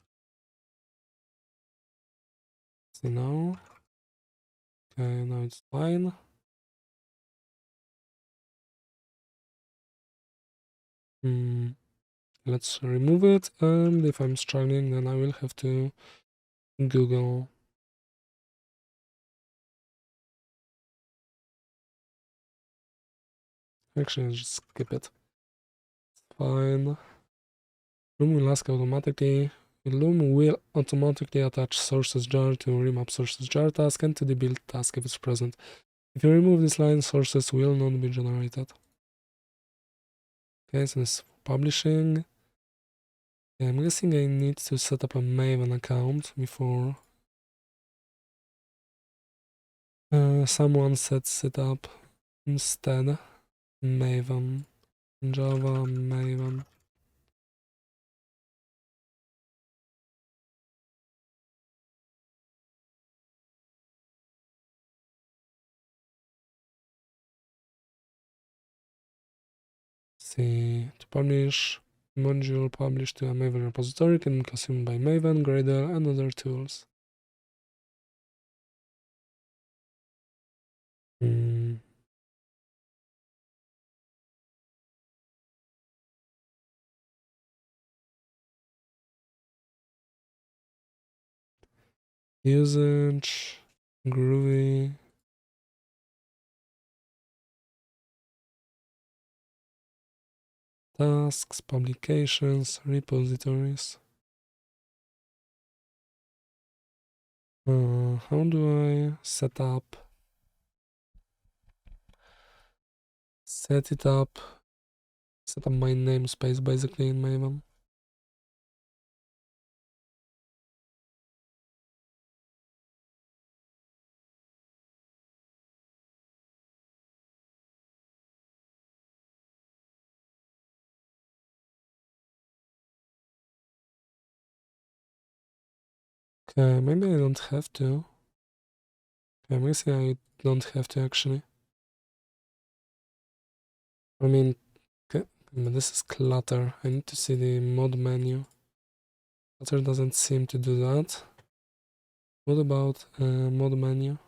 See now. Okay, now it's fine. Let's remove it, and if I'm struggling, then I will have to Google. Actually, I'll just skip it. Fine. Loom will ask automatically. Loom will automatically attach sources jar to remap sources jar task and to the build task if it's present. If you remove this line, sources will not be generated. Okay, so this is publishing. Yeah, I'm guessing I need to set up a Maven account before someone sets it up instead. Maven. Java Maven. See, to publish module published to a Maven repository can be consumed by Maven, Gradle, and other tools. Usage, Groovy. Tasks, publications, repositories. How do I set it up? Set up my namespace basically in Maven. Okay, maybe I don't have to. Okay, maybe I don't have to actually. I mean, okay, but this is clutter. I need to see the mod menu. Clutter doesn't seem to do that. What about mod menu?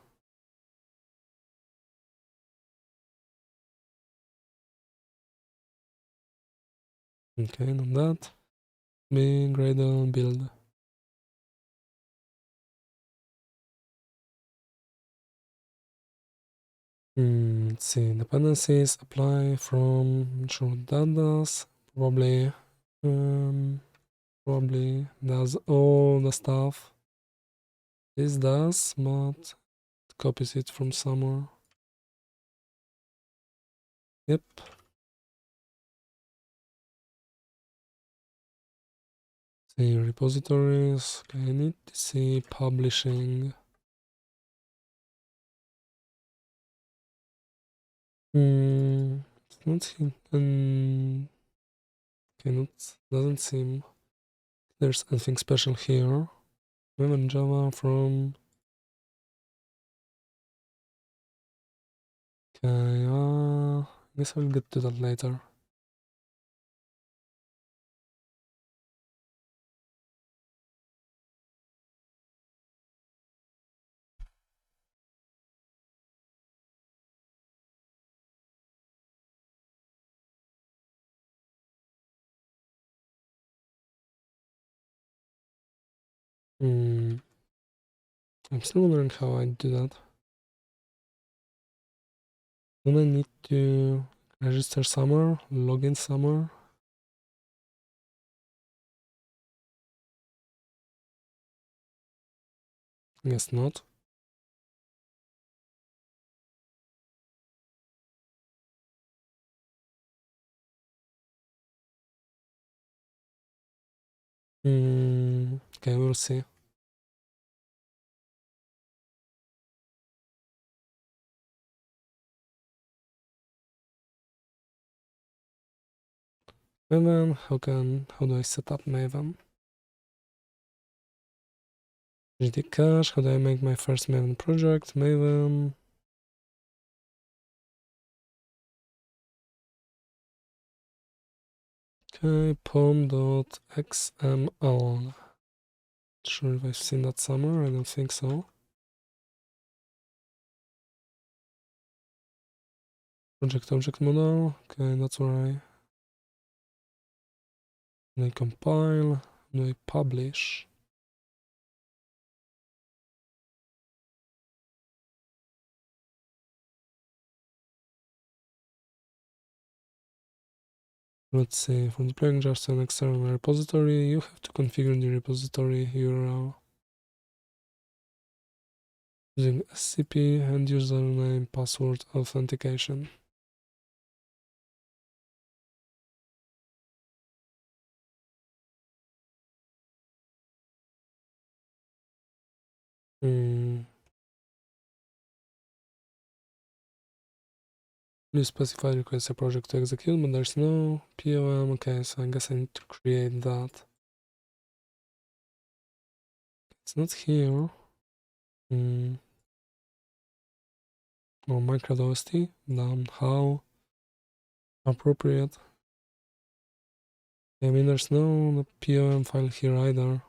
Okay, not that. Big Gradle build. Let's see, dependencies apply from, not sure what that does. Probably does all the stuff this does, but it copies it from somewhere. Yep. See repositories. Okay, I need to see publishing. It's not okay, doesn't seem there's anything special here. Remember Java from okay, I guess I'll get to that later. I'm still wondering how I do that. Don't I need to register somewhere, log in somewhere? Guess not. Okay, we'll see. Maven, how do I set up Maven? GD cache, how do I make my first Maven project? Maven. Okay, pom.xml. Not sure if I've seen that somewhere, I don't think so. Project object model, okay, that's where I compile, do I publish? Let's see, for deploying just an external repository, you have to configure the repository URL using SCP and username password authentication. Please specify request a project to execute, but there's no POM. Okay, so I guess I need to create that. It's not here. Oh, microOST. Damn, how appropriate. I mean, there's no POM file here either.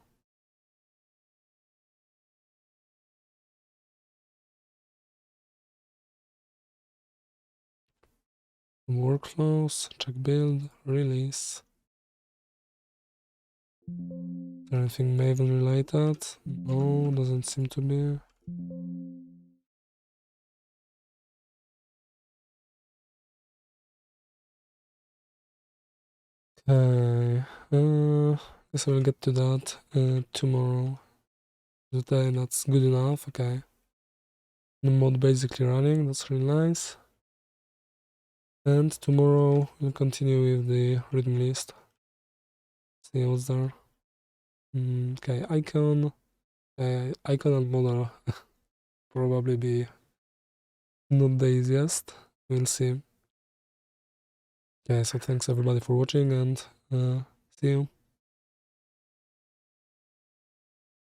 Workflows, check build, release. Is there anything Maven related? No, doesn't seem to be. Okay, guess I will get to that tomorrow. Today that's good enough, okay. The mod basically running, that's really nice. And tomorrow we'll continue with the rhythm list. See what's there. Okay, icon. Icon and model probably be not the easiest. We'll see. Okay, so thanks everybody for watching and see you.